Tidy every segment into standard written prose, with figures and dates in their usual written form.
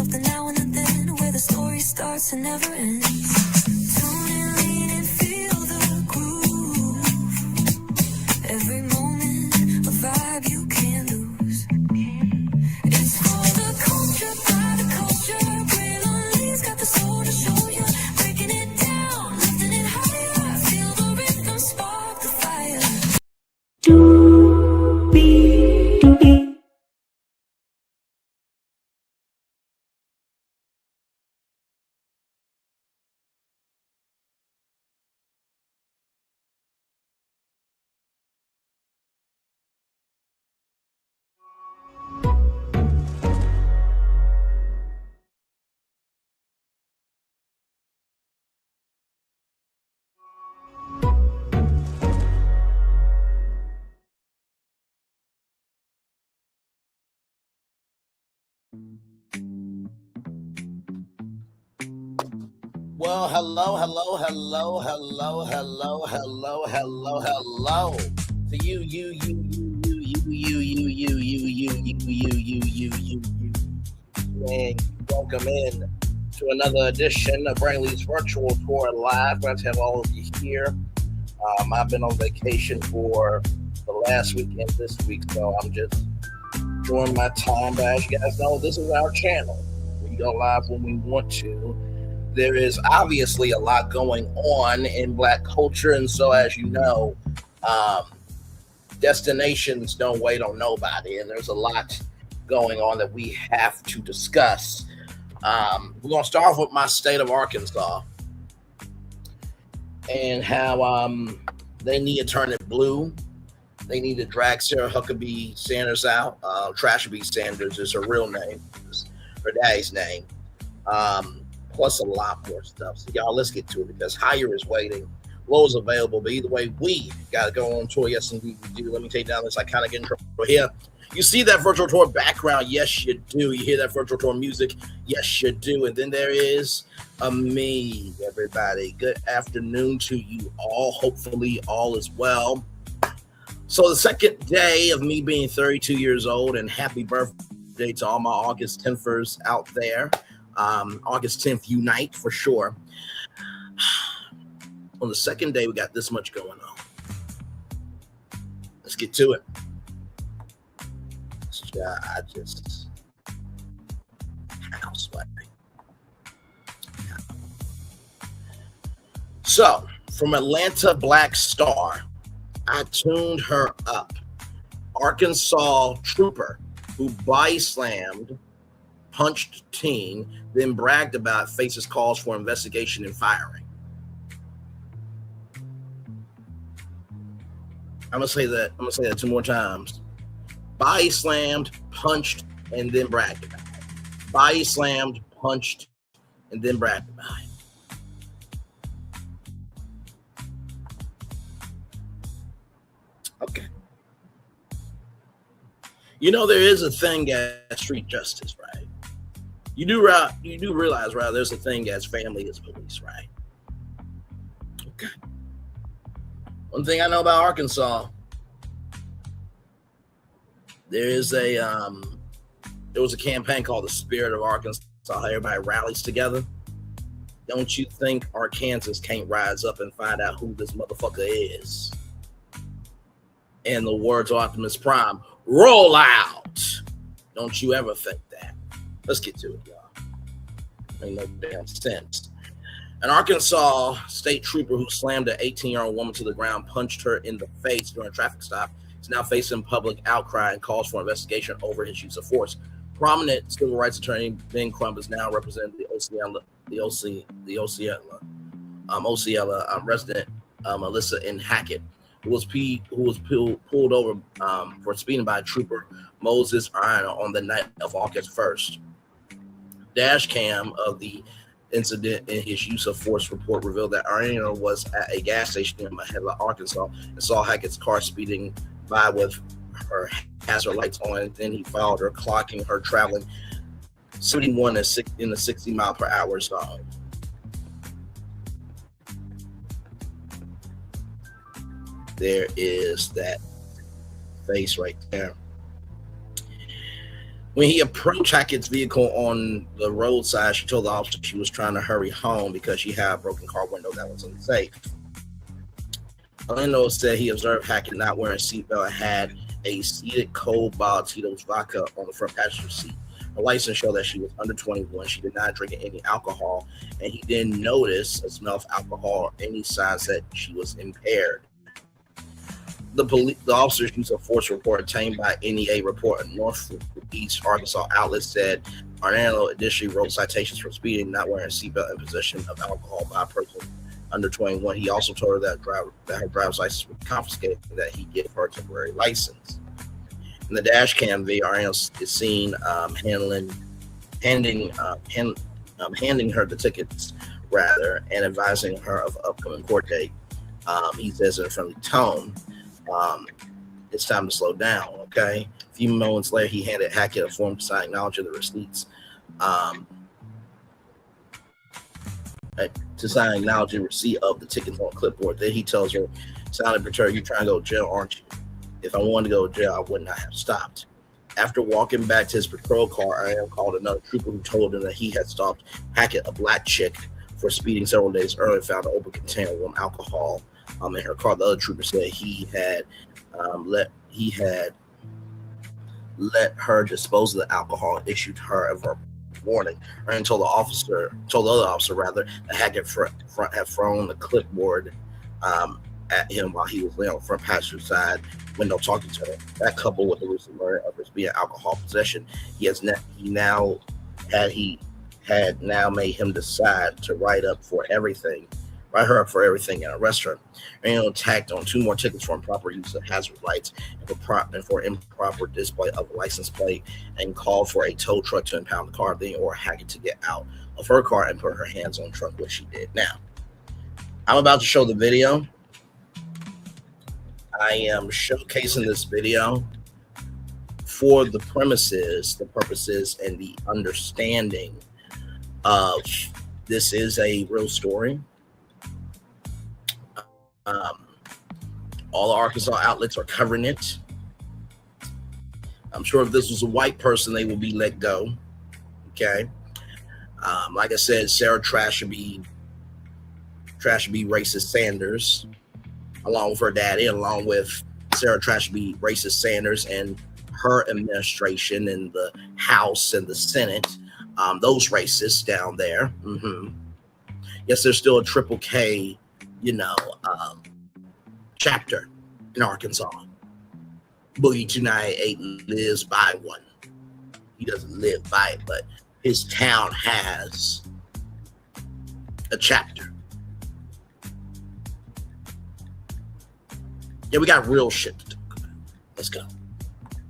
of the now and the then, where the story starts and never ends. Tune in, lean and feel the groove. Every moment, a vibe you can't lose. It's for the culture, by the culture. Brilliantly's got the soul to show you. Breaking it down, lifting it higher. Feel the rhythm, spark the fire. Well, hello to you. And welcome in to another edition of Brantley's Virtual Tour Live. Glad to have all of you here. I've been on vacation for the last weekend this week, so I'm just enjoying my time. But as you guys know, this is our channel. We go live when we want to. There is obviously a lot going on in Black culture, and so as you know, destinations don't wait on nobody, and there's a lot going on that we have to discuss. We're going to start off with my state of Arkansas and how they need to turn it blue. They need to drag Sarah Huckabee Sanders out. Trashby Sanders is her real name, her daddy's name. Plus a lot more stuff. So y'all, let's get to it because Higher is waiting. Low is available, but either way, we got to go on tour. Yes, indeed we do. Let me take down this iconic intro here. You see that virtual tour background? Yes, you do. You hear that virtual tour music? Yes, you do. And then there is me, everybody. Good afternoon to you all. Hopefully all is well. So the second day of me being 32 years old, and happy birthday to all my August 10thers out there. August 10th, unite for sure. On the second day, we got this much going on. Let's get to it. I just houseway. So, from Atlanta Black Star, I tuned her up. Arkansas trooper who body slammed, punched teen, then bragged about faces calls for investigation and firing. I'm gonna say that 2 more times. Body slammed, punched, and then bragged about it. Body slammed, punched, and then bragged about it. Okay. You know, there is a thing as street justice, right? You do realize, right? There's a thing as family is police, right? Okay. One thing I know about Arkansas, there was a campaign called the Spirit of Arkansas. How everybody rallies together. Don't you think Arkansas can't rise up and find out who this motherfucker is? In the words of Optimus Prime, roll out. Don't you ever think that? Let's get to it, y'all. Ain't no damn sense. An Arkansas state trooper who slammed an 18-year-old woman to the ground, punched her in the face during a traffic stop, is now facing public outcry and calls for investigation over his use of force. Prominent civil rights attorney Ben Crump is now representing the Osceola resident Melissa N. Hackett, who was pulled over for speeding by a trooper, Moses Arana, on the night of August 1st. Dash cam of the incident and his use of force report revealed that Arana was at a gas station in Mahela, Arkansas, and saw Hackett's car speeding by with her hazard lights on. Then he followed her, clocking her traveling 71 in the 60 mile per hour zone. There is that face right there. When he approached Hackett's vehicle on the roadside, she told the officer she was trying to hurry home because she had a broken car window that was unsafe. Orlando said he observed Hackett not wearing a seatbelt and had a seated cold bottle Tito's vodka on the front passenger seat. Her license showed that she was under 21. She did not drink any alcohol, and he didn't notice a smell of alcohol or any signs that she was impaired. The officers used a force report obtained by NEA report. A Northeast Arkansas outlet said Orlando additionally wrote citations for speeding, not wearing a seatbelt, and possession of alcohol by a person under 21. He also told her that her driver's license was confiscated and that he gave her a temporary license. In the dash cam video, Orlando is seen handing her the tickets, rather, and advising her of upcoming court date. He says in a friendly tone, it's time to slow down, okay? A few moments later, he handed Hackett a form to sign acknowledging the receipts, to sign acknowledging receipt of the tickets on clipboard. Then he tells her, sounded perturbed, "You trying to go to jail, aren't you? If I wanted to go to jail, I would not have stopped." After walking back to his patrol car, I called another trooper who told him that he had stopped Hackett, a black chick, for speeding several days earlier, found an open container with alcohol in her car. The other trooper said he had let her dispose of the alcohol and issued her a verbal warning. And told the other officer that Hackett had thrown the clipboard at him while he was laying on the front passenger side window talking to her. That, coupled with the recent murder of his being alcohol possession, he had now made him decide to write her up for everything and arrest her. And tacked on 2 more tickets for improper use of hazard lights and for improper display of a license plate, and called for a tow truck to impound the car, then ordered Hackett to get out of her car and put her hands on the trunk, which she did. Now, I'm about to show the video. I am showcasing this video for the purposes, and the understanding of this is a real story. All the Arkansas outlets are covering it. I'm sure if this was a white person, they would be let go. Okay. Like I said, Sarah Trashaby Racist Sanders, along with her daddy, along with Sarah Trashaby Racist Sanders and her administration in the House and the Senate, those racists down there. Yes, there's still a Triple K, chapter in Arkansas. Boogie 298 lives by one. He doesn't live by it, but his town has a chapter. Yeah, we got real shit to talk about. Let's go.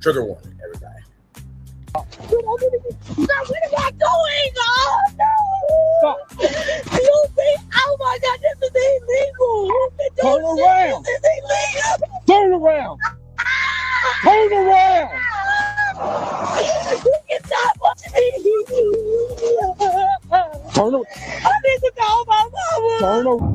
Trigger warning, everybody. What am I doing? Oh no! You think? Oh my God, this is illegal! Turn around! This is illegal! Turn around! Turn around! You cannot watch me! Turn around! I need to call my mama! Turn around!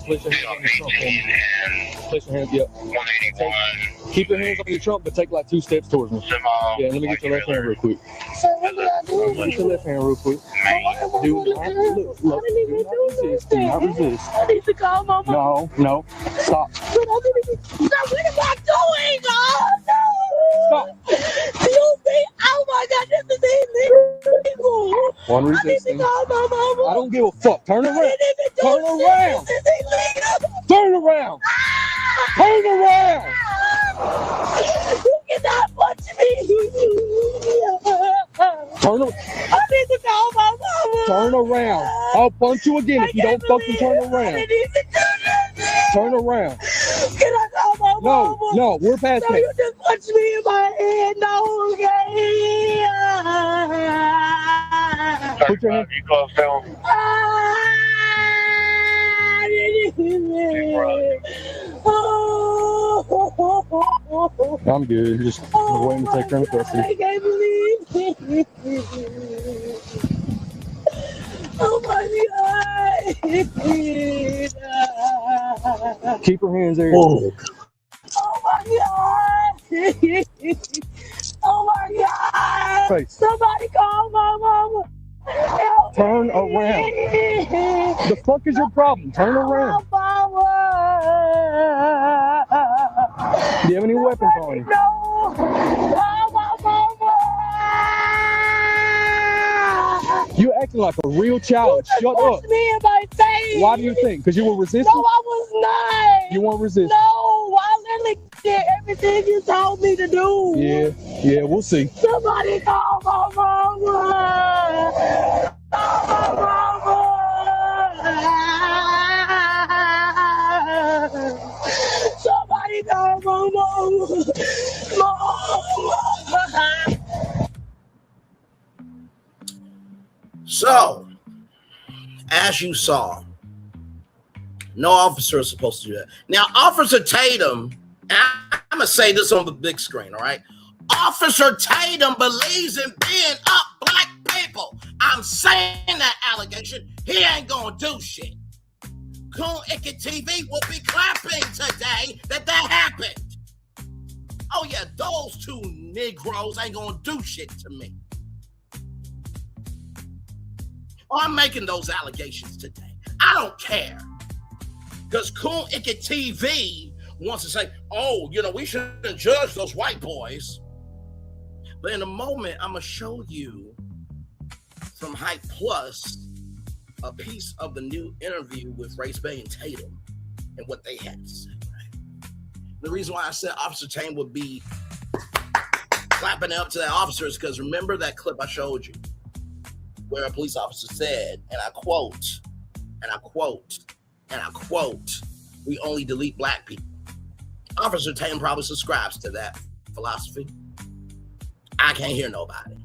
Place your hands on your trunk. Place your hands, yep. 181. Keep your hands on your trunk, but take like 2 steps towards me. Yeah, let me get your left hand real quick. Get your left hand real quick. Do not resist. Do not resist. I need to call my mama. No, stop. What am I doing? Oh no! Stop. You think? Oh my God, this is illegal! One I need to resisting. call my mama. I don't give a fuck. Turn I around. didn't even do Turn shit. around. This is illegal! Turn around. Turn around. You cannot watch me! Turn around. I need to call my mama! Turn around. I'll punch you again if you don't fucking turn I around. didn't even do nothing! Turn around. Can I call my mama? No, we're past No, that. you just punched me in my head. No, okay. Put your hand. You close down. I Oh, I'm good. Just waiting to take her in custody. I can't believe it. Oh my God. Keep her hands there. Oh, Oh my God. Oh my God. Face. Somebody call my mama. Help Turn me. around. The fuck is your problem? Turn around. My mama. Do you have any weapons on you? No. Oh, my mama. You're acting like a real child. Shut up. Punched me in my face. Why do you think? Because you were resisting? No, I was not. You weren't resisting? No, I literally did everything you told me to do. Yeah, we'll see. Somebody call my mama. Call my mama. Somebody call my mama. Mama. so as you saw, no officer is supposed to do that. Now, Officer Tatum, and I'm gonna say this on the big screen, all right? Officer Tatum believes in being up black people. I'm saying that allegation. He ain't gonna do shit. Coon Icket TV will be clapping today that happened. Oh yeah, those two Negroes ain't gonna do shit to me. Oh, I'm making those allegations today. I don't care. Because Coon Icket TV wants to say, oh, we shouldn't judge those white boys. But in a moment, I'm going to show you from Hype Plus a piece of the new interview with Race Bay and Tatum and what they had to say. Right? The reason why I said Officer Tatum would be clapping up to that officer is because remember that clip I showed you where a police officer said, and I quote, we only delete black people. Officer Tatum probably subscribes to that philosophy. I can't hear nobody.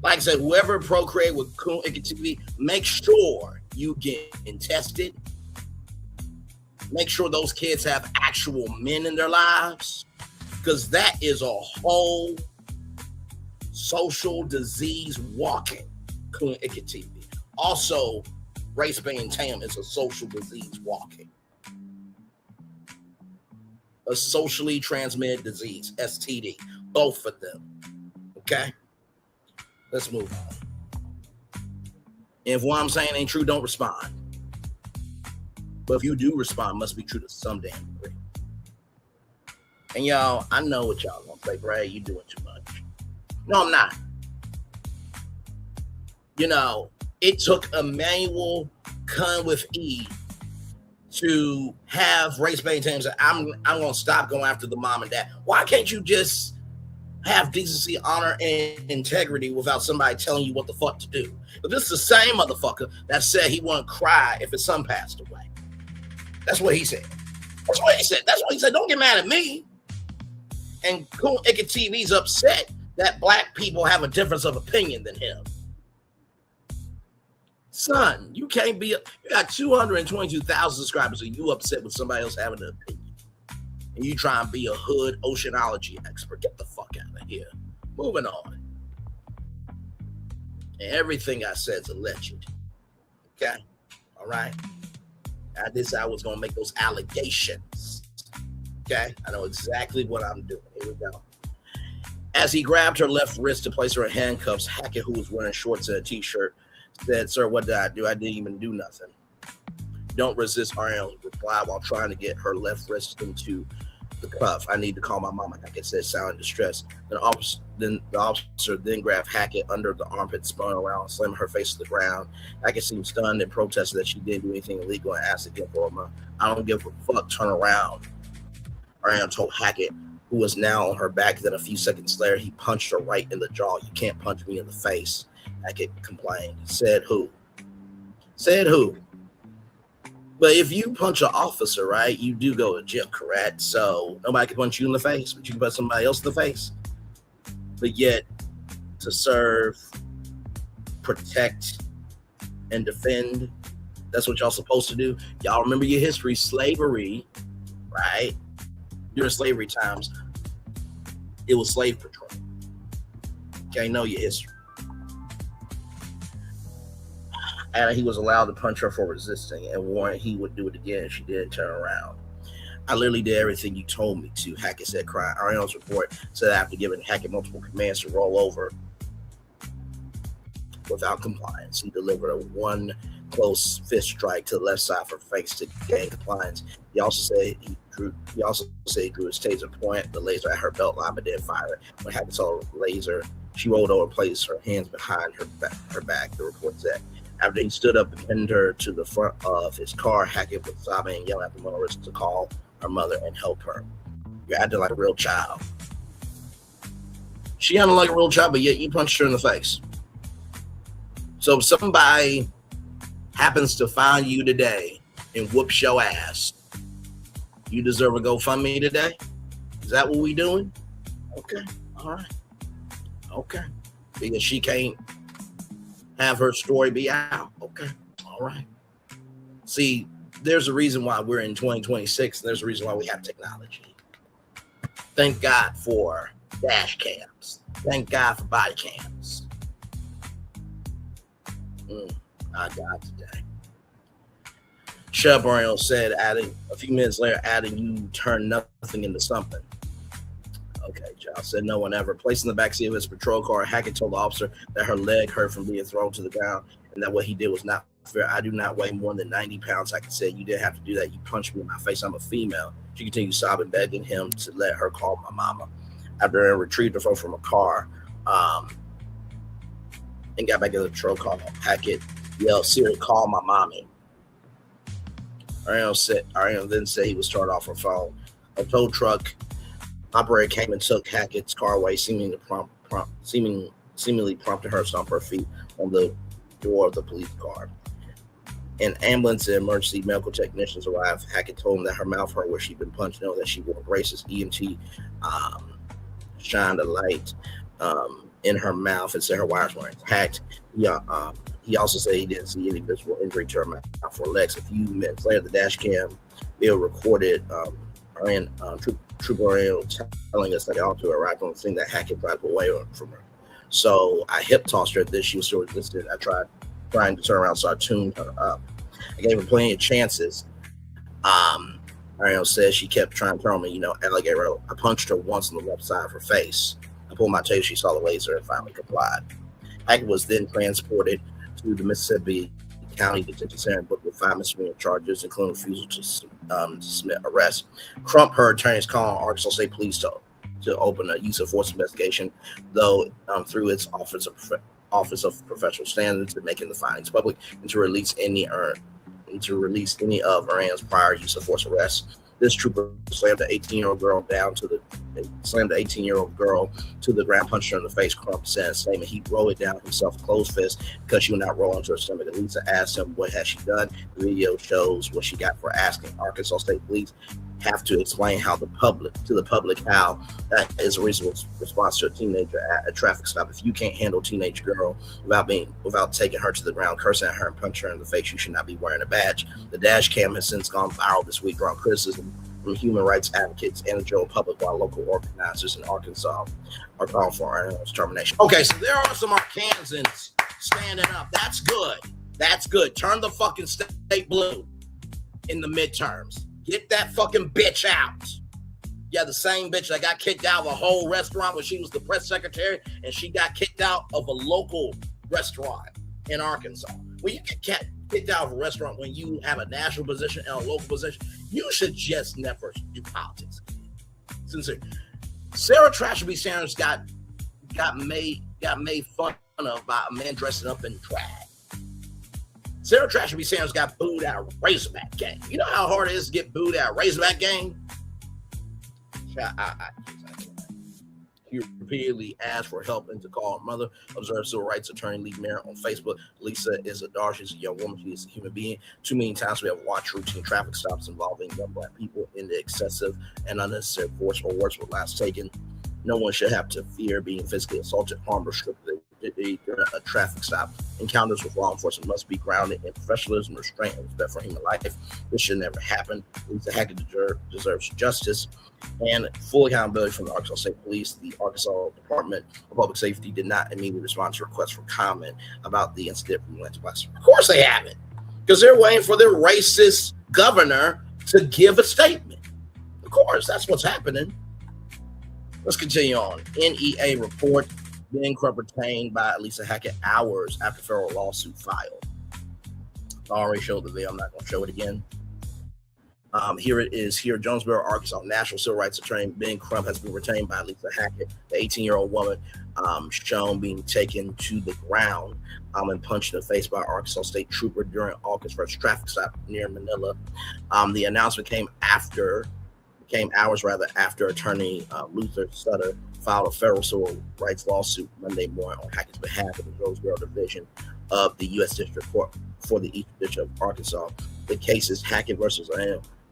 Like I said, whoever procreate with Coon Icket TV, make sure you get tested. Make sure those kids have actual men in their lives, because that is a whole social disease walking. Coon Icket TV. Also, Race Bay and Tam is a social disease walking. A socially transmitted disease, STD. Both of them. Okay? Let's move on. And if what I'm saying ain't true, don't respond. But if you do respond, it must be true to some damn degree. And y'all, I know what y'all gonna say, Bray, you doing too much. No, I'm not. It took Emmanuel Khan with E to have Race Bay and Tam say, I'm gonna stop going after the mom and dad. Why can't you just have decency, honor, and integrity without somebody telling you what the fuck to do? But this is the same motherfucker that said he wouldn't cry if his son passed away. That's what he said. That's what he said. Don't get mad at me. And Coon Icket TV's upset that black people have a difference of opinion than him. Son, you can't be. You got 222,000 subscribers, and you upset with somebody else having an opinion. And you try and be a hood oceanology expert. Get the fuck out of here. Moving on. And everything I said is alleged. Okay? All right? I was going to make those allegations. Okay? I know exactly what I'm doing. Here we go. As he grabbed her left wrist to place her in handcuffs, Hackett, who was wearing shorts and a t-shirt, said, "Sir, what did I do? I didn't even do nothing." Don't resist, Ariel replied while trying to get her left wrist into the cuff. "I need to call my mama," Hackett said, sounding distressed. The officer then grabbed Hackett under the armpit, spun around, slamming her face to the ground. Hackett seemed stunned and protested that she didn't do anything illegal and asked again for her. "I don't give a fuck, turn around," Ariel told Hackett, who was now on her back. Then a few seconds later, he punched her right in the jaw. "You can't punch me in the face," Hackett complained. Said who? But if you punch an officer, right, you do go to jail, correct? So nobody can punch you in the face, but you can punch somebody else in the face. But yet, to serve, protect, and defend, That's what y'all supposed to do. Y'all remember your history, slavery, right? During slavery times, it was slave patrol. Okay, know your history. And he was allowed to punch her for resisting and warned he would do it again if she didn't turn around. I literally did everything you told me to, Hackett said, crying. Ariel's report said after giving Hackett multiple commands to roll over without compliance, he delivered a one close fist strike to the left side of her face to gain compliance. He also said he drew his taser point the laser at her belt line, but didn't fire it. When Hackett saw the laser, she rolled over and placed her hands behind her back, the report said. After he stood up and pinned her to the front of his car, Hackett was sobbing and yelling at the motorist to call her mother and help her. You're acting like a real child. She acted like a real child, but yet you punched her in the face. So if somebody happens to find you today and whoops your ass, you deserve a GoFundMe today? Is that what we doing? Okay, all right. Okay. Because she can't have her story be out. Okay, all right. See, there's a reason why we're in 2026, and there's a reason why we have technology. Thank God for dash cams. Thank God for body cams. I died today. Shep Oriel said, adding a few minutes later, you turn nothing into something. Okay, Giles said no one ever. Placed in the backseat of his patrol car, Hackett told the officer that her leg hurt from being thrown to the ground and that what he did was not fair. I do not weigh more than 90 pounds. Hackett said, you didn't have to do that. You punched me in my face. I'm a female. She continued sobbing, begging him to let her call my mama. After I retrieved her phone from a car and got back in the patrol car, Hackett yelled, Siri, call my mommy. Ariel then said he was turned off her phone. A tow truck operator came and took Hackett's car away, seemingly prompted her to stomp her feet on the door of the police car. An ambulance and emergency medical technicians arrived. Hackett told him that her mouth hurt where she'd been punched, knowing that she wore braces. EMT shined a light in her mouth and said her wires were intact. He also said he didn't see any visible injury to her mouth or legs. A few minutes later, the dash cam video recorded Trooper Ariel telling us that the officer arrived on the scene that Hackett tried to away from her. So I hip tossed her at this. She was still resistant. I tried trying to turn around, so I tuned her up. I gave her plenty of chances. Ariel says she kept trying to turn me, alligator. I punched her once on the left side of her face. I pulled my taser. She saw the laser and finally complied. Hackett was then transported to the Mississippi County Detention Center booked with 5 misdemeanor charges, including refusal to submit arrest. Crump, her attorneys, called on Arkansas State Police to open a use of force investigation, though through its Office of Professional Standards and making the findings public, and to release any of Iran's prior use of force arrests. This trooper slammed the 18-year-old girl to the ground, punched her in the face. Crump said in a statement he rolled it down himself, closed fist, because she would not roll into her stomach. Lisa asked him what has she done. The video shows what she got for asking. Arkansas State Police have to explain to the public how that is a reasonable response to a teenager at a traffic stop. If you can't handle a teenage girl without taking her to the ground, cursing at her and punching her in the face, you should not be wearing a badge. The dash cam has since gone viral this week, drawing criticism from human rights advocates and the general public, while local organizers in Arkansas are calling for Ariel's termination. Okay, so there are some Arkansans standing up. That's good. That's good. Turn the fucking state blue in the midterms. Get that fucking bitch out. Yeah, the same bitch that got kicked out of a whole restaurant when she was the press secretary, and she got kicked out of a local restaurant in Arkansas. When you get kicked out of a restaurant when you have a national position and a local position, you should just never do politics. Sincere. Sarah Trashby Sanders got made fun of by a man dressing up in drag. Sarah Trashby Sanders got booed at a Razorback game. You know how hard it is to get booed at a Razorback game? He repeatedly asked for help and to call her mother. Observed civil rights attorney Lee Merritt on Facebook. Lisa is a daughter. She's a young woman. She is a human being. Too many times we have watched routine traffic stops involving young black people in the excessive and unnecessary force or worse with lives taken. No one should have to fear being physically assaulted, harmed, or stripped of their during a traffic stop. Encounters with law enforcement must be grounded in professionalism, restraint, and respect for human life. This should never happen. Lisa Hackett deserves justice and full accountability from the Arkansas State Police. The Arkansas Department of Public Safety did not immediately respond to requests for comment about the incident from Lance Blaster. Of course they haven't, because they're waiting for their racist governor to give a statement. Of course, that's what's happening. Let's continue on. NEA report, Ben Crump retained by Lisa Hackett hours after federal lawsuit filed. I already showed the video. I'm not going to show it again. Here it is. Here, Jonesboro, Arkansas. National civil rights attorney Ben Crump has been retained by Lisa Hackett, the 18-year-old woman shown being taken to the ground and punched in the face by an Arkansas State trooper during August 1st traffic stop near Manila. The announcement came hours after attorney Luther Sutter filed a federal civil rights lawsuit Monday morning on Hackett's behalf of the Jonesboro Division of the U.S. District Court for the Eastern District of Arkansas. The case is Hackett versus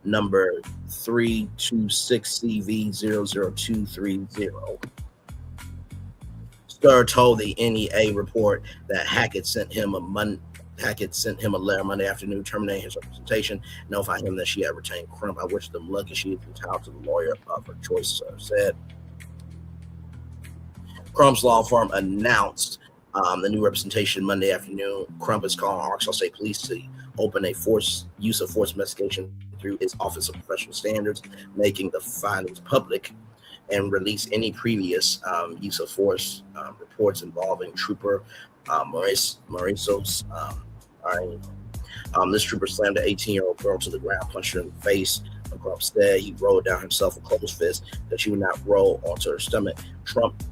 number 326CV00230. Sutter told the NEA report that Hackett sent him a letter Monday afternoon terminating his representation, notifying him that she had retained Crump. I wish them luck, and she is entitled to the lawyer of her choice, Sutter said. Crump's law firm announced the new representation Monday afternoon. Crump is calling Arkansas State Police to open a use of force investigation through its Office of Professional Standards, making the findings public and release any previous use of force reports involving Trooper Mauricio. This trooper slammed an 18-year-old girl to the ground, punched her in the face. Crump said he rolled down himself with closed fist that she would not roll onto her stomach. Crump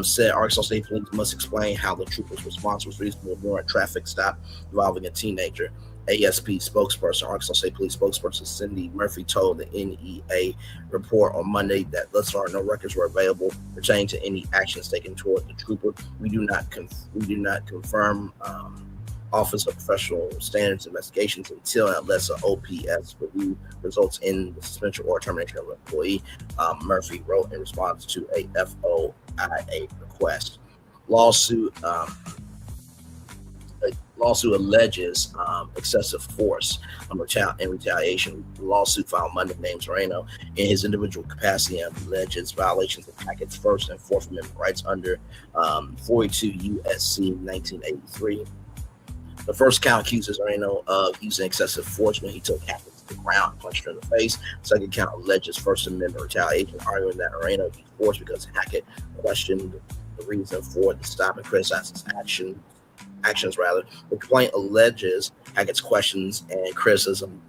said Arkansas State Police must explain how the trooper's response was reasonable during a traffic stop involving a teenager. ASP spokesperson, Arkansas State Police spokesperson Cindy Murphy told the NEA report on Monday that thus far no records were available pertaining to any actions taken toward the trooper. We do not confirm Office of Professional Standards investigations until and unless an OPS review results in the suspension or termination of an employee, Murphy wrote in response to a FOIA request. Lawsuit alleges excessive force in retaliation. The lawsuit filed Monday names Moreno in his individual capacity and alleges violations of Hackett's First and Fourth Amendment rights under 42 U.S.C. 1983. The first count accuses Moreno of using excessive force when he took Hackett to the ground and punched her in the face. The second count alleges First Amendment retaliation, arguing that Moreno used force because Hackett questioned the reason for the stop and criticized his actions. The complaint alleges Hackett's questions and criticism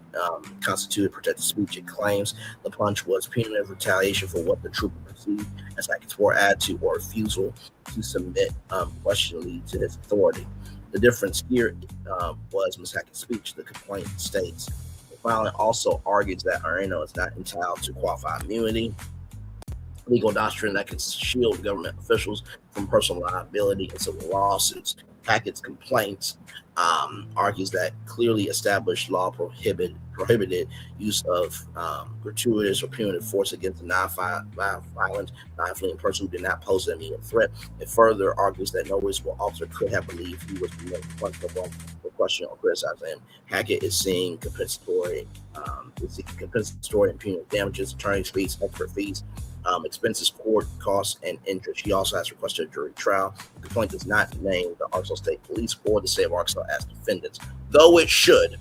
constituted protected speech. It claims the punch was punitive retaliation for what the trooper perceived as Hackett's poor attitude or refusal to submit questioningly to his authority. The difference here was Ms. Hackett's speech. The complaint states. The filing also argues that Moreno is not entitled to qualified immunity, legal doctrine that can shield government officials from personal liability in civil lawsuits. Hackett's complaints argues that clearly established law prohibited use of gratuitous or punitive force against a non-violent, non-fleeing person who did not pose an immediate threat. It further argues that no reasonable officer could have believed he was being punished for questioning or criticizing him. Hackett is seeing compensatory and punitive damages, attorney's fees, expert fees, expenses, court costs, and interest. She also has requested a jury trial. The complaint does not name the Arkansas State Police or the state of Arkansas as defendants, though it should.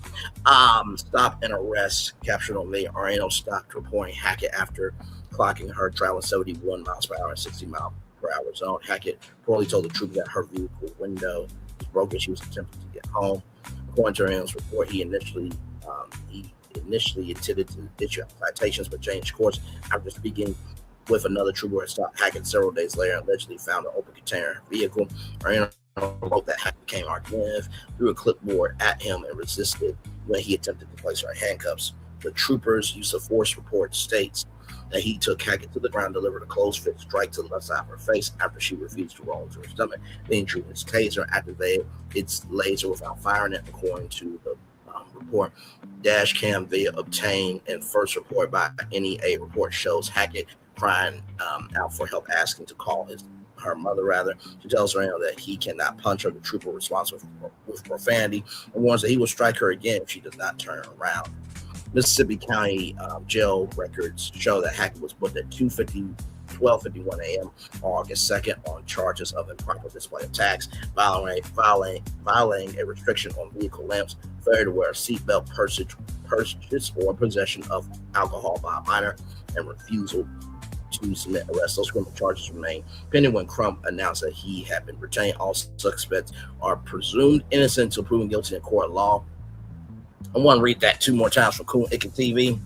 Stop and arrest captured on video. Moreno stopped reporting Hackett after clocking her traveling 71 miles per hour and 60 mile per hour zone. Hackett reportedly told the trooper that her vehicle window was broken. She was attempting to get home. According to Moreno's report, he initially intended to issue citations but changed course after speaking with another trooper and stopped Hackett several days later and allegedly found an open container in her vehicle. Moreno wrote that Hackett became argumentative, threw a clipboard at him, and resisted when he attempted to place her in handcuffs. The trooper's use of force report states that he took Hackett to the ground, delivered a closed fist strike to the left side of her face after she refused to roll into her stomach. Then drew his taser, activated its laser without firing it, according to the report. Dash cam video obtained and first report by NEA report shows Hackett crying out for help, asking to call her mother rather. She tells Reno that he cannot punch her. The trooper responds with profanity and warns that he will strike her again if she does not turn around. Mississippi County jail records show that Hackett was booked at 12:51 a.m. on August 2nd on charges of improper display of tax, violating a restriction on vehicle lamps, failure to wear a seatbelt, purchase or possession of alcohol by a minor, and refusal to submit arrest. Those criminal charges remain pending when Crump announced that he had been retained. All suspects are presumed innocent until proven guilty in court of law. I want to read that 2 more times from Coon Icket TV.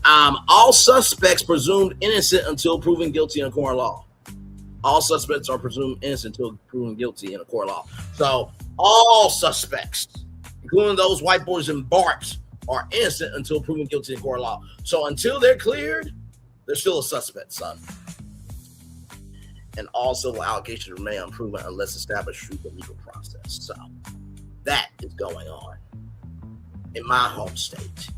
All suspects presumed innocent until proven guilty in a court of law. All suspects are presumed innocent until proven guilty in a court of law. So all suspects, including those white boys and Barts, are innocent until proven guilty in court of law. So until they're cleared, they're still a suspect, son. And all civil allegations remain unproven unless established through the legal process. So that is going on in my home state.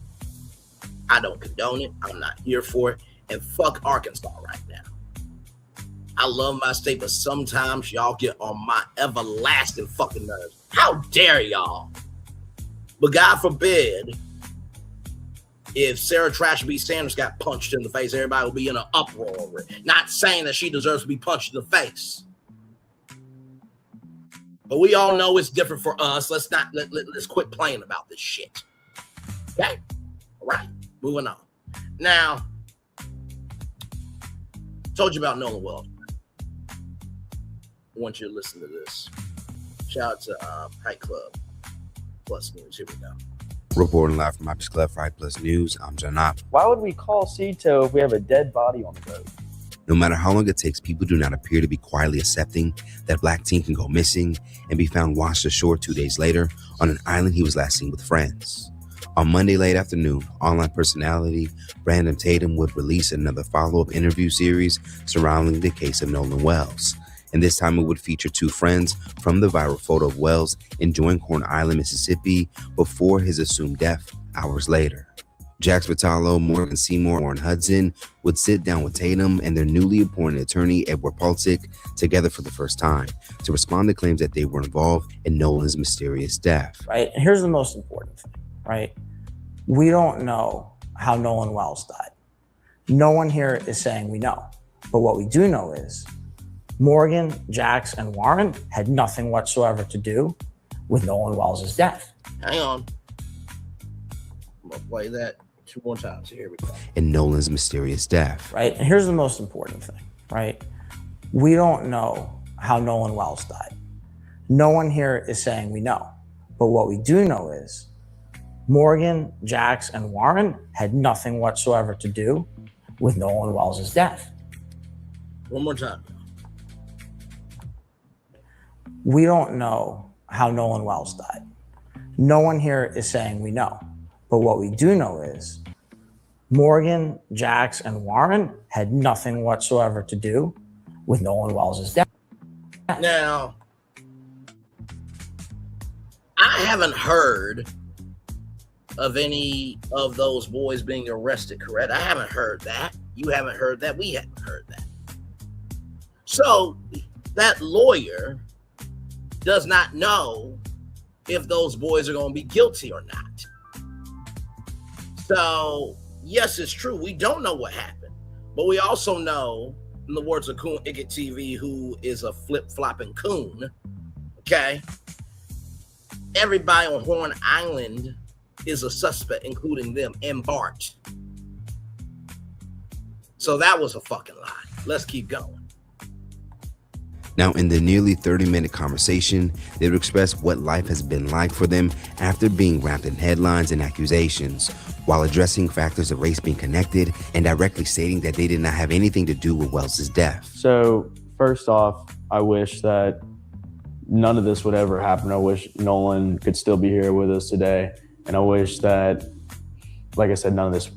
I don't condone it. I'm not here for it. And fuck Arkansas right now. I love my state, but sometimes y'all get on my everlasting fucking nerves. How dare y'all? But God forbid, if Sarah Trash B. Sanders got punched in the face, everybody will be in an uproar over it. Not saying that she deserves to be punched in the face. But we all know it's different for us. Let's quit playing about this shit. Okay? All right. Moving on. Now, told you about Nolan Wells. I want you to listen to this. Shout out to Fight Club Plus News. Here we go. Reporting live from Hype Club for Hype Plus News, I'm Janop. Why would we call Cito if we have a dead body on the road? No matter how long it takes, people do not appear to be quietly accepting that Black teen can go missing and be found washed ashore 2 days later on an island he was last seen with friends. On Monday late afternoon, online personality Brandon Tatum would release another follow-up interview series surrounding the case of Nolan Wells. And this time it would feature 2 friends from the viral photo of Wells enjoying Corn Island, Mississippi before his assumed death hours later. Jax Vitalo, Morgan Seymour, and Warren Hudson would sit down with Tatum and their newly appointed attorney, Edward Palcic, together for the first time to respond to claims that they were involved in Nolan's mysterious death. Right? And here's the most important thing, right? We don't know how Nolan Wells died. No one here is saying we know. But what we do know is Morgan, Jax, and Warren had nothing whatsoever to do with Nolan Wells' death. Hang on. I'm going to play that 2 more times. Here we go. In Nolan's mysterious death. Right? And here's the most important thing, right? We don't know how Nolan Wells died. No one here is saying we know. But what we do know is Morgan, Jax, and Warren had nothing whatsoever to do with Nolan Wells' death. One more time. We don't know how Nolan Wells died. No one here is saying we know. But what we do know is Morgan, Jax, and Warren had nothing whatsoever to do with Nolan Wells' death. Now, I haven't heard of any of those boys being arrested, correct? I haven't heard that. You haven't heard that. We haven't heard that. So that lawyer does not know if those boys are going to be guilty or not. So, yes, it's true. We don't know what happened. But we also know, in the words of Coon Icket TV, who is a flip-flopping coon, okay, everybody on Horn Island is a suspect, including them and Bart. So that was a fucking lie. Let's keep going. Now, in the nearly 30-minute conversation, they would express what life has been like for them after being wrapped in headlines and accusations, while addressing factors of race being connected and directly stating that they did not have anything to do with Wells' death. So, first off, I wish that none of this would ever happen. I wish Nolan could still be here with us today. And I wish that, like I said, none of this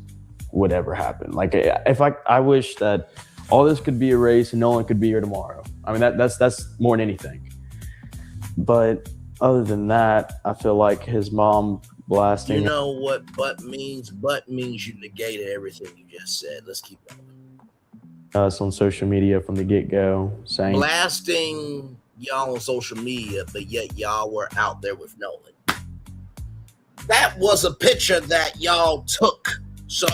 would ever happen. Like, I wish that all this could be erased and Nolan could be here tomorrow. I mean, that's more than anything. But other than that, I feel like his mom blasting You know what butt means? Butt means you negated everything you just said. Let's keep going. us on social media from the get-go, saying Blasting y'all on social media, but yet y'all were out there with Nolan. That was a picture that y'all took. So,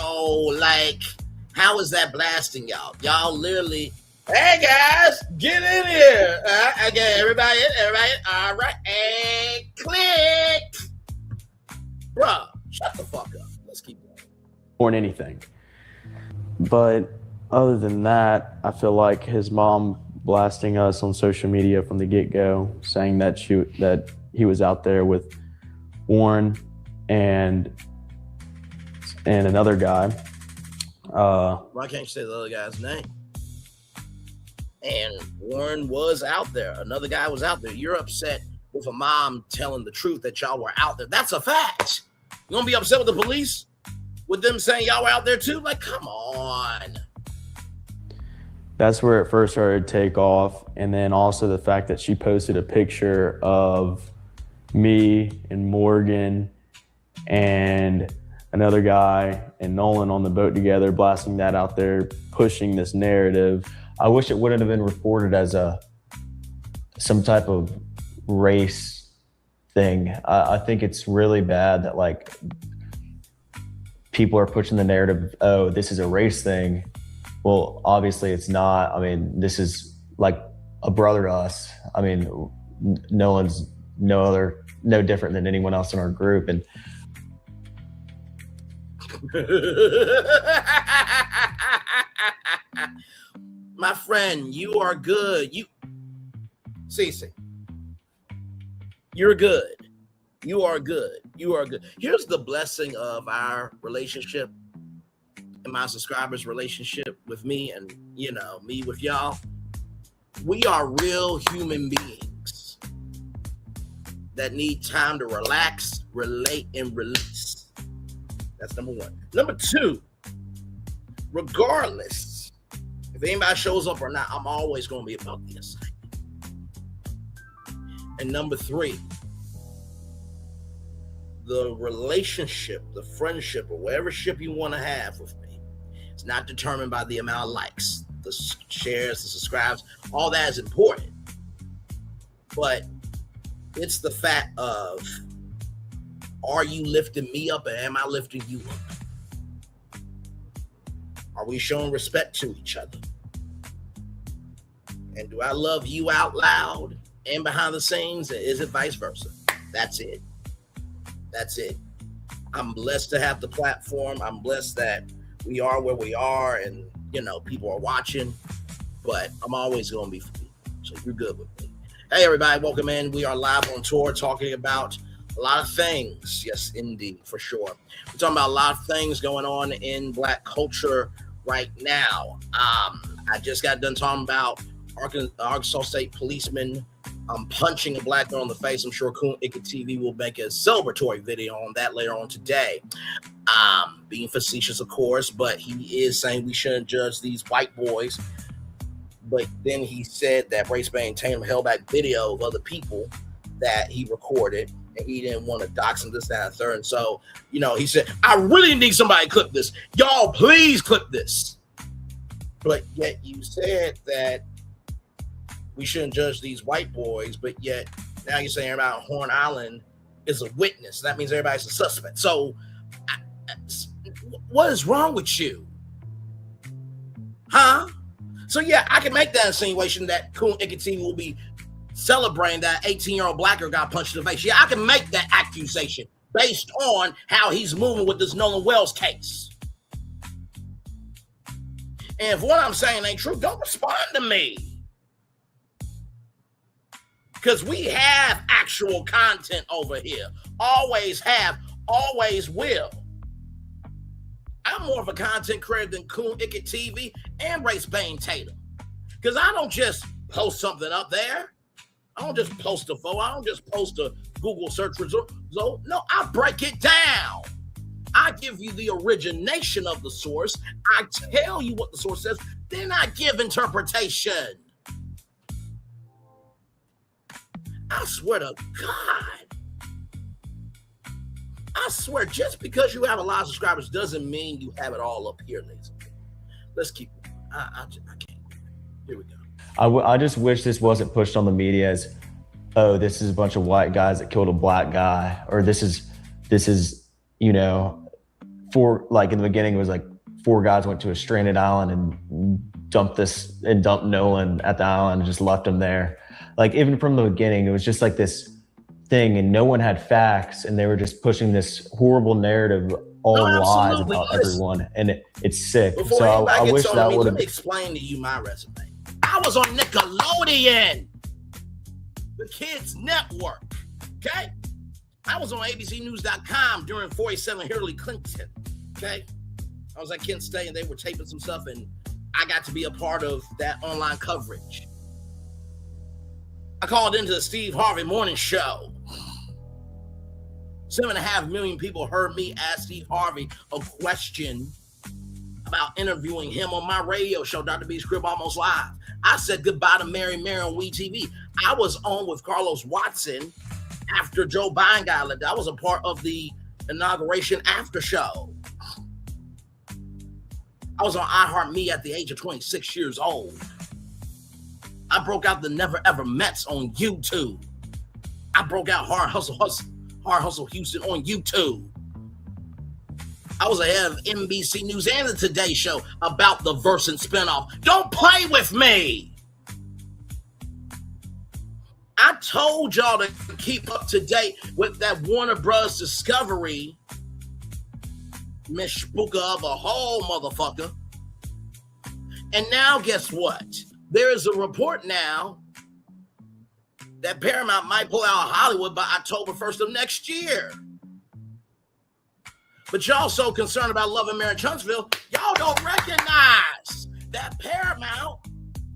like, how is that blasting y'all? Y'all literally, hey guys, get in here. Okay, everybody, all right, and click. Bruh, shut the fuck up. Let's keep going. or anything. But other than that, I feel like his mom blasting us on social media from the get-go, saying that he was out there with Warren and another guy. Why can't you say the other guy's name? And Warren was out there. Another guy was out there. You're upset with a mom telling the truth that y'all were out there. That's a fact. You gonna be upset with the police? With them saying y'all were out there too? Like, come on. That's where it first started to take off. And then also the fact that she posted a picture of me and Morgan and another guy and Nolan on the boat together, blasting that out there, pushing this narrative. I wish it wouldn't have been reported as some type of race thing. I think it's really bad that like people are pushing the narrative of, oh, this is a race thing. Well, obviously it's not. I mean, this is like a brother to us. I mean, Nolan's no different than anyone else in our group. And my friend, you are good. Cece, you're good. You are good. You are good. Here's the blessing of our relationship and my subscribers' relationship with me and, me with y'all. We are real human beings that need time to relax, relate, and release. That's number one. Number two, regardless if anybody shows up or not, I'm always going to be about the assignment. And number three, the relationship, the friendship, or whatever ship you want to have with me, it's not determined by the amount of likes, the shares, the subscribes. All that is important. But it's the fact of, are you lifting me up and am I lifting you up? Are we showing respect to each other? And do I love you out loud and behind the scenes? And is it vice versa? That's it. That's it. I'm blessed to have the platform. I'm blessed that we are where we are and, people are watching. But I'm always going to be for people. So you're good with me. Hey, everybody. Welcome in. We are live on tour talking about a lot of things. Yes, indeed, for sure. We're talking about a lot of things going on in Black culture right now. I just got done talking about Arkansas State policeman punching a Black girl in the face. I'm sure Coon Icket TV will make a celebratory video on that later on today. Being facetious, of course, but he is saying we shouldn't judge these white boys. But then he said that Race Bane Tatum held back video of other people that he recorded, and he didn't want to dox him, this, that, and third. And so, he said, I really need somebody to clip this. Y'all, please clip this. But yet you said that we shouldn't judge these white boys, but yet now you're saying about Horn Island is a witness. That means everybody's a suspect. So what is wrong with you? Huh? So yeah, I can make that insinuation that Coon Icket TV will be celebrating that 18-year-old Black girl got punched in the face. Yeah, I can make that accusation based on how he's moving with this Nolan Wells case. And if what I'm saying ain't true, don't respond to me. Because we have actual content over here. Always have, always will. I'm more of a content creator than Coon Icket TV and Race Bane Tatum. Because I don't just post something up there. I don't just post a photo. I don't just post a Google search result. No, I break it down. I give you the origination of the source. I tell you what the source says. Then I give interpretation. I swear to God. I swear, just because you have a lot of subscribers doesn't mean you have it all up here, ladies. Let's keep it. I can't. Here we go. I just wish this wasn't pushed on the media as, oh, this is a bunch of white guys that killed a black guy, or this is, you know, like in the beginning it was like 4 guys went to a stranded island and dumped Nolan at the island and just left him there. Like even from the beginning, it was just like this thing, and no one had facts, and they were just pushing this horrible narrative, all lies about everyone, and it's sick. Before so I wish that would have. Let me explain to you my resume. I was on Nickelodeon, the kids network. Okay, I was on ABCNews.com during 47 Hillary Clinton. Okay, I was at Kent State, and they were taping some stuff, and I got to be a part of that online coverage. I called into the Steve Harvey Morning Show. 7.5 million people heard me ask Steve Harvey a question about interviewing him on my radio show, Dr. B's Crib Almost Live. I said goodbye to Mary on WeTV. I was on with Carlos Watson after Joe Biden got elected. I was a part of the inauguration after show. I was on iHeartMe at the age of 26 years old. I broke out the Never Ever Mets on YouTube. I broke out Hard Hustle Houston on YouTube. I was ahead of NBC News and the Today Show about the Versant spinoff. Don't play with me. I told y'all to keep up to date with that Warner Bros. Discovery mishpuka of a whole motherfucker. And now guess what? There is a report now that Paramount might pull out of Hollywood by October 1st of next year. But y'all so concerned about Love and Marriage Huntsville, y'all don't recognize that Paramount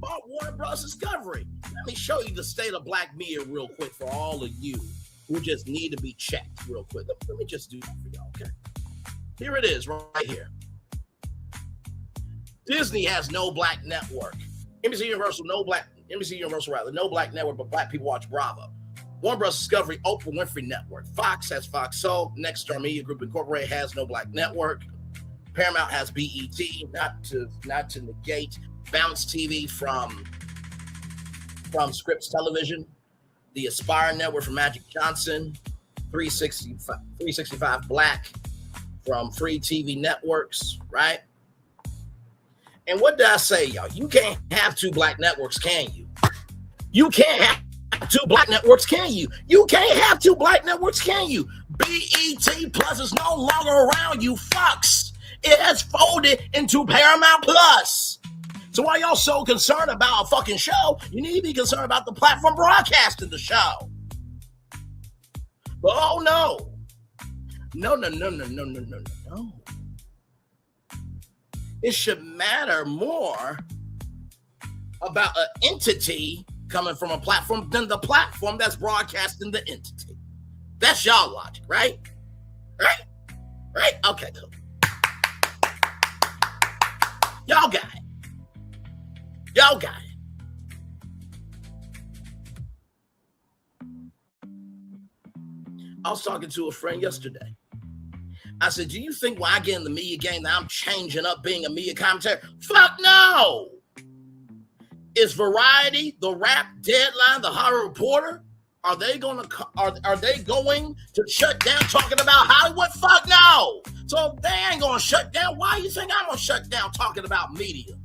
bought Warner Bros. Discovery. Let me show you the state of black media real quick for all of you who just need to be checked real quick. Let me just do that for y'all, okay? Here it is right here. Disney has no black network. NBC Universal rather, no black network, but black people watch Bravo. Warner Bros. Discovery, Oprah Winfrey Network. Fox has Fox Soul. Next Star Media Group Incorporated has no black network. Paramount has BET, not to negate Bounce TV from Scripps Television. The Aspire Network from Magic Johnson. 365 Black from Free TV Networks, right? And what did I say, y'all? You can't have 2 black networks, can you? You can't have 2 black networks, can you? You can't have 2 black networks, can you? BET Plus is no longer around, you fucks. It has folded into Paramount Plus. So why y'all so concerned about a fucking show? You need to be concerned about the platform broadcasting the show. But oh no. No. It should matter more about an entity coming from a platform than the platform that's broadcasting the entity. That's y'all logic, right? Right? Okay, cool. Y'all got it. I was talking to a friend yesterday. I said, do you think when I get in the media game that I'm changing up being a media commentator? Fuck no. Is Variety, The Wrap, Deadline, The Hollywood Reporter, are they going to shut down talking about Hollywood? Fuck no. So if they ain't going to shut down, why do you think I'm going to shut down talking about media?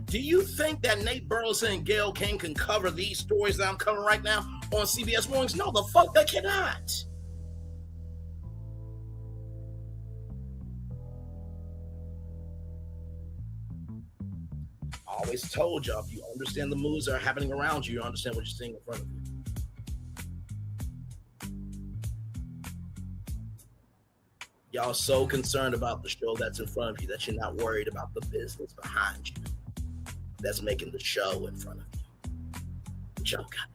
Do you think that Nate Burleson and Gayle King can cover these stories that I'm covering right now on CBS Mornings? No, the fuck they cannot. I always told y'all, if you understand the moves that are happening around you, you understand what you're seeing in front of you. Y'all are so concerned about the show that's in front of you that you're not worried about the business behind you that's making the show in front of you. But y'all got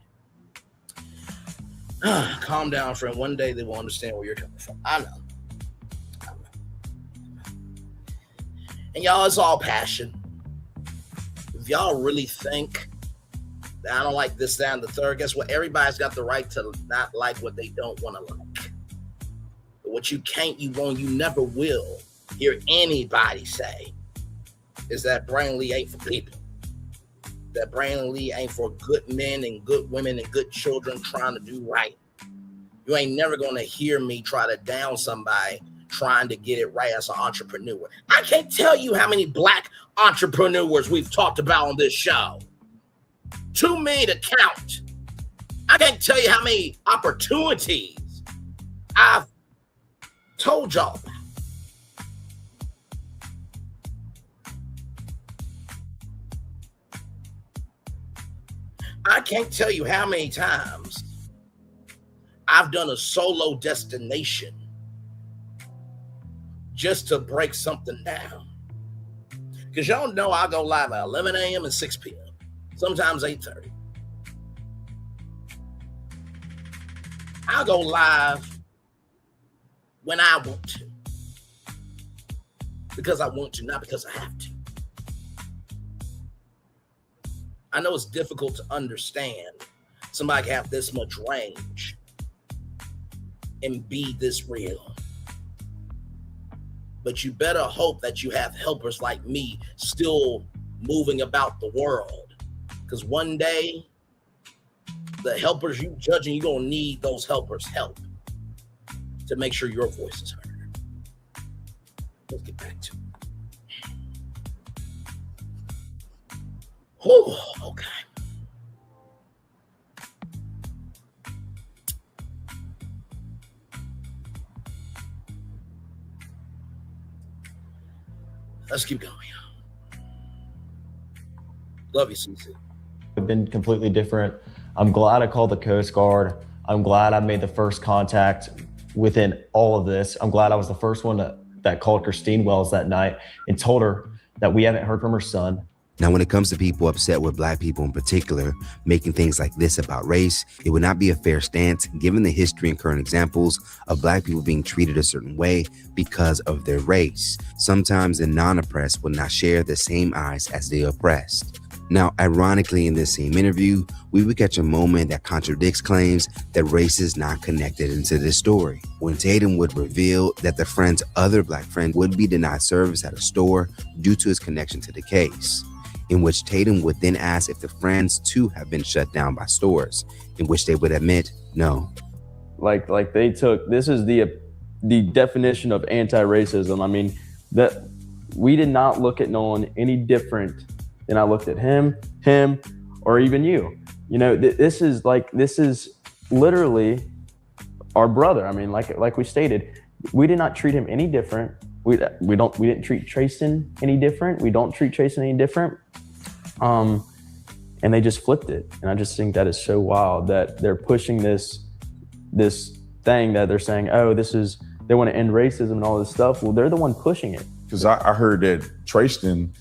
it. Calm down, friend. One day they will understand where you're coming from. I know. And y'all, it's all passion. If y'all really think I don't like this, that, and the third. Guess what? Everybody's got the right to not like what they don't want to like. But what you can't, you won't, you never will hear anybody say is that Brandon Lee ain't for people. That Brandon Lee ain't for good men and good women and good children trying to do right. You ain't never going to hear me try to down somebody trying to get it right as an entrepreneur. I can't tell you how many black entrepreneurs we've talked about on this show. Too many to count. I can't tell you how many opportunities I've told y'all about. I can't tell you how many times I've done a solo destination just to break something down. Because y'all know I go live at 11 a.m. and 6 p.m. Sometimes 8:30. I'll go live when I want to. Because I want to, not because I have to. I know it's difficult to understand somebody can have this much range and be this real. But you better hope that you have helpers like me still moving about the world. Because one day, the helpers you judging, you're going to need those helpers' help to make sure your voice is heard. Let's get back to it. Oh, okay. Let's keep going. Love you, CC. It's been completely different. I'm glad I called the Coast Guard. I'm glad I made the first contact within all of this. I'm glad I was the first one that called Christine Wells that night and told her that we haven't heard from her son. Now, when it comes to people upset with black people in particular, making things like this about race, it would not be a fair stance given the history and current examples of black people being treated a certain way because of their race. Sometimes the non-oppressed will not share the same eyes as the oppressed. Now, ironically, in this same interview, we would catch a moment that contradicts claims that race is not connected into this story. When Tatum would reveal that the friend's other black friend would be denied service at a store due to his connection to the case, in which Tatum would then ask if the friends too have been shut down by stores, in which they would admit no. Like they took, this is the definition of anti-racism. I mean, that we did not look at Nolan any different than I looked at him, or even you. You know, this is literally our brother. I mean, like we stated, we did not treat him any different. We didn't treat Trayson any different. We don't treat Trayson any different. And they just flipped it. And I just think that is so wild that they're pushing this thing that they're saying, oh, they want to end racism and all this stuff. Well, they're the one pushing it. Because I heard that Trayson,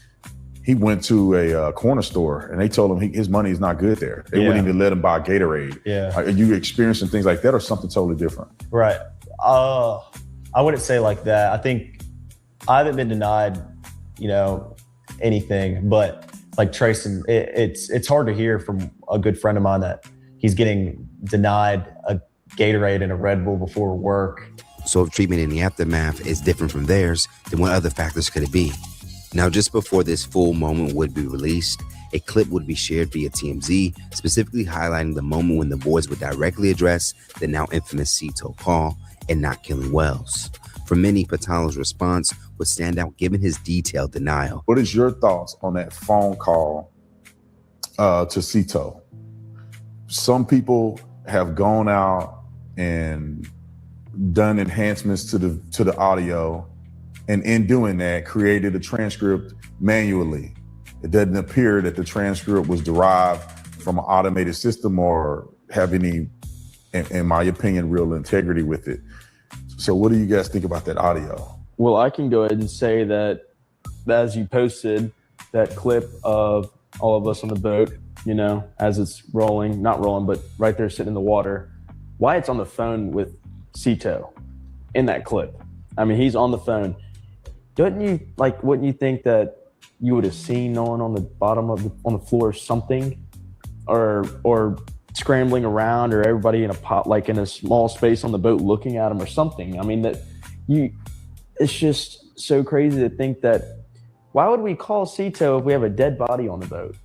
he went to a corner store and they told him his money is not good there. They wouldn't even let him buy Gatorade. Yeah. Are you experiencing things like that or something totally different? Right. I wouldn't say like that. I think I haven't been denied, anything, but like Trayson, it's hard to hear from a good friend of mine that he's getting denied a Gatorade and a Red Bull before work. So if treatment in the aftermath is different from theirs, then what other factors could it be? Now, just before this full moment would be released, a clip would be shared via TMZ, specifically highlighting the moment when the boys would directly address the now infamous Cito call and not killing Wells. For many, Patalo's response would stand out given his detailed denial. What is your thoughts on that phone call to Cito? Some people have gone out and done enhancements to the audio, and in doing that, created a transcript manually. It doesn't appear that the transcript was derived from an automated system or have any, in my opinion, real integrity with it. So what do you guys think about that audio? Well, I can go ahead and say that as you posted that clip of all of us on the boat, as it's not rolling, but right there sitting in the water, Wyatt's on the phone with Cito in that clip. I mean, he's on the phone. Wouldn't you think that you would have seen Nolan on the bottom on the floor or something or scrambling around, or everybody in a pot, like in a small space on the boat looking at him or something. I mean, it's just so crazy to think that, why would we call Cito if we have a dead body on the boat?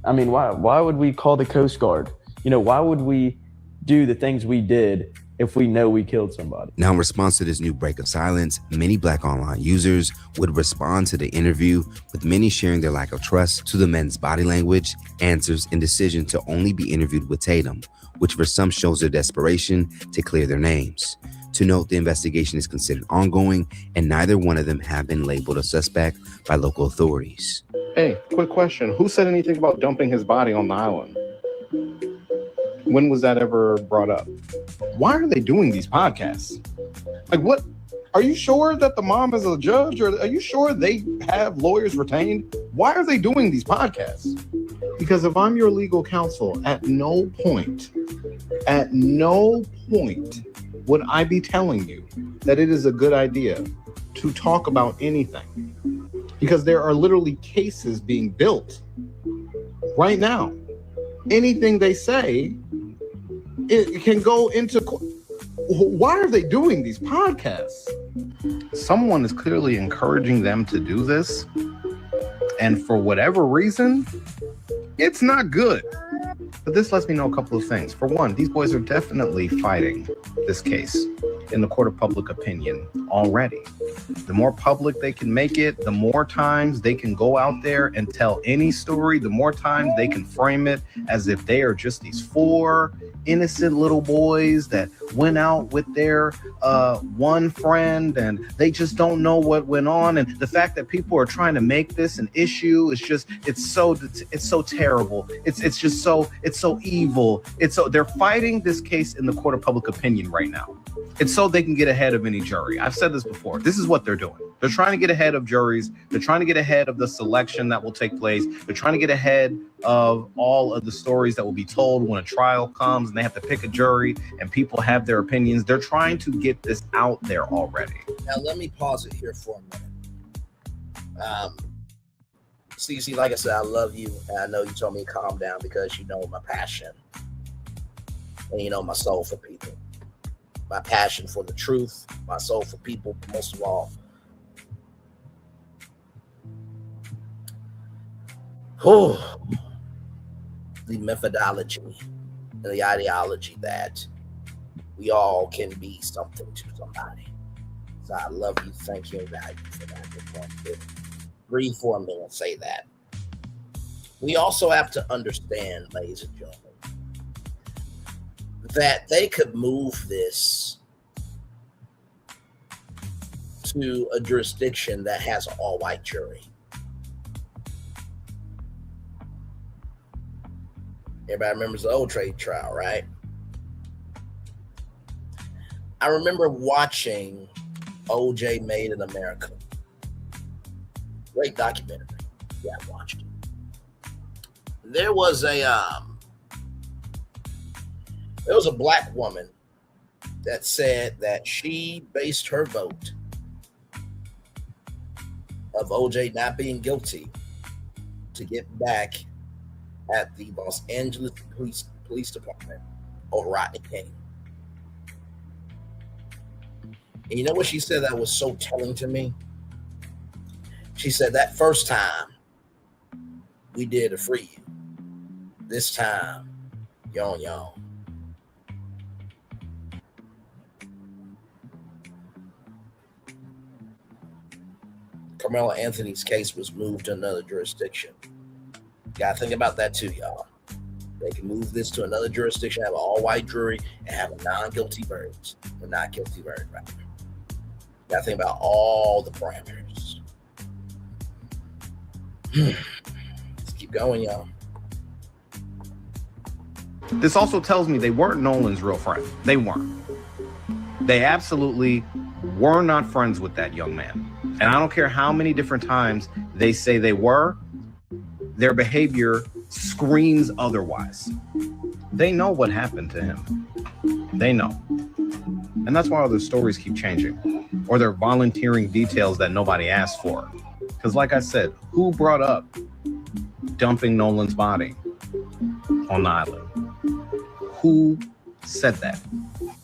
I mean, why would we call the Coast Guard? You know, why would we do the things we did if we know we killed somebody? Now, in response to this new break of silence, many Black online users would respond to the interview, with many sharing their lack of trust to the men's body language, answers, and decision to only be interviewed with Tatum, which for some shows their desperation to clear their names. To note, the investigation is considered ongoing, and neither one of them have been labeled a suspect by local authorities. Hey, quick question. Who said anything about dumping his body on the island? When was that ever brought up? Why are they doing these podcasts? Like, what? Are you sure that the mom is a judge, or are you sure they have lawyers retained? Why are they doing these podcasts? Because if I'm your legal counsel, at no point would I be telling you that it is a good idea to talk about anything. Because there are literally cases being built right now. Anything they say, it can go into court. Why are they doing these podcasts? Someone is clearly encouraging them to do this, and for whatever reason, it's not good. But this lets me know a couple of things. For one, these boys are definitely fighting this case in the court of public opinion already. The more public they can make it, the more times they can go out there and tell any story, the more times they can frame it as if they are just these 4 innocent little boys that went out with their one friend and they just don't know what went on. And the fact that people are trying to make this an issue is just, it's so terrible. It's so evil. They're fighting this case in the court of public opinion right now. It's so they can get ahead of any jury. I've said this before. This is what they're doing. They're trying to get ahead of juries. They're trying to get ahead of the selection that will take place. They're trying to get ahead of all of the stories that will be told when a trial comes and they have to pick a jury and people have their opinions. They're trying to get this out there already. Now, let me pause it here for a minute. Cece, like I said, I love you. And I know you told me to calm down because you know my passion and you know my soul for people. My passion for the truth, my soul for people, most of all. Oh, the methodology and the ideology that we all can be something to somebody. So I love you, thank you, and value for that. Just want to breathe for a minute and say that. We also have to understand, ladies and gentlemen, that they could move this to a jurisdiction that has an all-white jury. Everybody remembers the Old Trade trial, right? I remember watching OJ Made in America. Great documentary. Yeah, I watched it. There was a black woman that said that she based her vote of OJ not being guilty to get back at the Los Angeles Police Department over Rodney King. And you know what she said that was so telling to me? She said, that first time we did to free you. This time, you're on your own. Carmelo Anthony's case was moved to another jurisdiction. You gotta think about that too, y'all. They can move this to another jurisdiction, have an all-white jury, and have a non-guilty verdict. A not guilty verdict, right? You gotta think about all the parameters. Let's keep going, y'all. This also tells me they weren't Nolan's real friend. They weren't. They absolutely were not friends with that young man. And I don't care how many different times they say they were, their behavior screams otherwise. They know what happened to him. They know. And that's why all their stories keep changing, or they're volunteering details that nobody asked for. Because like I said, who brought up dumping Nolan's body on the island. Who said that?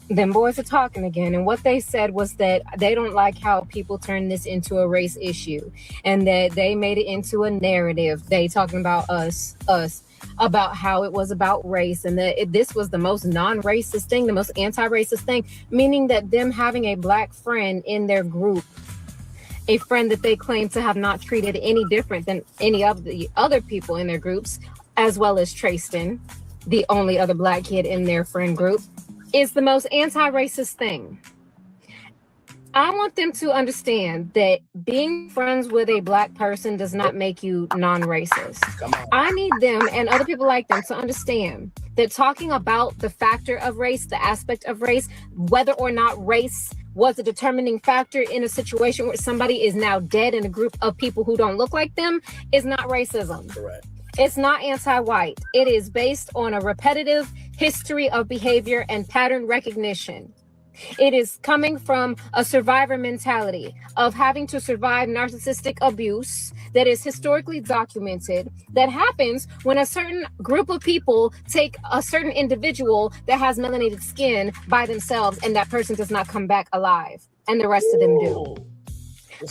Them boys are talking again, and what they said was that they don't like how people turn this into a race issue, and that they made it into a narrative. They talking about us, about how it was about race, and that this was the most non-racist thing, the most anti-racist thing, meaning that them having a black friend in their group, a friend that they claim to have not treated any different than any of the other people in their groups, as well as Tristan, the only other black kid in their friend group, is the most anti-racist thing. I want them to understand that being friends with a black person does not make you non-racist. I need them and other people like them to understand that talking about the factor of race, the aspect of race, whether or not race was a determining factor in a situation where somebody is now dead in a group of people who don't look like them, is not racism. Correct. It's not anti-white. It is based on a repetitive history of behavior and pattern recognition. It is coming from a survivor mentality of having to survive narcissistic abuse that is historically documented, that happens when a certain group of people take a certain individual that has melanated skin by themselves, and that person does not come back alive, and the rest of them do.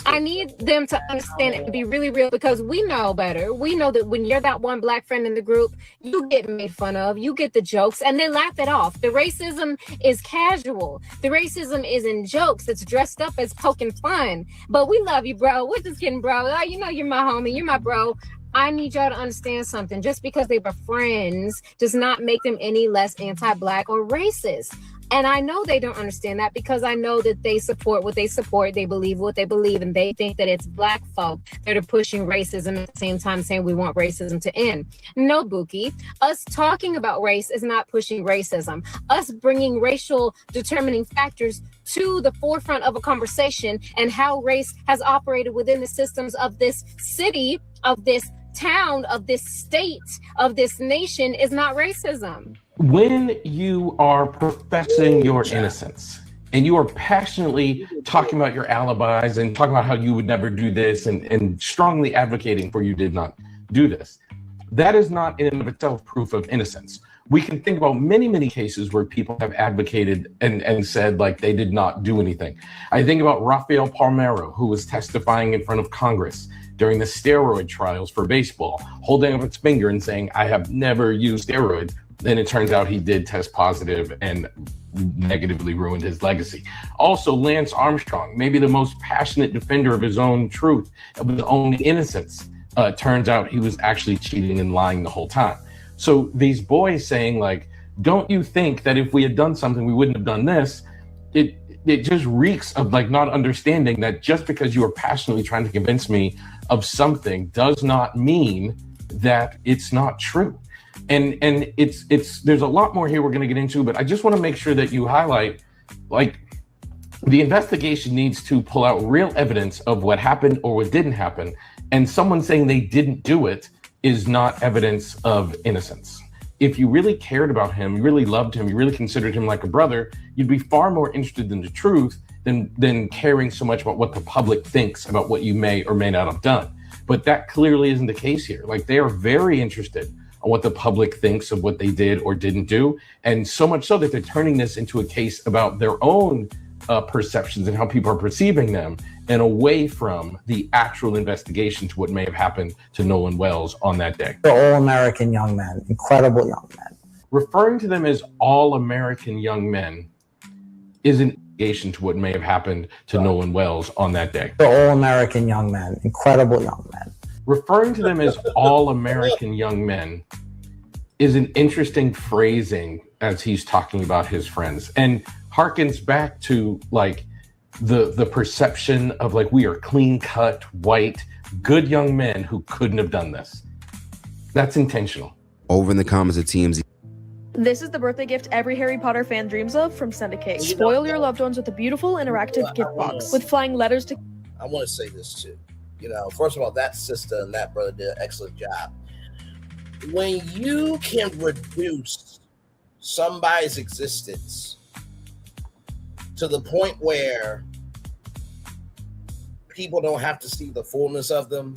I need them to understand it and be really real, because we know better. We know that when you're that one black friend in the group, you get made fun of, you get the jokes, and they laugh it off. The racism is casual. The racism is in jokes. It's dressed up as poking fun. But we love you, bro. We're just kidding, bro. Oh, you know you're my homie. You're my bro. I need y'all to understand something. Just because they were friends does not make them any less anti-black or racist. And I know they don't understand that, because I know that they support what they support, they believe what they believe, and they think that it's black folk that are pushing racism at the same time saying we want racism to end. No, Buki. Us talking about race is not pushing racism. Us bringing racial determining factors to the forefront of a conversation and how race has operated within the systems of this city, of this town, of this state, of this nation is not racism. When you are professing your innocence and you are passionately talking about your alibis and talking about how you would never do this and strongly advocating for you did not do this, that is not in and of itself proof of innocence. We can think about many, many cases where people have advocated and said like they did not do anything. I think about Rafael Palmeiro, who was testifying in front of Congress during the steroid trials for baseball, holding up its finger and saying, I have never used steroids. Then it turns out he did test positive and negatively ruined his legacy. Also, Lance Armstrong, maybe the most passionate defender of his own truth, of his own innocence, turns out he was actually cheating and lying the whole time. So these boys saying like, don't you think that if we had done something, we wouldn't have done this? It just reeks of like not understanding that just because you are passionately trying to convince me of something does not mean that it's not true. And it's there's a lot more here we're going to get into, but I just want to make sure that you highlight, like, the investigation needs to pull out real evidence of what happened or what didn't happen. And someone saying they didn't do it is not evidence of innocence. If you really cared about him, you really loved him, you really considered him like a brother, you'd be far more interested in the truth than caring so much about what the public thinks about what you may or may not have done. But that clearly isn't the case here. Like, they are very interested on what the public thinks of what they did or didn't do. And so much so that they're turning this into a case about their own perceptions and how people are perceiving them, and away from the actual investigation to what may have happened to Nolan Wells on that day. They're all American young men, incredible young men. Referring to them as all American young men is an investigation to what may have happened to Nolan Wells on that day. They're all American young men, incredible young men. Referring to them as all American young men is an interesting phrasing as he's talking about his friends, and harkens back to like the perception of like we are clean cut, white, good young men who couldn't have done this. That's intentional. Over in the comments of TMZ. This is the birthday gift every Harry Potter fan dreams of from Syndicate. Spoil your loved ones with a beautiful interactive gift box with flying letters to... I want to say this too. You know, first of all, that sister and that brother did an excellent job. When you can reduce somebody's existence to the point where people don't have to see the fullness of them,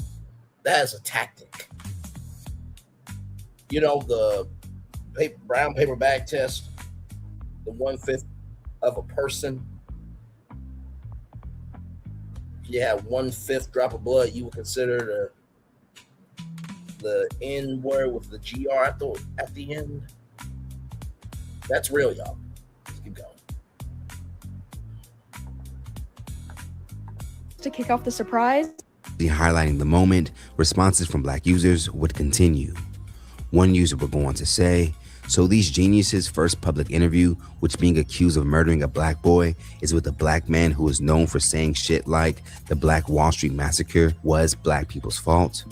that is a tactic. You know, brown paper bag test, the 1/5 of a person. If you have 1/5 drop of blood, you would consider the N word with the GR at the end. That's real, y'all. Let's keep going. To kick off the surprise, highlighting the moment, responses from Black users would continue. One user would go on to say, so these geniuses' first public interview, which being accused of murdering a Black boy, is with a Black man who is known for saying shit like the Black Wall Street massacre was Black people's fault.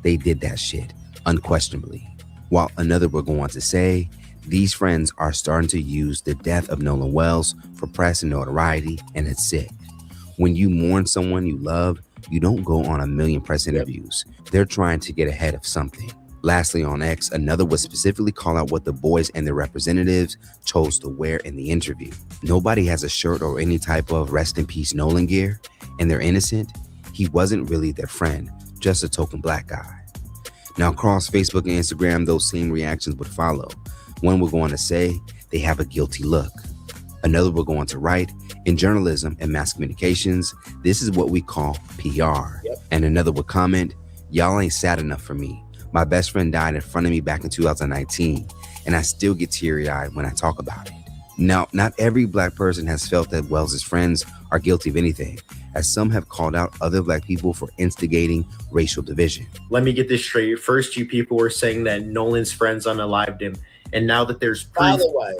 They did that shit, unquestionably. While another would go on to say, these friends are starting to use the death of Nolan Wells for press and notoriety, and it's sick. When you mourn someone you love, you don't go on a million press interviews. They're trying to get ahead of something. Lastly, on X, another would specifically call out what the boys and their representatives chose to wear in the interview. Nobody has a shirt or any type of rest in peace Nolan gear, and they're innocent. He wasn't really their friend, just a token Black guy. Now, across Facebook and Instagram, those same reactions would follow. One would go on to say, they have a guilty look. Another would go on to write, in journalism and mass communications, this is what we call PR. And another would comment, y'all ain't sad enough for me. My best friend died in front of me back in 2019, and I still get teary-eyed when I talk about it. Now, not every Black person has felt that Wells's friends are guilty of anything, as some have called out other Black people for instigating racial division. Let me get this straight. First, you people were saying that Nolan's friends unalived him, and now that there's proof. By the way,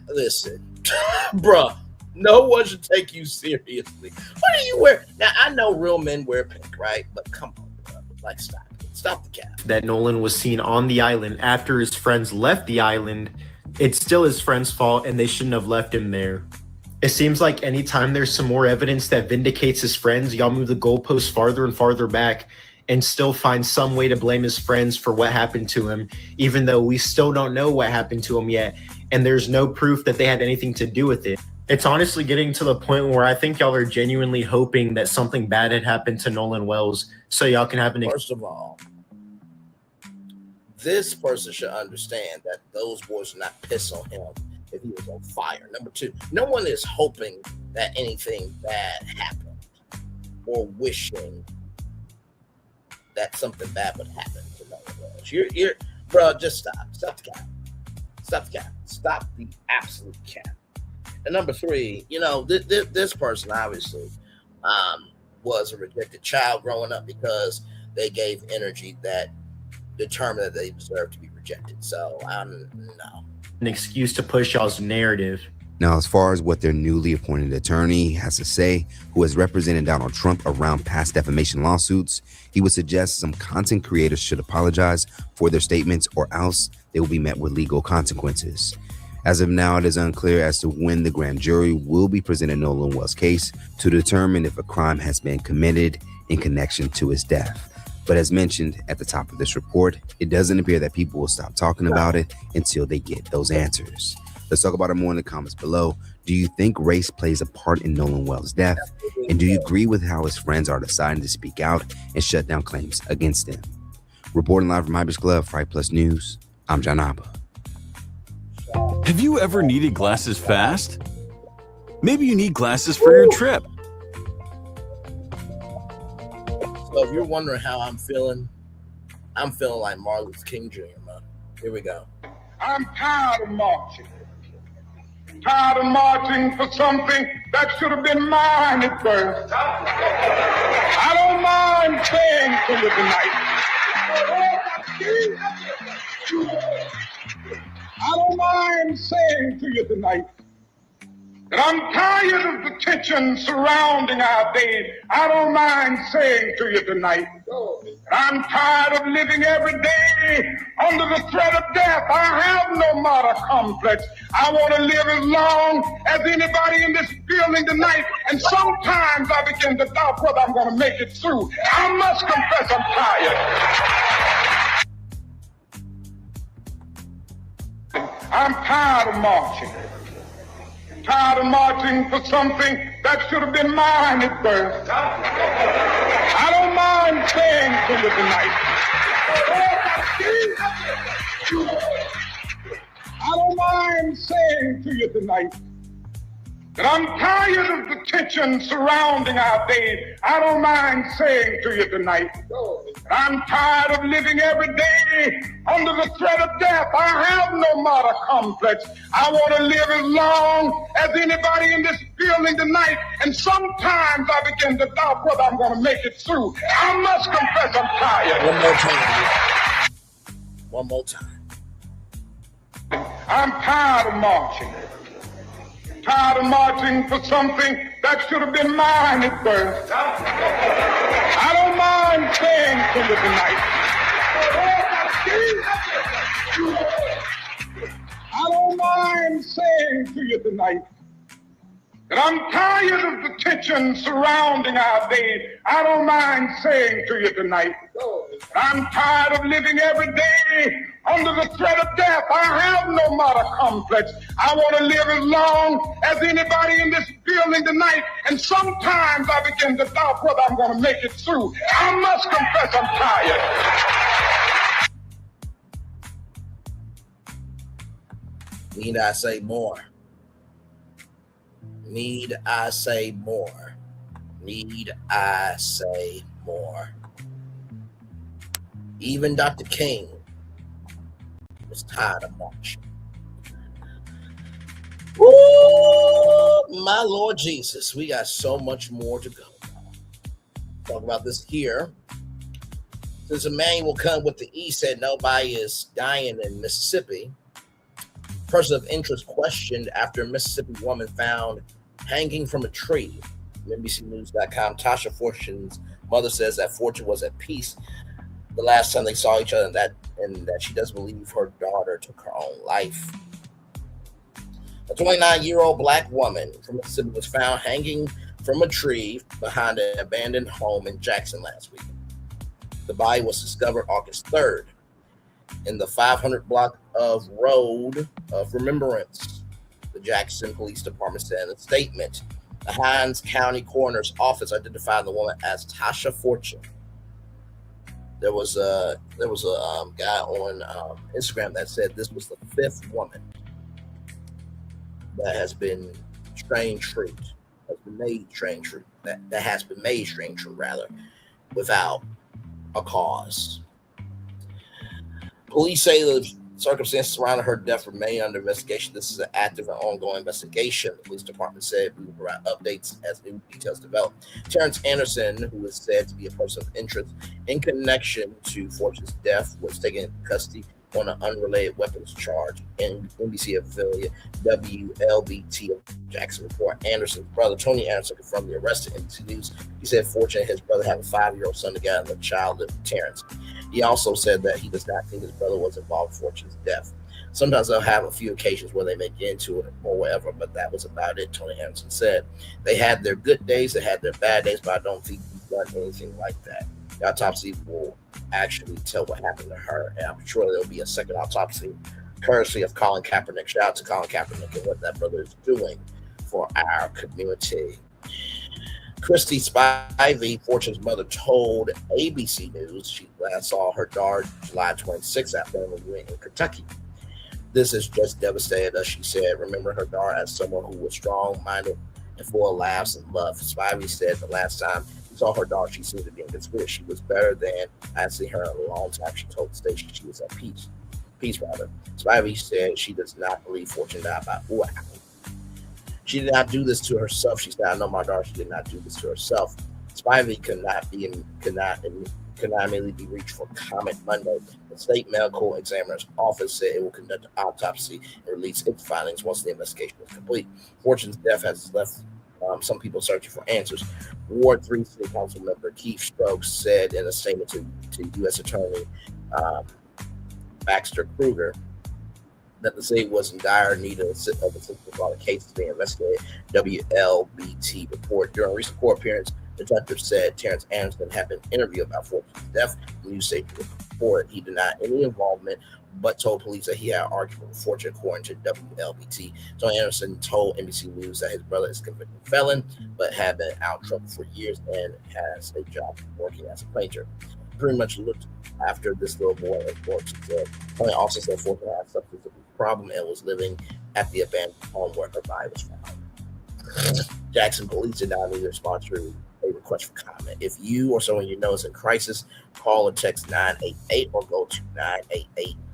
listen, bruh, no one should take you seriously. What do you wear? Now, I know real men wear pink, right? But come on, bro. Like, stop the cap. That Nolan was seen on the island after his friends left the island. It's still his friend's fault, and they shouldn't have left him there. It seems like anytime there's some more evidence that vindicates his friends, y'all move the goalposts farther and farther back and still find some way to blame his friends for what happened to him, even though we still don't know what happened to him yet, and there's no proof that they had anything to do with it. It's honestly getting to the point where I think y'all are genuinely hoping that something bad had happened to Nolan Wells so y'all can have an... First of all, this person should understand that those boys would not piss on him if he was on fire. Number two, no one is hoping that anything bad happened or wishing that something bad would happen to Nolan Wells. You're bro, just stop. Stop the cap. Stop the cap. Stop the absolute cap. And number three, you know, this person obviously was a rejected child growing up because they gave energy that determined that they deserved to be rejected. So, no. An excuse to push y'all's narrative. Now, as far as what their newly appointed attorney has to say, who has represented Donald Trump around past defamation lawsuits, he would suggest some content creators should apologize for their statements or else they will be met with legal consequences. As of now, it is unclear as to when the grand jury will be presenting Nolan Wells' case to determine if a crime has been committed in connection to his death. But as mentioned at the top of this report, it doesn't appear that people will stop talking about it until they get those answers. Let's talk about it more in the comments below. Do you think race plays a part in Nolan Wells' death? And do you agree with how his friends are deciding to speak out and shut down claims against him? Reporting live from Ibis Club, Fright Plus News, I'm John Abba. Have you ever needed glasses fast? Maybe you need glasses for your trip. So if you're wondering how I'm feeling like Martin Luther King Jr., man. Here we go. I'm tired of marching. Tired of marching for something that should have been mine at birth. I don't mind saying to you tonight. I don't mind saying to you tonight that I'm tired of the tension surrounding our day. I don't mind saying to you tonight that I'm tired of living every day under the threat of death. I have no martyr complex. I want to live as long as anybody in this building tonight. And sometimes I begin to doubt whether I'm going to make it through. I must confess I'm tired. I'm tired of marching. Tired of marching for something that should have been mine at birth. I don't mind saying to you I don't mind saying to you tonight that I'm tired of the tension surrounding our day. I don't mind saying to you tonight that I'm tired of living every day under the threat of death. I have no martyr complex. I want to live as long as anybody in this building tonight. And sometimes I begin to doubt whether I'm going to make it through. I must confess I'm tired. One more time. One more time. I'm tired of marching. Tired of marching for something that should have been mine at birth. I don't mind saying to you tonight. I don't mind saying to you tonight that I'm tired of the tension surrounding our day. I don't mind saying to you tonight that I'm tired of living every day under the threat of death. I have no martyr complex. I want to live as long as anybody in this building tonight. And sometimes I begin to doubt whether I'm going to make it through. I must confess I'm tired. Need I say more? Need I say more? Need I say more? Even Dr. King was tired of marching. Ooh, my Lord Jesus, we got so much more to go. Talk about this here. Since Emmanuel come with the E said nobody is dying in Mississippi. Person of interest questioned after a Mississippi woman found hanging from a tree. NBCNews.com. Tasha Fortune's mother says that Fortune was at peace the last time they saw each other, and that she doesn't believe her daughter took her own life. A 29-year-old black woman from Mississippi was found hanging from a tree behind an abandoned home in Jackson last week. The body was discovered August 3rd in the 500 block of Road of Remembrance. The Jackson Police Department said in a statement. The Hinds County Coroner's Office identified the woman as Tasha Fortune. There was a guy on Instagram that said this was the fifth woman that has been strange truth, that has been made strange truth rather, without a cause. Police say the circumstances surrounding her death remain under investigation. This is an active and ongoing investigation. The police department said we will provide updates as new details develop. Terrence Anderson, who is said to be a person of interest in connection to Fortune's death, was taken into custody on an unrelated weapons charge. In NBC affiliate WLBT Jackson report, Anderson's brother, Tony Anderson, confirmed the arrest to NBC News. He said Fortune and his brother have a 5-year-old son together and the child lived with Terrence. He also said that he does not think his brother was involved in Fortune's death. Sometimes they'll have a few occasions where they may get into it or whatever, but that was about it, Tony Anderson said. They had their good days, they had their bad days, but I don't think he's done anything like that. The autopsy will actually tell what happened to her, and I'm sure there'll be a second autopsy courtesy of Colin Kaepernick. Shout out to Colin Kaepernick and what that brother is doing for our community. Christy Spivey, Fortune's mother, told ABC News she last saw her daughter July 26th after immigrating in Kentucky. This is just devastated, as she said. Remember her daughter as someone who was strong-minded and full of laughs and love. Spivey said the last time she saw her daughter, she seemed to be in good spirits. She was better than I'd seen her in a long time. She told the station she was at peace. Spivey said she does not believe Fortune died by what happened. She did not do this to herself. She said, I know my daughter, she did not do this to herself. Spivey could not immediately be reached for comment Monday. The state medical examiner's office said it will conduct an autopsy and release its findings once the investigation is complete. Fortune's death has left some people searching for answers. Ward 3 City Council member Keith Stokes said in a statement to U.S. Attorney Baxter Kruger that the city was in dire need of assistance with all the cases being investigated. WLBT report. During a recent court appearance, the detective said Terrence Anderson had been interviewed about Fortune's death. The news station reported he denied any involvement, but told police that he had an argument with Fortune, according to WLBT. Tony Anderson told NBC News that his brother is a convicted felon, but had been out of trouble for years and has a job working as a painter. pretty much looked after this little boy, of course. Tony also said Fortune had a substance abuse problem and was living at the abandoned home where her body was found. Jackson police did not need to respond to a request for comment. If you or someone you know is in crisis, call or text 988 or go to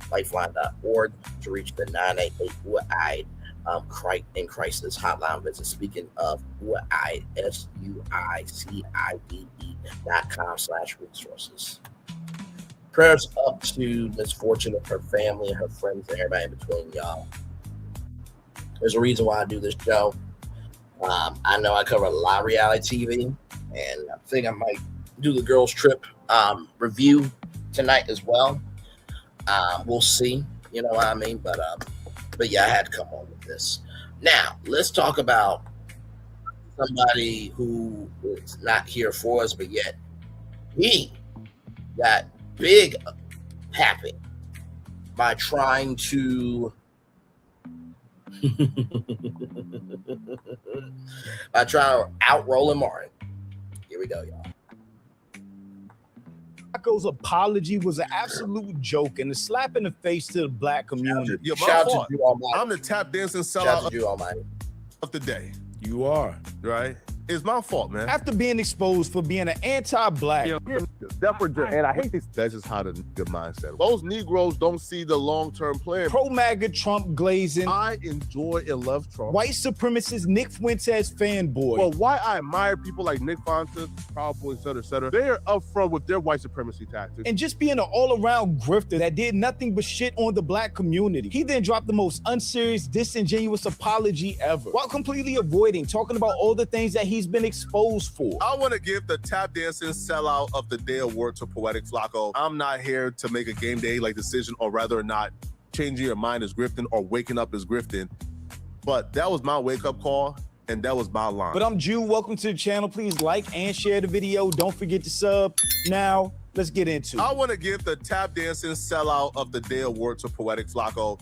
988lifeline.org to reach the 988 UAI in crisis hotline. Visit speaking of UAI, SUICIDE.com/resources. Prayers up to Miss Fortune and her family and her friends and everybody in between, y'all. There's a reason why I do this show. I know I cover a lot of reality TV, and I think I might do the Girls Trip review tonight as well. We'll see, you know what I mean? But yeah, I had to come on with this. Now, let's talk about somebody who is not here for us, but yet he got big happy by trying to out Roland Martin. Here we go, y'all. Flacco's apology was an absolute joke and a slap in the face to the black community. Shout out to Drew Almighty. I'm the tap dancing Shout sellout out to Drew Almighty of the day. You are. Right? It's my fault, man. After being exposed for being an anti-black. And I hate this. That's just how the mindset. Those Negroes don't see the long-term plan. Pro-MAGA Trump glazing. I enjoy and love Trump. White supremacist Nick Fuentes fanboy. Well, why I admire people like Nick Fuentes, Proud Boys, etc. They are upfront with their white supremacy tactics. And just being an all-around grifter that did nothing but shit on the black community. He then dropped the most unserious, disingenuous apology ever, while completely avoiding talking about all the things that he's been exposed for. I want to give the tap dancing sellout of the day award to Poetic Flacco. I'm not here to make a game day like decision on whether or not changing your mind is grifting or waking up is grifting. But that was my wake-up call, and that was my line. But I'm Jew. Welcome to the channel. Please like and share the video. Don't forget to sub. Now, let's get into it. I want to give the tap dancing sellout of the day award to Poetic Flacco.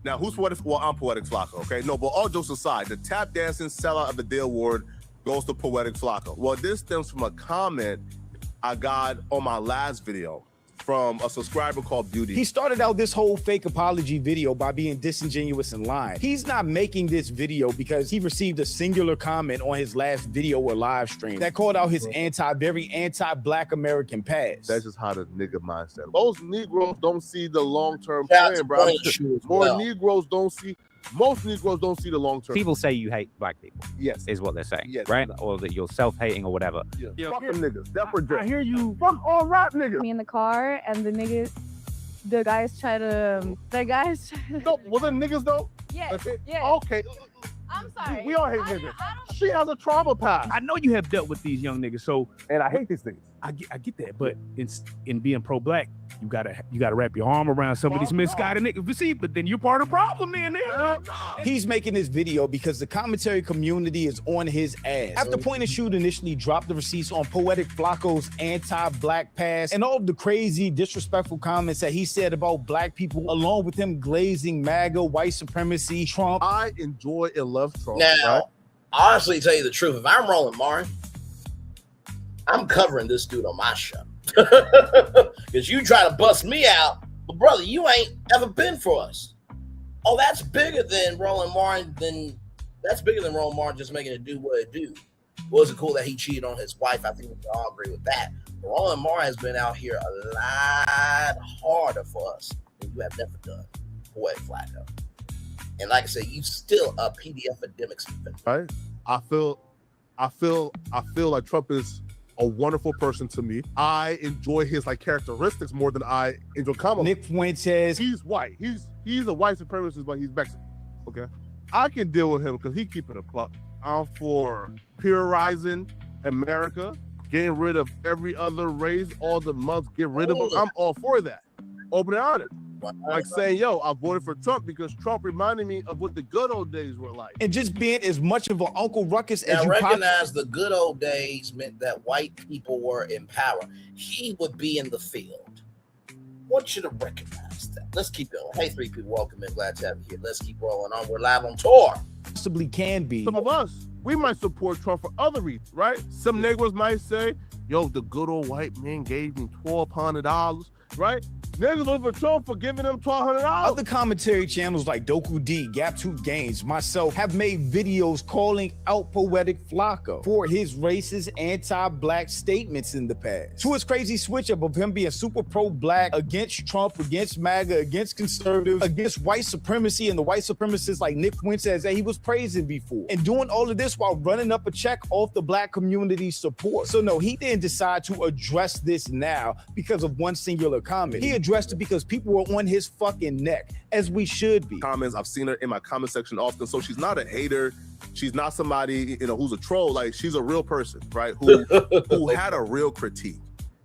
Now, who's Poetic? Well, I'm Poetic Flacco, okay? No, but all jokes aside, the tap dancing sellout of the day award goes to Poetic Flacco. Well, this stems from a comment I got on my last video from a subscriber called Beauty. He started out this whole fake apology video by being disingenuous and lying. He's not making this video because he received a singular comment on his last video or live stream that called out his very anti-black American past. That's just how the nigga mindset. Those Negroes don't see the long-term plan, bro. Most Negroes don't see the long-term. People say you hate black people. Yes. Is what they're saying. Yes. Right? Or that you're self-hating or whatever. Yeah. Fuck them niggas. That's what I hear you. Fuck all rap niggas. Me in the car and the guys try to. No, well, the niggas though? Yeah. Yeah. Okay. I'm sorry. We all hate niggas. She has a trauma past. I know you have dealt with these young niggas, so and I hate these niggas. I get that, but in being pro-black, you gotta wrap your arm around some of these misguided niggas. See, but then you're part of the problem, man. He's making this video because the commentary community is on his ass. After Point and Shoot initially dropped the receipts on Poetic Flacco's anti-black past and all of the crazy, disrespectful comments that he said about black people, along with him glazing MAGA, white supremacy, Trump. I enjoy and love Trump. Now, right? honestly, tell you the truth, if I'm Roland Martin, I'm covering this dude on my show. Because you try to bust me out, but brother, you ain't ever been for us. Oh, that's bigger than Roland Martin. That's bigger than Roland Martin just making it do what it do. Was it cool that he cheated on his wife? I think we can all agree with that. But Roland Martin has been out here a lot harder for us than you have never done. Poetic Flacco. And like I said, you still a PDF academics. Right? I feel like Trump is a wonderful person to me. I enjoy his characteristics more than I enjoy Kamala. Nick Fuentes. He's white. He's a white supremacist, but he's Mexican. Okay, I can deal with him because he keeping a buck. I'm for purifiing America, getting rid of every other race, all the months, get rid of them. I'm all for that. Open and honest. Like saying, yo, I voted for Trump because Trump reminded me of what the good old days were like. And just being as much of an Uncle Ruckus as now, you recognize the good old days meant that white people were in power. He would be in the field. I want you to recognize let's keep going. Hey, 3 people, welcome in. Glad to have you here. Let's keep rolling on. We're live on tour. Possibly can be. Some of us, we might support Trump for other reasons, right? Some niggas might say, yo, the good old white man gave me $1,200, right? Niggas look for Trump for giving them $1,200. Other commentary channels like Doku D, Gap 2 Games, myself have made videos calling out Poetic Flacco for his racist, anti-black statements in the past. To his crazy switch up of him being super pro-black, against Trump, against MAGA, against conservatives, against white supremacy and the white supremacists like Nick Fuentes that he was praising before. And doing all of this while running up a check off the black community's support. So no, he didn't decide to address this now because of one singular comment. He addressed it because people were on his fucking neck, as we should be. Comments, I've seen her in my comment section often, so she's not a hater. She's not somebody, who's a troll. Like, she's a real person, right? Who had a real critique.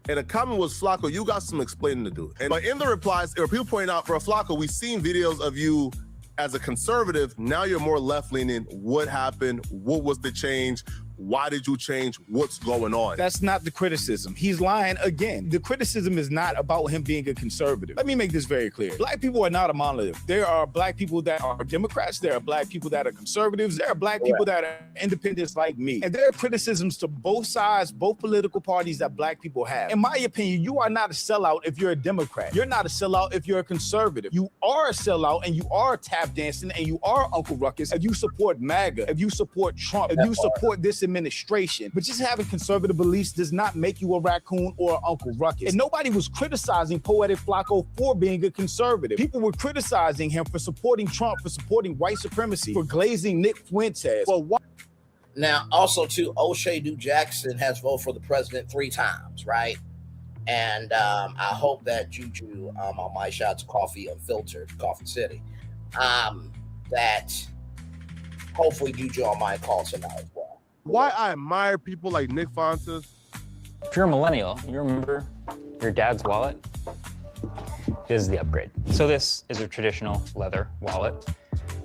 And the comment was, Flacco, you got some explaining to do. But in the replies, there were people pointing out, bro, Flacco, we've seen videos of you as a conservative. Now you're more left-leaning. What happened? What was the change? Why did you change? What's going on? That's not the criticism. He's lying again. The criticism is not about him being a conservative. Let me make this very clear. Black people are not a monolith. There are black people that are Democrats. There are black people that are conservatives. There are black people that are independents like me. And there are criticisms to both sides, both political parties that black people have. In my opinion, you are not a sellout if you're a Democrat. You're not a sellout if you're a conservative. You are a sellout and you are tap dancing and you are Uncle Ruckus if you support MAGA, if you support Trump, if you support this administration. But just having conservative beliefs does not make you a raccoon or an Uncle Ruckus. And nobody was criticizing Poetic Flacco for being a conservative. People were criticizing him for supporting Trump, for supporting white supremacy, for glazing Nick Fuentes. Well, what? Now, also, too, O'Shea Du Jackson has voted for the president 3 times, right? And I hope that Juju, on my shout out to Coffee Unfiltered, Coffee City, that hopefully Juju on my call tonight as well. Why I admire people like Nick Fuentes. If you're a millennial, you remember your dad's wallet? This is the upgrade. So this is a traditional leather wallet,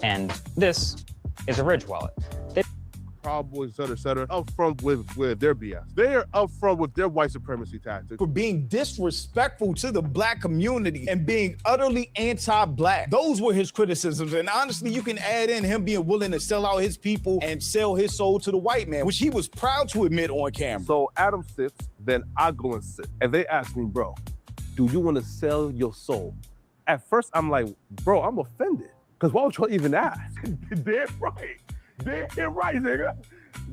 and this is a Ridge wallet. Proud Boys, et cetera, up front with their BS. They're up front with their white supremacy tactics. For being disrespectful to the black community and being utterly anti-black. Those were his criticisms. And honestly, you can add in him being willing to sell out his people and sell his soul to the white man, which he was proud to admit on camera. So Adam sits, then I go and sit. And they ask me, bro, do you want to sell your soul? At first, I'm like, bro, I'm offended. Because why would you even ask? Damn right. Damn right, nigga.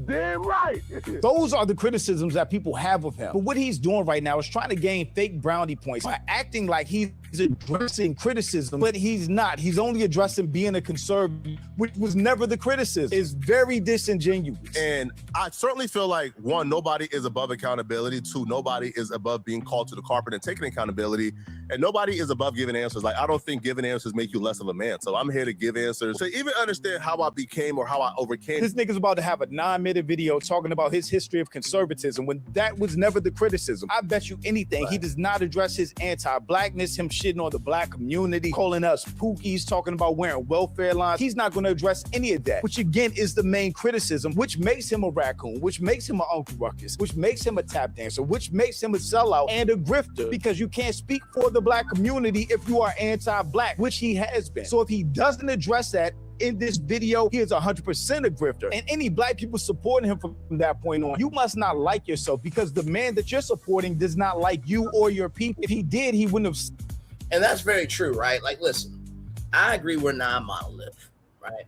Damn right. Those are the criticisms that people have of him. But what he's doing right now is trying to gain fake brownie points by acting like he's addressing criticism, but he's not. He's only addressing being a conservative, which was never the criticism. It's very disingenuous. And I certainly feel like, 1, nobody is above accountability. 2, nobody is above being called to the carpet and taking accountability. And nobody is above giving answers. Like, I don't think giving answers make you less of a man. So I'm here to give answers to even understand how I became or how I overcame. This nigga's about to have a 9-minute video talking about his history of conservatism when that was never the criticism. I bet you anything, he does not address his anti-blackness, him shitting on the black community, calling us pookies, talking about wearing welfare lines. He's not going to address any of that, which again is the main criticism, which makes him a raccoon, which makes him an Uncle Ruckus, which makes him a tap dancer, which makes him a sellout and a grifter, because you can't speak for the black community if you are anti-black, which he has been. So if he doesn't address that in this video, he is 100% a grifter. And any black people supporting him from that point on, you must not like yourself, because the man that you're supporting does not like you or your people. If he did, he wouldn't have. And that's very true, right? Like, listen, I agree we're non-monolith, right?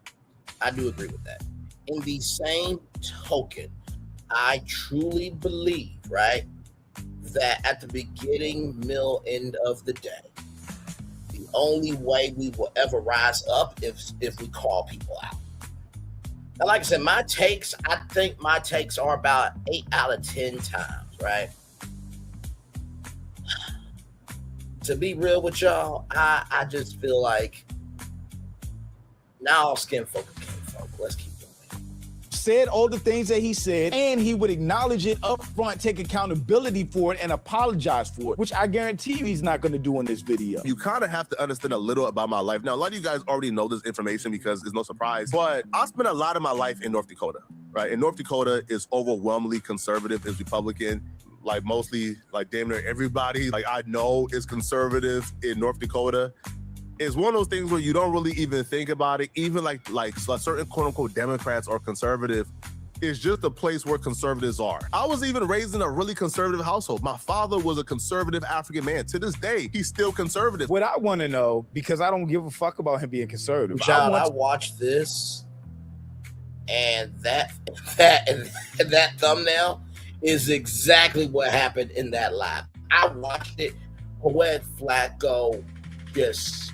I do agree with that. In the same token, I truly believe, right, that at the beginning, middle, end of the day, the only way we will ever rise up is if we call people out. Now, like I said, I think my takes are about 8 out of 10 times, right? To be real with y'all, I just feel like now all skin folk are kin folk. Let's keep going. Said all the things that he said, and he would acknowledge it up front, take accountability for it, and apologize for it, which I guarantee you he's not going to do in this video. You kind of have to understand a little about my life. Now, a lot of you guys already know this information because it's no surprise, but I spent a lot of my life in North Dakota, right? And North Dakota is overwhelmingly conservative, is Republican. like mostly like damn near everybody like I know is conservative in North Dakota. It's one of those things where you don't really even think about it. Even like certain quote unquote Democrats or conservative, it's just a place where conservatives are. I was even raised in a really conservative household. My father was a conservative African man. To this day, he's still conservative. What I want to know, because I don't give a fuck about him being conservative. John, I watched this, and that thumbnail is exactly what happened in that live. I watched it. Poetic Flacco just,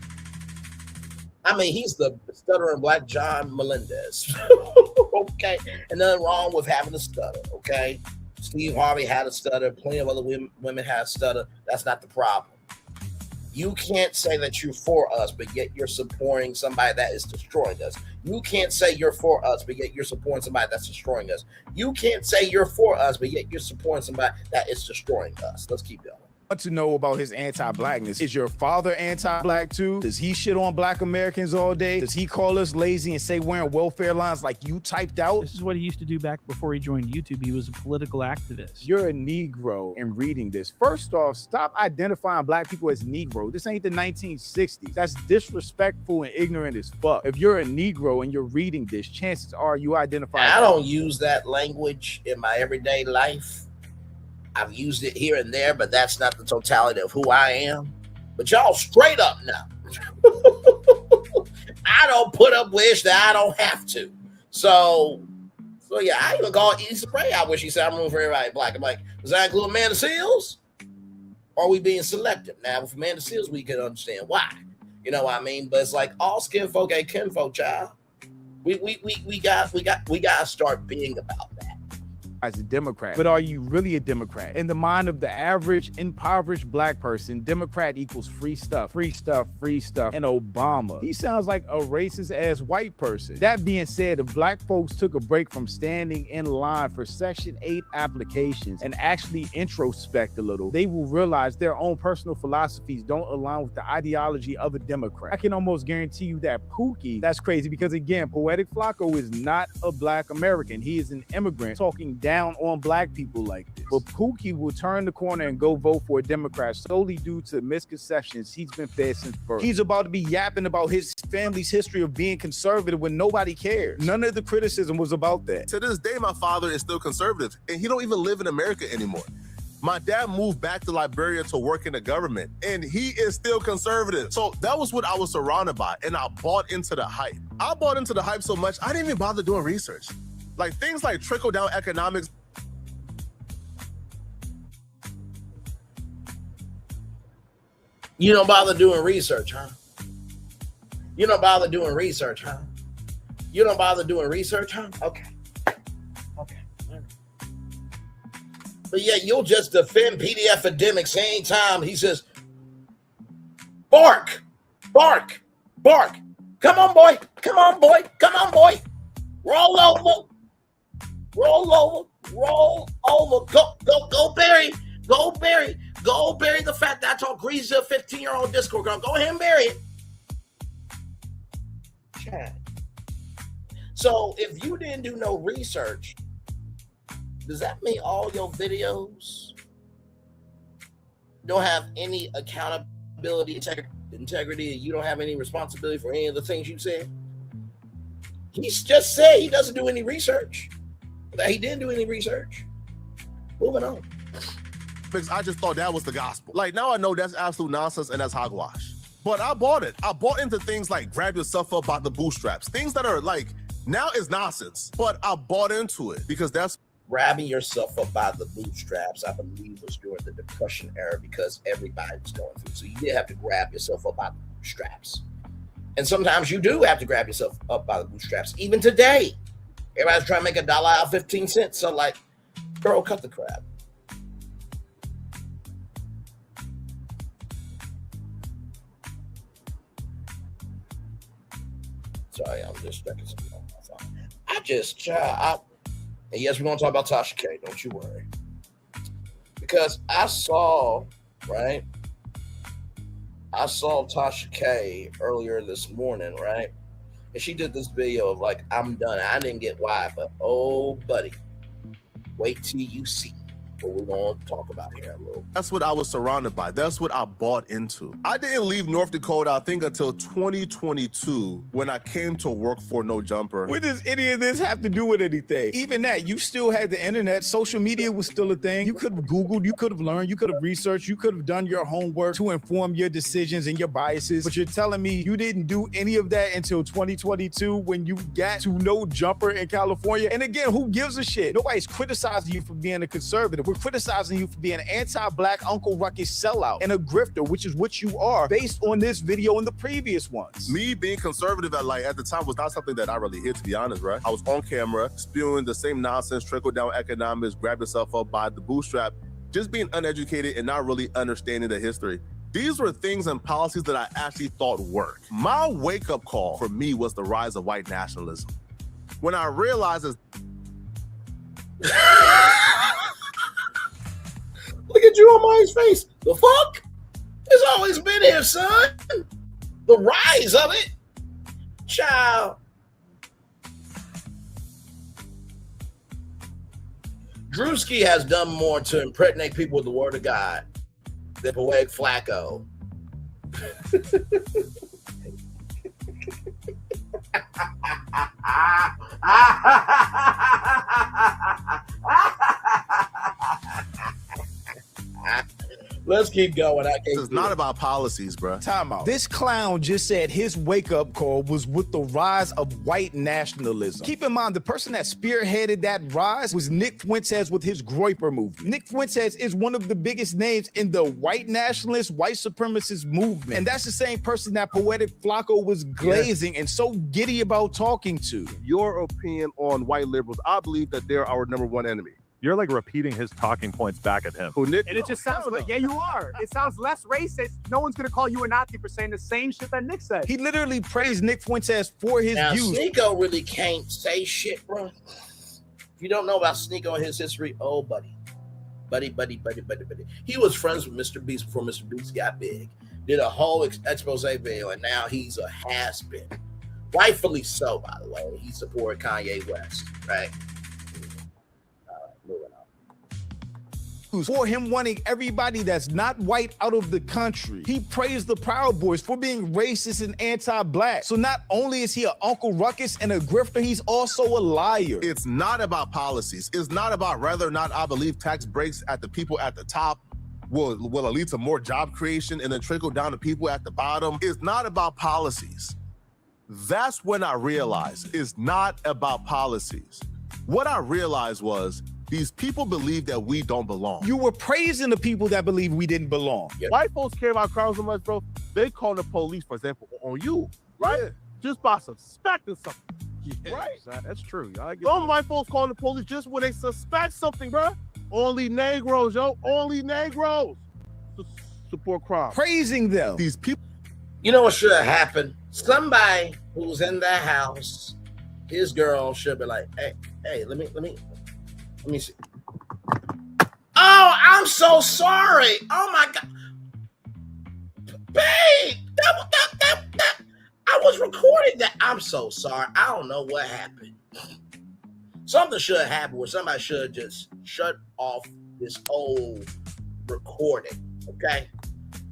I mean, he's the stuttering black John Melendez. Okay. And nothing wrong with having a stutter. Okay. Steve Harvey had a stutter. Plenty of other women had a stutter. That's not the problem. You can't say that you're for us, but yet you're supporting somebody that is destroying us. You can't say you're for us, but yet you're supporting somebody that's destroying us. You can't say you're for us, but yet you're supporting somebody that is destroying us. Let's keep going. Want to know about his anti-blackness. Is your father anti-black too? Does he shit on black Americans all day? Does he call us lazy and say wearing welfare lines like you typed out? This is what he used to do back before he joined YouTube. He was a political activist. You're a Negro in reading this. First off, stop identifying black people as Negro. This ain't the 1960s. That's disrespectful and ignorant as fuck. If you're a Negro and you're reading this, chances are you identify. I don't use that language in my everyday life. I've used it here and there, but that's not the totality of who I am. But y'all straight up now. I don't put up wish that I don't have to. So yeah, I even call Issa Rae. I wish he said I'm rooting for everybody black. I'm like, does that include Amanda Seals? Or are we being selective? Now, with Amanda Seals, we can understand why. You know what I mean? But it's like all skin folk ain't kinfolk, child. We got to start being about that. As a Democrat, but are you really a Democrat? In the mind of the average impoverished black person, Democrat equals free stuff, free stuff, free stuff. And Obama, he sounds like a racist ass white person. That being said, if black folks took a break from standing in line for Section 8 applications and actually introspect a little, they will realize their own personal philosophies don't align with the ideology of a Democrat. I can almost guarantee you that Pookie, that's crazy because again, Poetic Flacco is not a black American. He is an immigrant talking down on black people like this. But Pookie will turn the corner and go vote for a Democrat solely due to misconceptions he's been fed since birth. He's about to be yapping about his family's history of being conservative when nobody cares. None of the criticism was about that. To this day, my father is still conservative, and he don't even live in America anymore. My dad moved back to Liberia to work in the government, and he is still conservative. So that was what I was surrounded by, and I bought into the hype. I bought into the hype so much, I didn't even bother doing research. Like things like trickle-down economics. You don't bother doing research, huh? You don't bother doing research, huh? You don't bother doing research, huh? Okay. But yeah, you'll just defend PDF academics anytime he says, bark, bark, bark. Come on, boy. Come on, boy. Come on, boy. Roll over. Roll over. Roll over. Go, Barry. Go, Barry. Go bury the fact that I told Greasy, a 15-year-old Discord girl. Go ahead and bury it. Chad. So if you didn't do no research, does that mean all your videos don't have any accountability, integrity, and you don't have any responsibility for any of the things you said? He's just said he doesn't do any research. That he didn't do any research. Moving on. Because I just thought that was the gospel. Like now I know that's absolute nonsense and that's hogwash. But I bought it. I bought into things like grab yourself up by the bootstraps. Things that are like, now is nonsense. But I bought into it because that's grabbing yourself up by the bootstraps, I believe, was during the Depression era because everybody was going through. So you did have to grab yourself up by the bootstraps. And sometimes you do have to grab yourself up by the bootstraps. Even today, everybody's trying to make $1 out of 15 cents. So like, girl, cut the crap. Sorry, I'm just checking something on my phone. And yes, we're going to talk about Tasha K. Don't you worry. Because I saw Tasha K earlier this morning, right? And she did this video of like, I'm done. I didn't get why, but oh, buddy, wait till you see. what we're going to talk about here a little. That's what I was surrounded by. That's what I bought into. I didn't leave North Dakota, I think, until 2022 when I came to work for No Jumper. What does any of this have to do with anything? Even that, you still had the internet. Social media was still a thing. You could have Googled, you could have learned, you could have researched, you could have done your homework to inform your decisions and your biases. But you're telling me you didn't do any of that until 2022 when you got to No Jumper in California. And again, who gives a shit? Nobody's criticizing you for being a conservative. We're criticizing you for being an anti-black Uncle Ruckus sellout and a grifter, which is what you are based on this video and the previous ones. Me being conservative at the time was not something that I really hid, to be honest, right? I was on camera spewing the same nonsense, trickle-down economics, grab yourself up by the bootstrap, just being uneducated and not really understanding the history. These were things and policies that I actually thought worked. My wake-up call for me was the rise of white nationalism. When I realized this. Look at you on my face. The fuck? It's always been here, son. The rise of it. Child. Drewski has done more to impregnate people with the word of God than Poetic Flacco. Let's keep going. It's not about policies, bro. Time out. This clown just said his wake-up call was with the rise of white nationalism. Keep in mind, the person that spearheaded that rise was Nick Fuentes with his Groyper movement. Nick Fuentes is one of the biggest names in the white nationalist, white supremacist movement. And that's the same person that Poetic Flacco was glazing and so giddy about talking to. Your opinion on white liberals, I believe that they're our number one enemy. You're like repeating his talking points back at him. Nick? And it just sounds like, yeah, you are. It sounds less racist. No one's gonna call you a Nazi for saying the same shit that Nick said. He literally praised Nick Fuentes for his now, views. Sneeko really can't say shit, bro. If you don't know about Sneeko and his history, oh, buddy. He was friends with Mr. Beast before Mr. Beast got big. Did a whole expose video, and now he's a has-been. Rightfully so, by the way. He supported Kanye West, right? For him wanting everybody that's not white out of the country. He praised the Proud Boys for being racist and anti-black. So not only is he an Uncle Ruckus and a grifter, he's also a liar. It's not about policies. It's not about whether or not I believe tax breaks at the people at the top will lead to more job creation and then trickle down to people at the bottom. It's not about policies. That's when I realized it's not about policies. What I realized was these people believe that we don't belong. You were praising the people that believe we didn't belong. Yeah. White folks care about crime so much, bro. They call the police, for example, on you, right? Yeah. Just by suspecting something. Yeah, right? That's true. Some white folks call the police just when they suspect something, bro. Only Negroes, yo. Only Negroes support crime. Praising them. These people. You know what should have happened? Somebody who's in that house, his girl should be like, hey, let me see. Oh, I'm so sorry. Oh my God. Babe, I was recording that. I'm so sorry. I don't know what happened. Something should have happened where somebody should just shut off this whole recording, okay?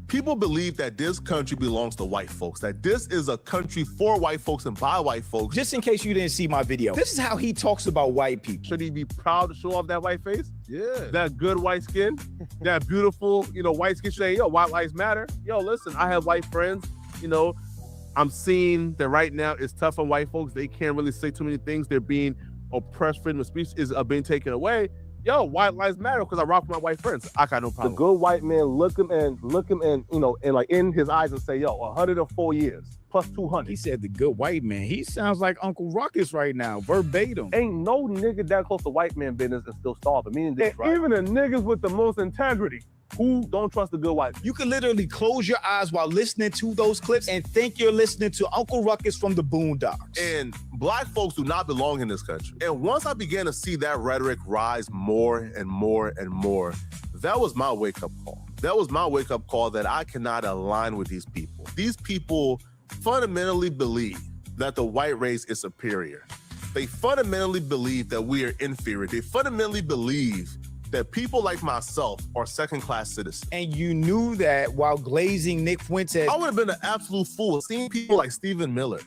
People believe that this country belongs to white folks, that this is a country for white folks and by white folks. Just in case you didn't see my video, this is how he talks about white people. Should he be proud to show off that white face? Yeah. That good white skin, that beautiful, white skin. Say, yo, white lives matter. Yo, listen, I have white friends, I'm seeing that right now it's tough on white folks. They can't really say too many things. They're being oppressed. Freedom of speech is being taken away. Yo, white lives matter because I rock with my white friends. I got no problem. The good white man look him and like in his eyes and say, yo, 104 years plus 200. He said the good white man. He sounds like Uncle Ruckus right now, verbatim. Ain't no nigga that close to white man business and still starving. Meaning this, right? Even the niggas with the most integrity who don't trust the good white. You can literally close your eyes while listening to those clips and think you're listening to Uncle Ruckus from the Boondocks. And black folks do not belong in this country. And once I began to see that rhetoric rise more and more and more, that was my wake-up call. That was my wake-up call that I cannot align with these people. These people fundamentally believe that the white race is superior. They fundamentally believe that we are inferior. They fundamentally believe that people like myself are second-class citizens. And you knew that while glazing Nick Fuentes. I would have been an absolute fool seeing people like Stephen Miller,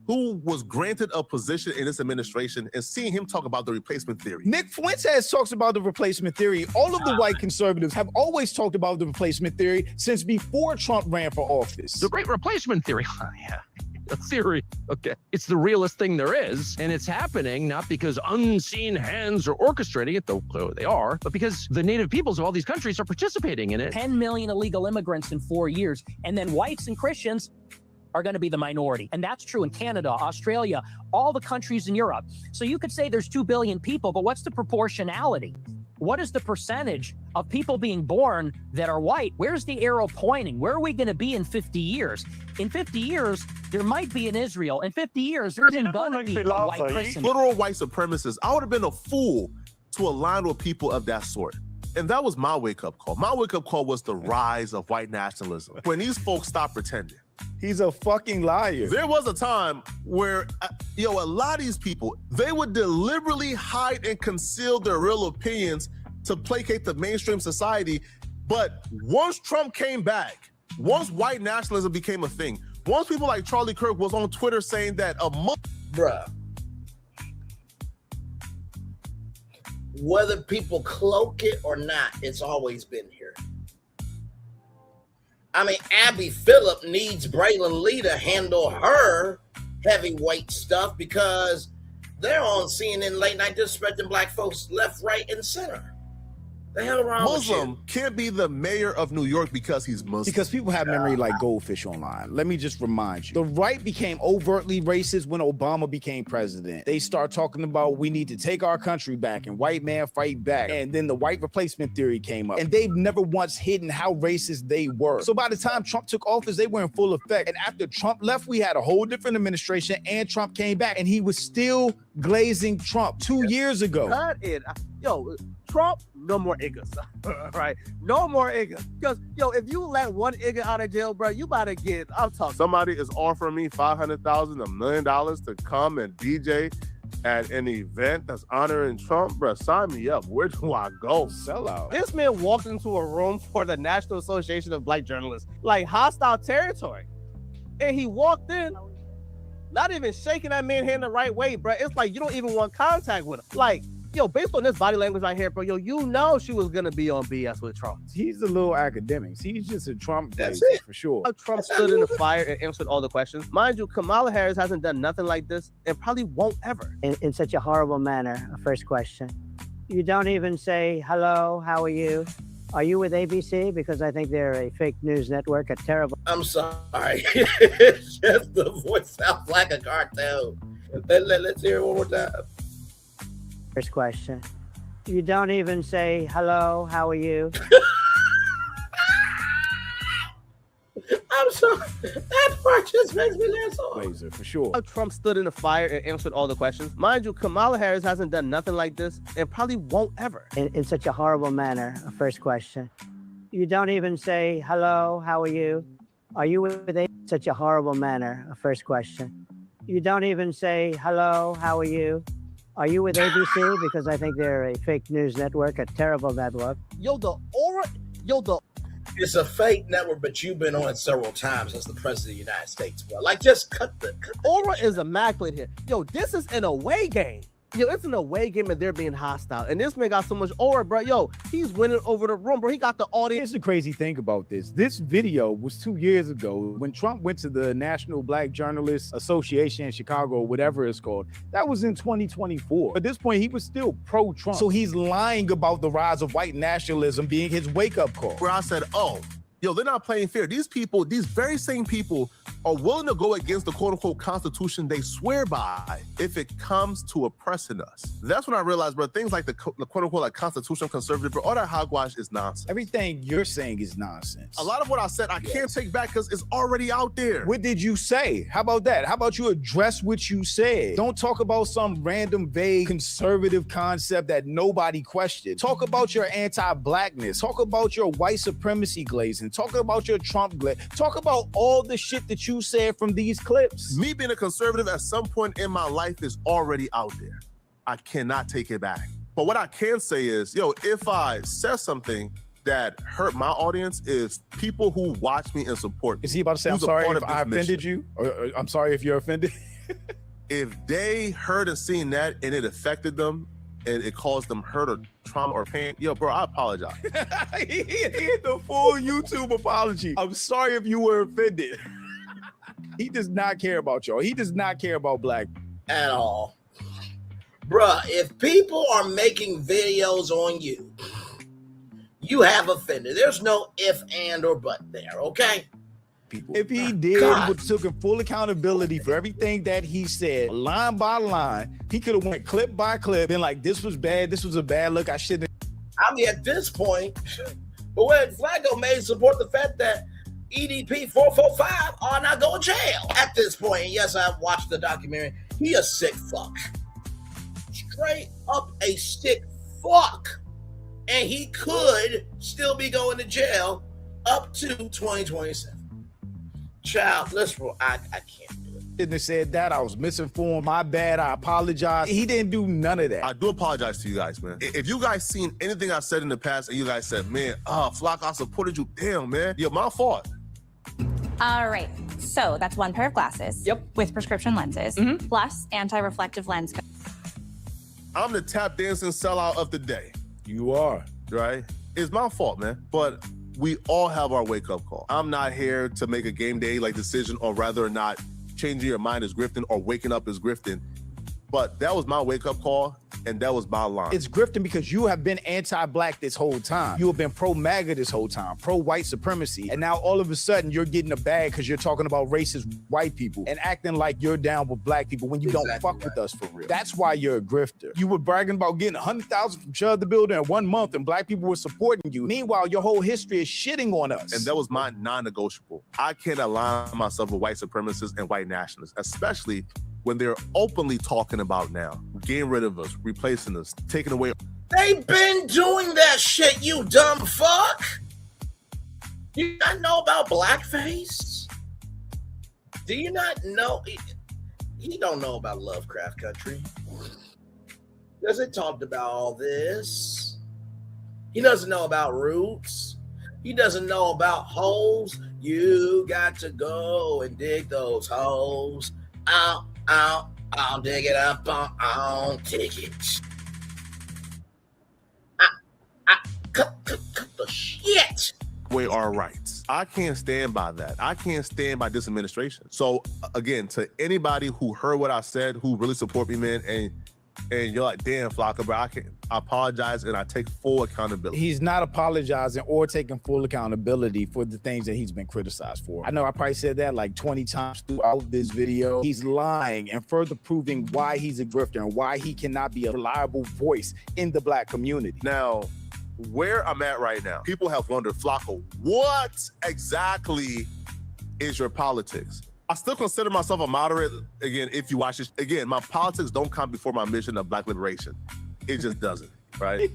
who was granted a position in this administration, and seeing him talk about the replacement theory. Nick Fuentes talks about the replacement theory. All of the white conservatives have always talked about the replacement theory since before Trump ran for office. The great replacement theory. Yeah. A theory. Okay. It's the realest thing there is. And it's happening not because unseen hands are orchestrating it, though clearly they are, but because the native peoples of all these countries are participating in it. 10 million illegal immigrants in 4 years. And then whites and Christians are going to be the minority. And that's true in Canada, Australia, all the countries in Europe. So you could say there's 2 billion people, but what's the proportionality? What is the percentage of people being born that are white? Where's the arrow pointing? Where are we going to be in 50 years? In 50 years, there might be an Israel. In 50 years, there's going to be a white person. Literal white supremacists. I would have been a fool to align with people of that sort. And that was my wake-up call. My wake-up call was the rise of white nationalism. When these folks stopped pretending. He's a fucking liar. There was a time where, a lot of these people, they would deliberately hide and conceal their real opinions to placate the mainstream society. But once Trump came back, once white nationalism became a thing, once people like Charlie Kirk was on Twitter saying that bruh, whether people cloak it or not, it's always been here. I mean, Abby Phillip needs Braylon Lee to handle her heavyweight stuff because they're on CNN late night disrespecting black folks left, right, and center. The hell wrong with you? Muslim can't be the mayor of New York because he's Muslim. Because people have memory like goldfish online. Let me just remind you. The right became overtly racist when Obama became president. They start talking about we need to take our country back and white man fight back. And then the white replacement theory came up. And they've never once hidden how racist they were. So by the time Trump took office, they were in full effect. And after Trump left, we had a whole different administration and Trump came back. And he was still glazing Trump 2 years ago. Cut it. Yo, Trump, no more niggas, right? No more niggas. Because, if you let one nigga out of jail, bro, you about to get, I'm talking. Somebody is offering me $500,000, $1 million to come and DJ at an event that's honoring Trump, bro. Sign me up. Where do I go? Sell out. This man walked into a room for the National Association of Black Journalists, like hostile territory. And he walked in, not even shaking that man's hand the right way, bro. It's like you don't even want contact with him. Like, based on this body language right here, bro, you know she was gonna be on BS with Trump. He's a little academic. He's just a Trump That's blazer, it. for sure. Trump stood in the fire and answered all the questions. Mind you, Kamala Harris hasn't done nothing like this and probably won't ever. In such a horrible manner. First question. You don't even say, hello, how are you? Are you with ABC? Because I think they're a fake news network, a terrible. I'm sorry. It's just the voice sounds like a cartoon. Let's hear it one more time. First question. You don't even say, hello, how are you? I'm sorry. That part just makes me laugh so hard. Blazer, for sure. Trump stood in the fire and answered all the questions. Mind you, Kamala Harris hasn't done nothing like this and probably won't ever. In such a horrible manner. First question. You don't even say, hello, how are you? Are you with ABC? Such a horrible manner. First question. You don't even say, hello, how are you? Are you with ABC? Because I think they're a fake news network, a terrible network. It's a fake network, but you've been on it several times as the president of the United States, bro. Like, just cut the Aura is immaculate here. This is an away game. It's an away game and they're being hostile. And this man got so much aura, bro. He's winning over the room, bro. He got the audience. Here's the crazy thing about this. This video was 2 years ago when Trump went to the National Black Journalists Association in Chicago, whatever it's called. That was in 2024. At this point, he was still pro-Trump. So he's lying about the rise of white nationalism being his wake-up call. Where I said, they're not playing fair. These people, these very same people are willing to go against the quote-unquote constitution they swear by if it comes to oppressing us. That's when I realized, bro, things like the quote-unquote like constitutional conservative, bro, all that hogwash is nonsense. Everything you're saying is nonsense. A lot of what I said, I can't take back because it's already out there. What did you say? How about that? How about you address what you said? Don't talk about some random, vague, conservative concept that nobody questioned. Talk about your anti-blackness. Talk about your white supremacy glazing. Talk about your Trump glaze. Talk about all the shit that you said from these clips. Me being a conservative at some point in my life is already out there. I cannot take it back. But what I can say is, yo, if I said something that hurt my audience, is people who watch me and support me. Is he about to say, I'm who's a sorry part if of this I offended mission. you? Or I'm sorry if you're offended? If they heard and seen that and it affected them and it caused them hurt or trauma or pain, yo, bro, I apologize. He had the full YouTube apology. I'm sorry if you were offended. He does not care about y'all. He does not care about black at all. Bruh, if people are making videos on you, you have offended. There's no if, and, or but there, okay? people. If he did, would took full accountability for everything that he said, line by line, he could have went clip by clip, been like, this was bad, this was a bad look, I shouldn't. I mean, at this point, but when Flacco may support the fact that EDP 445 are not going to jail. At this point, yes, I've watched the documentary. He a sick fuck. Straight up a sick fuck. And he could still be going to jail up to 2027. Child, listen, I can't do it. Shouldn't have said that. I was misinformed. My bad. I apologize. He didn't do none of that. I do apologize to you guys, man. If you guys seen anything I said in the past and you guys said, man, Flock, I supported you. Damn, man. Yo, my fault. All right, so that's one pair of glasses with prescription lenses plus anti-reflective lens. I'm the tap dancing sellout of the day. You are. Right? It's my fault, man. But we all have our wake-up call. I'm not here to make a game day like decision on whether or not changing your mind is grifting or waking up is grifting. But that was my wake-up call, and that was my line. It's grifting because you have been anti-black this whole time. You have been pro-MAGA this whole time, pro-white supremacy. And now all of a sudden you're getting a bag because you're talking about racist white people and acting like you're down with black people when you don't fuck with us for real. That's why you're a grifter. You were bragging about getting 100,000 from Chud the Builder in 1 month and black people were supporting you. Meanwhile, your whole history is shitting on us. And that was my non-negotiable. I can't align myself with white supremacists and white nationalists, especially when they're openly talking about now getting rid of us, replacing us, taking away. They've been doing that shit, you dumb fuck. You not know about blackface? Do you not know? He don't know about Lovecraft Country. Because it talked about all this. He doesn't know about Roots. He doesn't know about holes. You got to go and dig those holes out. I'll dig it up on tickets. Cut the shit. Away our rights. I can't stand by that. I can't stand by this administration. So again, to anybody who heard what I said, who really support me, man, and you're like, damn, Flocka, bro, I apologize and I take full accountability. He's not apologizing or taking full accountability for the things that he's been criticized for. I know I probably said that like 20 times throughout this video. He's lying and further proving why he's a grifter and why he cannot be a reliable voice in the black community. Now, where I'm at right now, people have wondered, Flocka, what exactly is your politics? I still consider myself a moderate. Again, if you watch this, again, my politics don't come before my mission of black liberation. It just doesn't, right?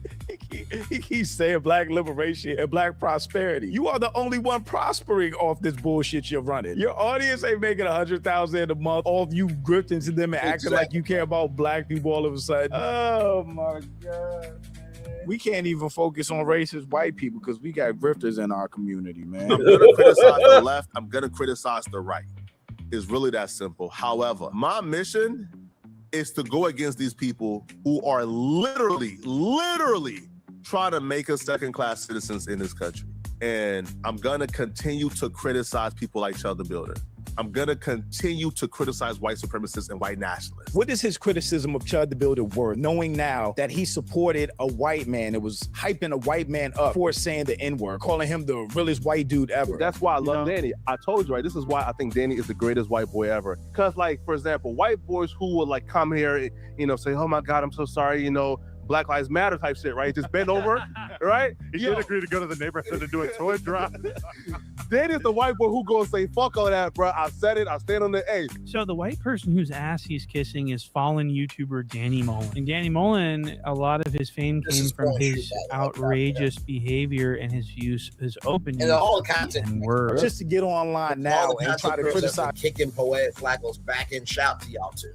He keeps saying black liberation and black prosperity. You are the only one prospering off this bullshit you're running. Your audience ain't making 100,000 a month off you grifting to them and acting like you care about black people all of a sudden. Oh my God. We can't even focus on racist white people because we got grifters in our community, man. I'm gonna criticize the left. I'm gonna criticize the right. It's really that simple. However, my mission is to go against these people who are literally trying to make us second-class citizens in this country. And I'm gonna continue to criticize people like Chud the Builder. I'm gonna continue to criticize white supremacists and white nationalists. What is his criticism of Chud the Builder worth, knowing now that he supported a white man? It was hyping a white man up for saying the N-word, calling him the realest white dude ever. That's why I love Danny. I told you, right? This is why I think Danny is the greatest white boy ever. Because, like, for example, white boys who would, like, come here, you know, say, oh my God, I'm so sorry, you know, Black Lives Matter type shit, right? Just bend over, right? He should agree to go to the neighborhood and do a toy drop. Danny's the white boy who goes say, fuck all that, bro. I said it. I stand on the A. So the white person whose ass he's kissing is fallen YouTuber Danny Mullen. And Danny Mullen, a lot of his fame came from his outrageous behavior and his open use all content and words. Just to get online now and try to criticize. Kicking Poetic Flacco's back and shout to y'all too.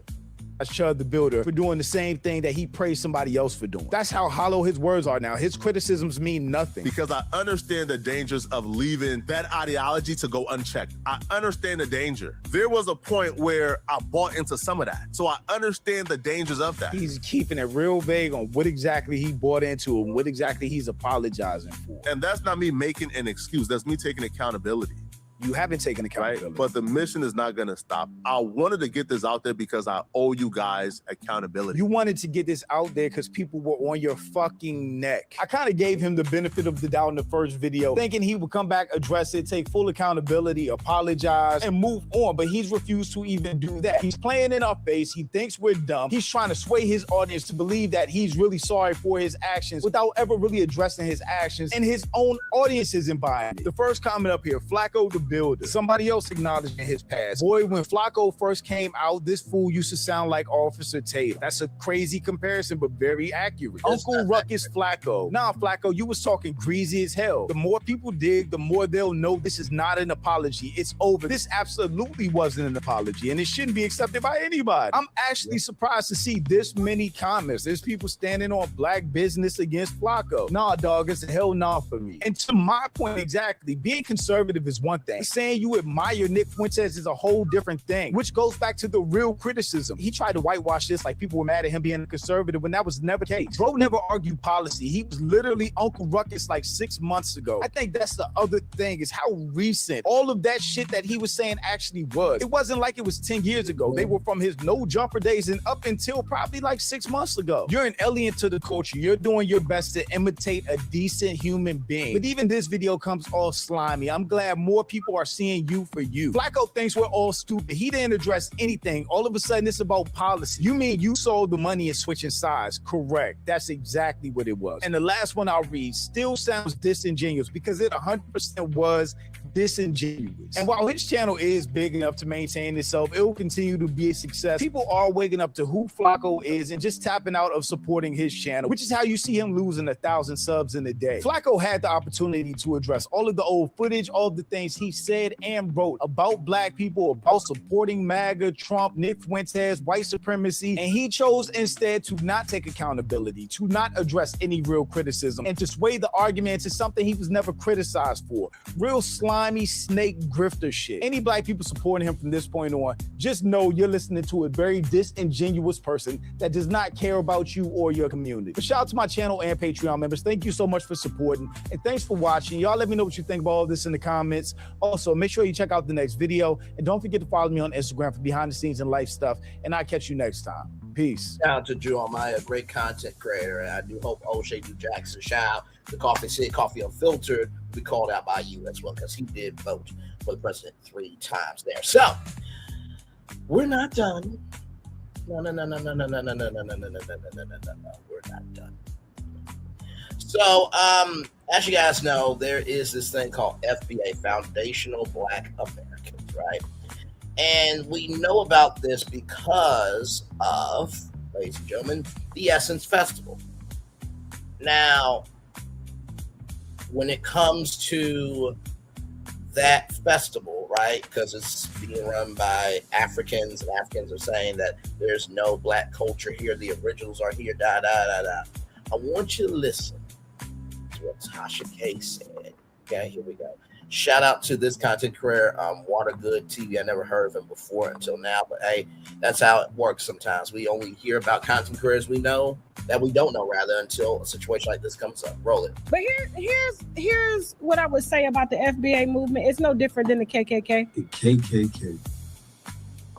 Chud the Builder for doing the same thing that he praised somebody else for doing. That's how hollow his words are now. His criticisms mean nothing. Because I understand the dangers of leaving that ideology to go unchecked. I understand the danger. There was a point where I bought into some of that. So I understand the dangers of that. He's keeping it real vague on what exactly he bought into and what exactly he's apologizing for. And that's not me making an excuse. That's me taking accountability. You haven't taken accountability. Right? But the mission is not going to stop. I wanted to get this out there because I owe you guys accountability. You wanted to get this out there because people were on your fucking neck. I kind of gave him the benefit of the doubt in the first video, thinking he would come back, address it, take full accountability, apologize, and move on. But he's refused to even do that. He's playing in our face. He thinks we're dumb. He's trying to sway his audience to believe that he's really sorry for his actions without ever really addressing his actions. And his own audience isn't buying it. The first comment up here, Flacco the Builder. Somebody else acknowledging his past. Boy, when Flacco first came out, this fool used to sound like Officer Taylor. That's a crazy comparison, but very accurate. Uncle Ruckus Flacco. Nah, Flacco, you was talking greasy as hell. The more people dig, the more they'll know this is not an apology. It's over. This absolutely wasn't an apology, and it shouldn't be accepted by anybody. I'm actually surprised to see this many comments. There's people standing on black business against Flacco. Nah, dog, it's a hell nah for me. And to my point exactly, being conservative is one thing. Saying you admire Nick Fuentes is a whole different thing, which goes back to the real criticism. He tried to whitewash this like people were mad at him being a conservative when that was never the case. Bro never argued policy. He was literally Uncle Ruckus like 6 months ago. I think that's the other thing is how recent all of that shit that he was saying actually was. It wasn't like it was 10 years ago. They were from his no jumper days and up until probably like 6 months ago. You're an alien to the culture. You're doing your best to imitate a decent human being. But even this video comes all slimy. I'm glad more people are seeing you for you. Flacco thinks we're all stupid. He didn't address anything. All of a sudden, it's about policy. You mean you sold the money and switching sides? Correct. That's exactly what it was. And the last one I'll read still sounds disingenuous because it 100% was disingenuous. And while his channel is big enough to maintain itself, it will continue to be a success. People are waking up to who Flacco is and just tapping out of supporting his channel, which is how you see him losing 1,000 subs in a day. Flacco had the opportunity to address all of the old footage, all of the things he said and wrote about black people, about supporting MAGA, Trump, Nick Fuentes, white supremacy, and he chose instead to not take accountability, to not address any real criticism, and to sway the argument to something he was never criticized for. Real slimy snake grifter shit. Any black people supporting him from this point on, just know you're listening to a very disingenuous person that does not care about you or your community. But shout out to my channel and Patreon members. Thank you so much for supporting, and thanks for watching. Y'all let me know what you think about all this in the comments. Also, make sure you check out the next video, and don't forget to follow me on Instagram for behind the scenes and life stuff, and I'll catch you next time. Peace. Shout out to Drew on my great content creator, and I do hope O'Shea Drew Jackson, shout out to Coffee City, Coffee Unfiltered, be called out by you as well, because he did vote for the president 3 times there. So we're not done. No, we're not done. So, as you guys know, there is this thing called FBA, Foundational Black Americans, right? And we know about this because of, ladies and gentlemen, the Essence Festival. Now, when it comes to that festival, right, because it's being run by Africans, and Africans are saying that there's no black culture here, the originals are here, I want you to listen to what Tasha K said. Okay, here we go. Shout out to this content creator, Watergood TV. I never heard of him before until now, but hey, that's how it works sometimes. We only hear about content creators we don't know rather, until a situation like this comes up. Roll it. But here's what I would say about the FBA movement. It's no different than the KKK. The KKK.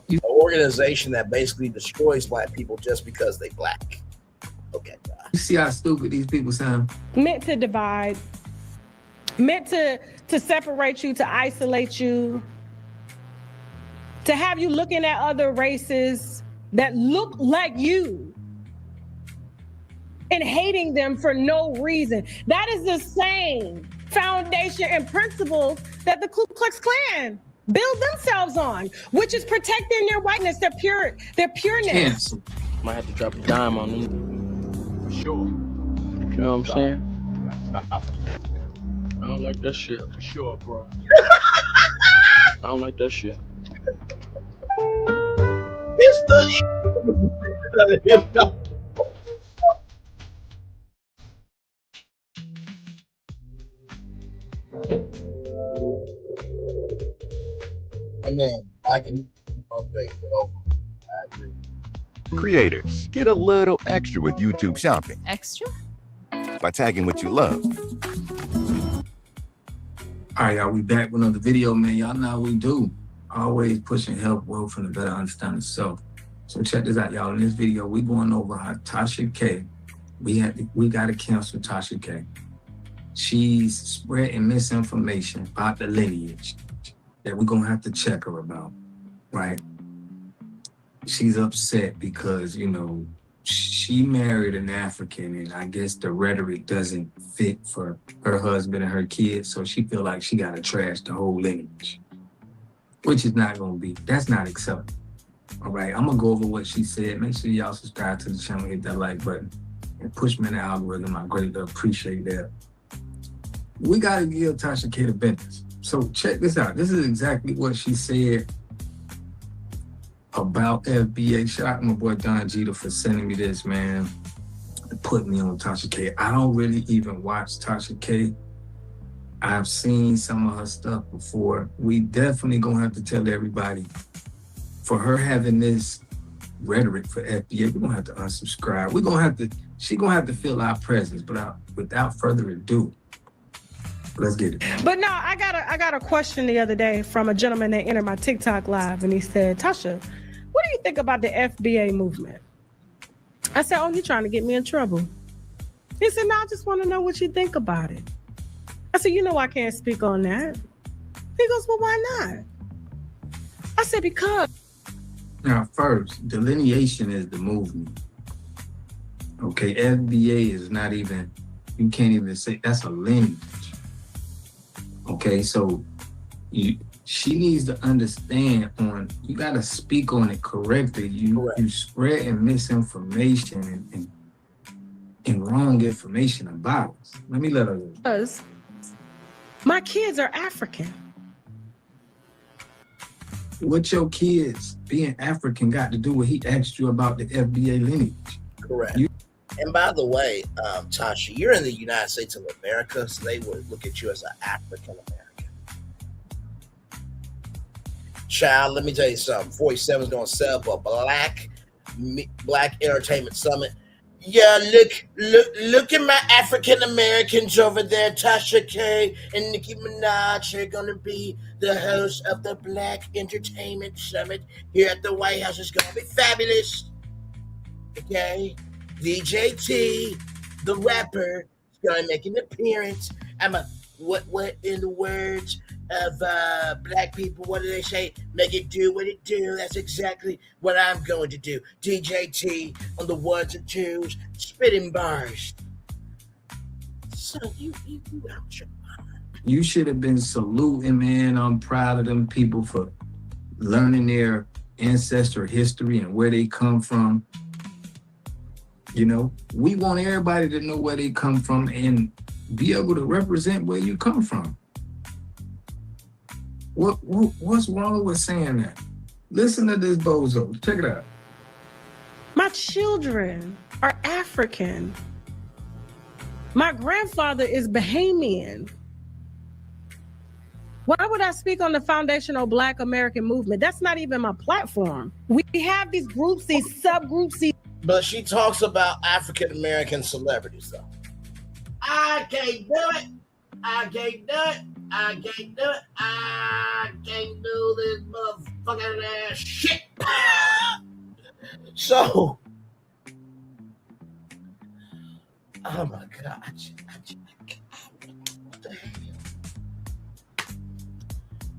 An organization that basically destroys black people just because they black. Okay, guys. You see how stupid these people sound? Meant to divide. Meant to separate you, to isolate you, to have you looking at other races that look like you and hating them for no reason. That is the same foundation and principles that the Ku Klux Klan build themselves on, which is protecting their whiteness, their pureness. Yes. Might have to drop a dime on them. Sure. You know what I'm saying? I don't like that shit. Sure, bro. I don't like that shit. It's the and then I can update it over. I agree. Creators, get a little extra with YouTube Shopping Extra? by tagging what you love. All right, y'all, we back with another video, man. Y'all know how we do. Always pushing help, well, from the better understanding self. So check this out, y'all. In this video, we going over how Tasha K, we got to cancel Tasha K. She's spreading misinformation about the lineage that we're gonna have to check her about, right? She's upset because, you know, she married an African and I guess the rhetoric doesn't fit for her husband and her kids. So she feel like she gotta trash the whole lineage, which is not gonna be, that's not acceptable. All right, I'm gonna go over what she said. Make sure y'all subscribe to the channel, hit that like button, and push me in the algorithm. I greatly appreciate that. We gotta give Tasha K the business. So check this out. This is exactly what she said about FBA. Shout out to my boy Don Jeter for sending me this, man. Put me on Tasha K. I don't really even watch Tasha K. I've seen some of her stuff before. We definitely gonna have to tell everybody, for her having this rhetoric for FBA, we're gonna have to unsubscribe. We're gonna have to, she gonna have to feel our presence, but without further ado, let's get it. But no, I got a question the other day from a gentleman that entered my TikTok live, and he said, Tasha, what do you think about the FBA movement? I said, oh, you're trying to get me in trouble. He said, no, I just want to know what you think about it. I said, you know I can't speak on that. He goes, well, why not? I said, because. Now, first, delineation is the movement. Okay, FBA is not even, you can't even say, that's a lineage. Okay, so she needs to understand you gotta speak on it correctly. You spreading misinformation and wrong information about us. Let me let her know. Because my kids are African. What your kids being African got to do with he asked you about the FBA lineage? Correct. And by the way, Tasha, you're in the United States of America, so they would look at you as an African American. Child, let me tell you something. 47 is going to set up a black entertainment summit. Yeah, look at my African Americans over there. Tasha K and Nicki Minaj are going to be the host of the Black Entertainment Summit here at the White House. It's going to be fabulous. Okay? DJ T, the rapper, is going to make an appearance. What in the words of black people, what do they say? Make it do what it do. That's exactly what I'm going to do. DJ T on the ones and twos, spitting bars. So you out your mind. You should have been saluting, man. I'm proud of them people for learning their ancestral history and where they come from. You know, we want everybody to know where they come from and be able to represent where you come from. What's wrong with saying that? Listen to this bozo. Check it out. My children are African. My grandfather is Bahamian. Why would I speak on the foundational Black American movement? That's not even my platform. We have these groups, these subgroups. But she talks about African American celebrities, though. I can't do it. I can't do it. I can't do it. I can't do this motherfucking ass shit. So, oh my God. What the hell?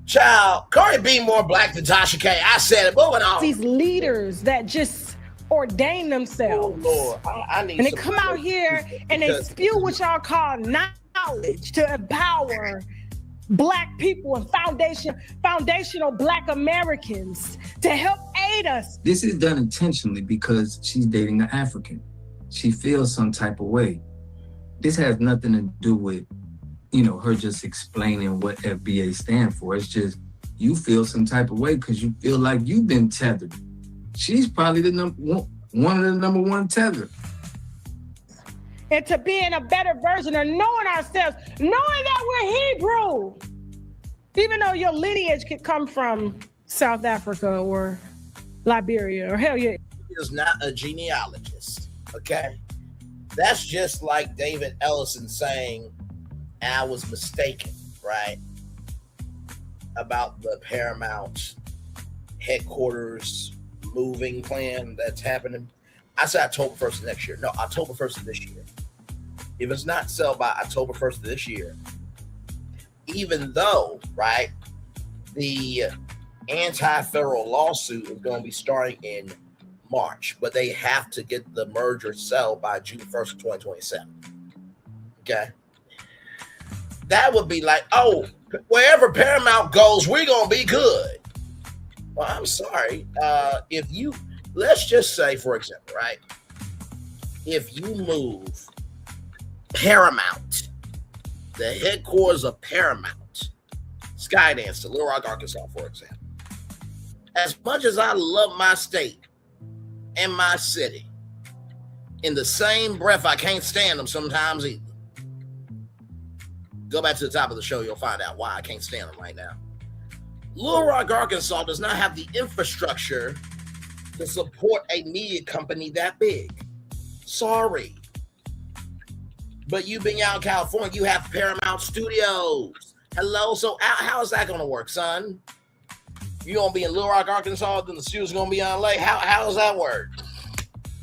Child, Cardi B more black than Tasha K. I said it. Moving on. These leaders that just ordain themselves. Oh, Lord. I need and they come out here and they spew what y'all call knowledge to empower Black people and foundational Black Americans to help aid us. This is done intentionally because she's dating an African. She feels some type of way. This has nothing to do with, you know, her just explaining what FBA stand for. It's just you feel some type of way because you feel like you've been tethered she's probably the one of the number one tether. And to being a better version of knowing ourselves, knowing that we're Hebrew. Even though your lineage could come from South Africa or Liberia or hell yeah. He is not a genealogist, okay? That's just like David Ellison saying, I was mistaken, right? About the Paramount headquarters moving plan that's happening. I said October 1st of next year. No, October 1st of this year. If it's not sold by October 1st of this year, even though, right, the anti-federal lawsuit is going to be starting in March, but they have to get the merger sold by June 1st of 2027. Okay? That would be like, oh, wherever Paramount goes, we're going to be good. Well, I'm sorry. If you, let's just say, for example, right, if you move Paramount, the headquarters of Paramount, Skydance to Little Rock, Arkansas, for example. As much as I love my state and my city, in the same breath, I can't stand them sometimes either. Go back to the top of the show, you'll find out why I can't stand them right now. Little Rock, Arkansas does not have the infrastructure to support a media company that big. Sorry. But you being out in California, you have Paramount Studios. Hello, so how is that going to work, son? You're going to be in Little Rock, Arkansas, then the studio's going to be on Lake. How does that work?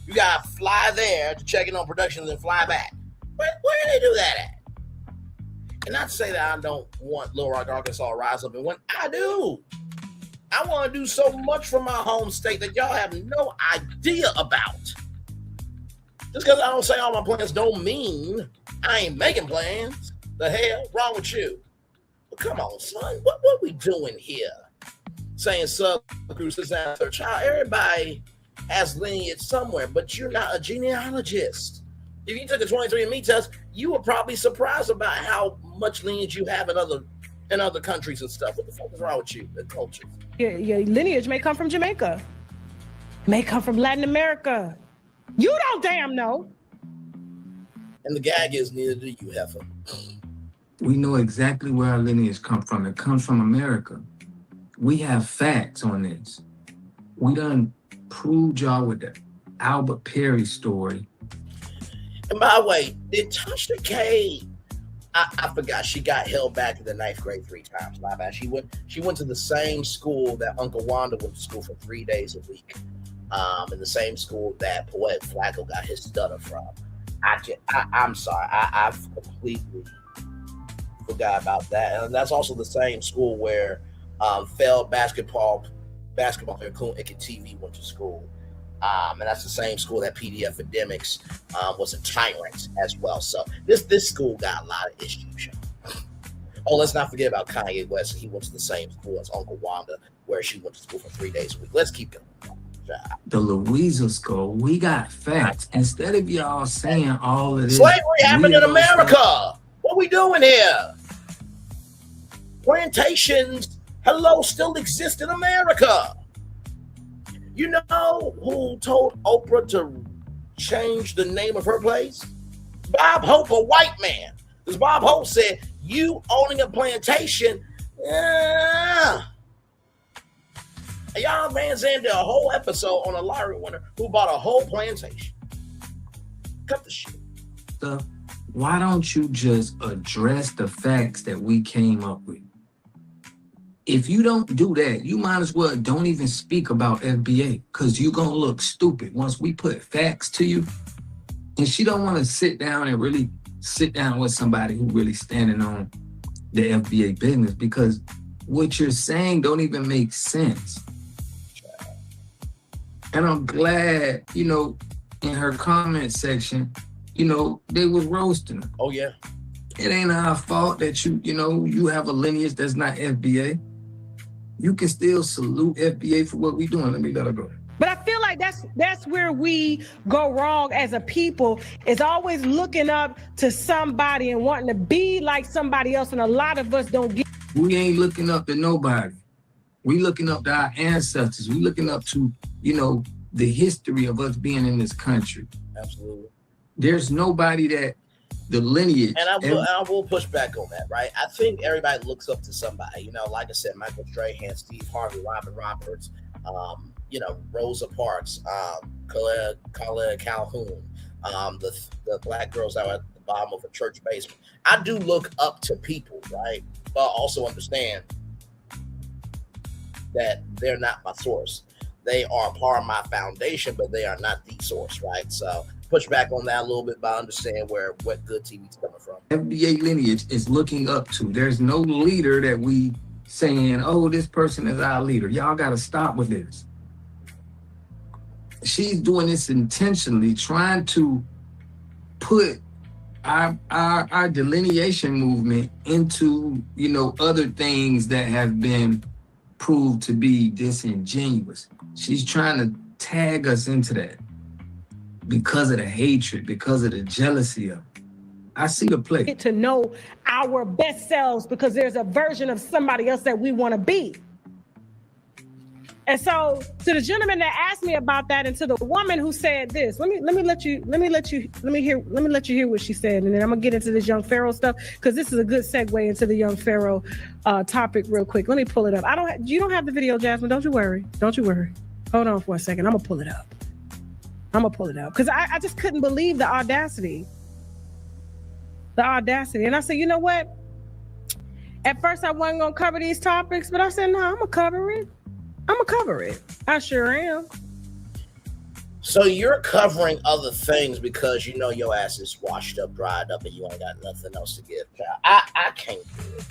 You got to fly there to check in on productions and fly back. Where do they do that at? And not to say that I don't want Little Rock, Arkansas to rise up and win. I do. I want to do so much for my home state that y'all have no idea about. Just because I don't say all my plans don't mean I ain't making plans. The hell wrong with you? Well, come on, son. What we doing here? Saying subgroups is after child. Everybody has lineage somewhere, but you're not a genealogist. If you took a 23andMe test, you were probably surprised about how much lineage you have in other countries and stuff. What the fuck is wrong with you? The culture. Your lineage may come from Jamaica, may come from Latin America. You don't damn know. And the gag is, neither do you, heifer. We know exactly where our lineage come from. It comes from America. We have facts on this. We done proved y'all with the Albert Perry story. And by the way, did Tasha K? I forgot. She got held back in the 9th grade 3 times. My bad. She went to the same school that Uncle Wanda went to school for 3 days a week. In the same school that Poetic Flacco got his stutter from. I'm sorry. I've completely forgot about that. And that's also the same school where failed basketball player Kun Ikitv went to school. And that's the same school that PD Epidemics was a tyrant as well. So this school got a lot of issues. Oh, let's not forget about Kanye West. He went to the same school as Uncle Wanda, where she went to school for 3 days a week. Let's keep going. The Louisa school, we got facts. Instead of y'all saying all of this. Slavery happened in America. What we doing here? Plantations, hello, still exist in America. You know who told Oprah to change the name of her place? Bob Hope, a white man. Because Bob Hope said, you owning a plantation, y'all ran into a whole episode on a lottery winner who bought a whole plantation. Cut the shit. Why don't you just address the facts that we came up with? If you don't do that, you might as well don't even speak about FBA, because you're going to look stupid once we put facts to you. And she don't want to sit down and really sit down with somebody who really standing on the FBA business, because what you're saying don't even make sense. And I'm glad, in her comment section, they was roasting her. Oh, yeah. It ain't our fault that you have a lineage that's not FBA. You can still salute FBA for what we doing. Let me let her go. But I feel like that's where we go wrong as a people, is always looking up to somebody and wanting to be like somebody else. And a lot of us don't get. We ain't looking up to nobody. We looking up to our ancestors. We looking up to, you know, the history of us being in this country. Absolutely. There's nobody that the lineage. And I will push back on that, right? I think everybody looks up to somebody. You know, like I said, Michael Strahan, Steve Harvey, Robin Roberts, you know, Rosa Parks, Khaled Calhoun, the black girls that were at the bottom of a church basement. I do look up to people, right? But also understand that they're not my source. They are part of my foundation, but they are not the source, right? So push back on that a little bit, but I understand what good TV is coming from. FBA lineage is looking up to. There's no leader that we saying, oh, this person is our leader. Y'all got to stop with this. She's doing this intentionally, trying to put our delineation movement into, you know, other things that have been proved to be disingenuous. She's trying to tag us into that because of the hatred, because of the jealousy of it. I see the play. To know our best selves because there's a version of somebody else that we want to be. And so to the gentleman that asked me about that and to the woman who said this, let me let you hear what she said, and then I'm gonna get into this young Pharaoh stuff because this is a good segue into the young Pharaoh topic real quick. Let me pull it up. You don't have the video, Jasmine. Don't you worry. Hold on for a second. I'm gonna pull it up because I just couldn't believe the audacity. And I said, you know what? At first I wasn't gonna cover these topics, but I said, no, I'm gonna cover it. I sure am. So you're covering other things because you know your ass is washed up, dried up, and you ain't got nothing else to give. I can't do it.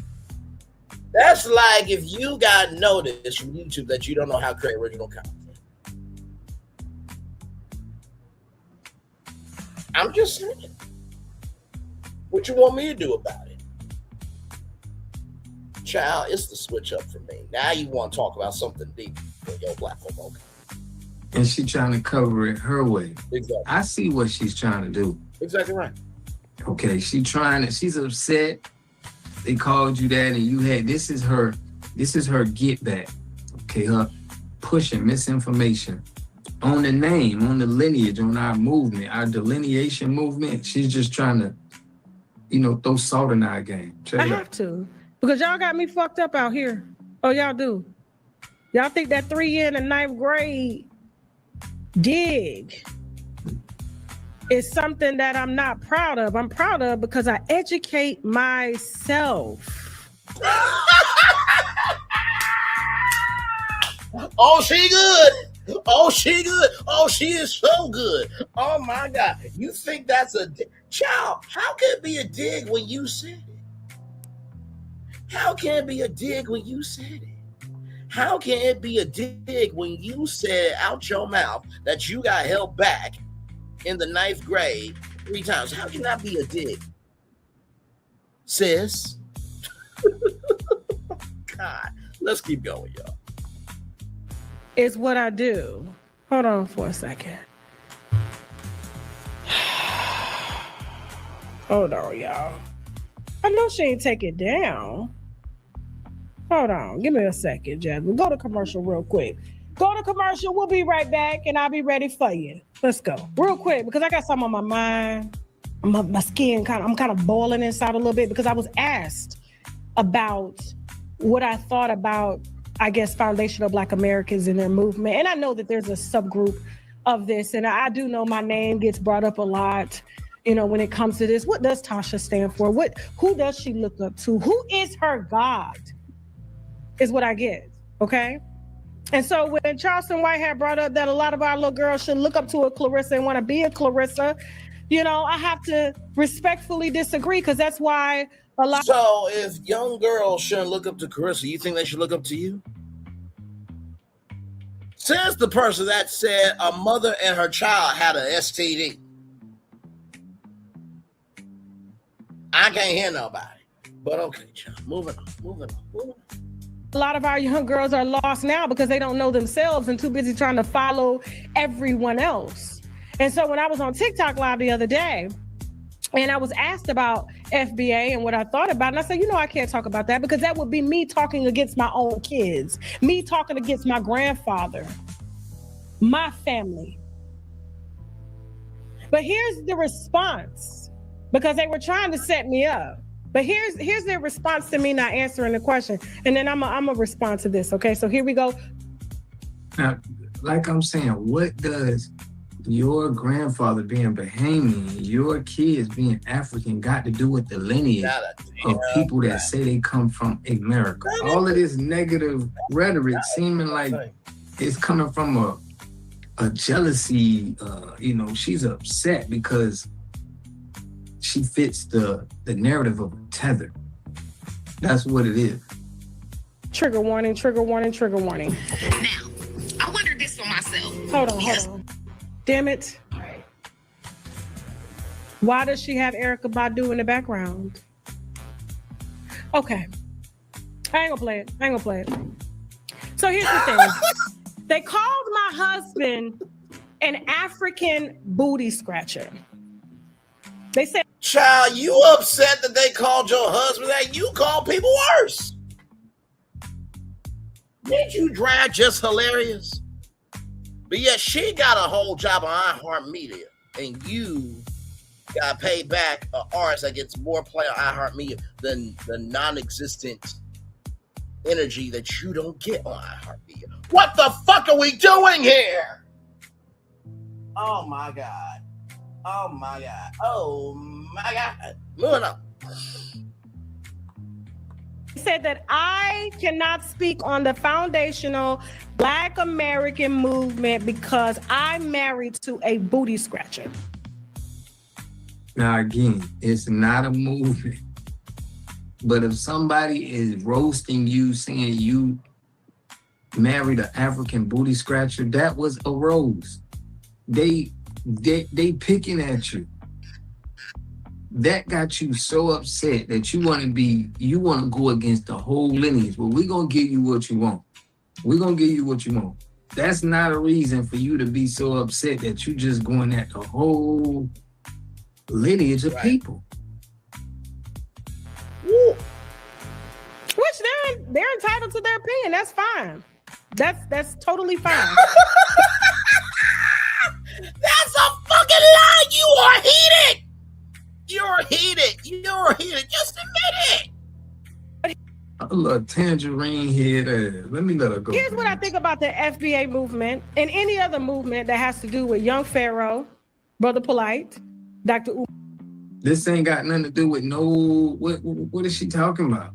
That's like if you got noticed from YouTube that you don't know how to create original content. I'm just saying. What you want me to do about it? Child, it's the switch up for me. Now you want to talk about something deep for your platform, okay? And she's trying to cover it her way. Exactly. I see what she's trying to do. Exactly right. Okay, she's upset. They called you that, and you had this is her get back. Okay, her pushing misinformation on the name, on the lineage, on our movement, our delineation movement. She's just trying to, you know, throw salt in our game. I have to. Because y'all got me fucked up out here. Oh, y'all do. Y'all think that 3 year in the 9th grade dig is something that I'm not proud of. I'm proud of because I educate myself. Oh, she good. Oh, she good. Oh, she is so good. Oh, my God. You think that's a child? How can it be a dig when you said it? How can it be a dig when you said it? How can it be a dig when you said out your mouth that you got held back in the 9th grade 3 times? How can that be a dig? Sis? God, let's keep going, y'all. It's what I do. Hold on for a second. Hold on, y'all. I know she ain't take it down. Hold on. Give me a second, Jasmine. Go to commercial real quick. Go to commercial. We'll be right back, and I'll be ready for you. Let's go. Real quick, because I got something on my mind. My skin I'm kind of boiling inside a little bit because I was asked about what I thought about, I guess, foundational Black Americans and their movement. And I know that there's a subgroup of this, and I do know my name gets brought up a lot. You know, when it comes to this, what does Tasha stand for? Who does she look up to? Who is her God? Is what I get, okay? And so when Charleston White had brought up that a lot of our little girls should look up to a Clarissa and want to be a Clarissa, you know, I have to respectfully disagree because that's why a lot. So if young girls shouldn't look up to Clarissa, you think they should look up to you? Says the person that said a mother and her child had an STD. I can't hear nobody. But okay, child. Moving on. A lot of our young girls are lost now because they don't know themselves and too busy trying to follow everyone else. And so when I was on TikTok Live the other day, And I was asked about FBA and what I thought about it. And I said, you know, I can't talk about that because that would be me talking against my own kids, me talking against my grandfather, my family. But here's the response, because they were trying to set me up. But here's their response to me not answering the question. And then I'm gonna respond to this, okay? So here we go. Now, like I'm saying, what does your grandfather being Bahamian, your kids being African got to do with the lineage of people that say they come from America? All of this negative rhetoric seeming like it's coming from a jealousy, you know, she's upset because she fits the narrative of Tether. That's what it is. Trigger warning, trigger warning, trigger warning. Now, I wonder this for myself. Hold on. Damn it. Why does she have Erykah Badu in the background? Okay. I ain't gonna play it. So here's the thing. They called my husband an African booty scratcher. They said, child, you upset that they called your husband that? You call people worse. Did you drag just hilarious? But yet she got a whole job on iHeartMedia, and you got paid back an artist that gets more play on iHeartMedia than the non-existent energy that you don't get on iHeartMedia. What the fuck are we doing here? Oh my God. Oh my God. Oh my God. Moving on. Said that I cannot speak on the foundational Black American movement because I'm married to a booty scratcher. Now, again, it's not a movement. But if somebody is roasting you, saying you married an African booty scratcher, that was a roast. They picking at you. That got you so upset that you want to go against the whole lineage. But we're going to give you what you want. We're going to give you what you want. That's not a reason for you to be so upset that you just going at the whole lineage of people. Woo. Which they're entitled to their opinion. That's fine. That's totally fine. That's a fucking lie. You are heated. You're heated. Just admit it. A little tangerine head. Let me let her go. Here's what I think about the FBA movement and any other movement that has to do with Young Pharaoh, Brother Polite, Dr. U. This ain't got nothing to do with what is she talking about?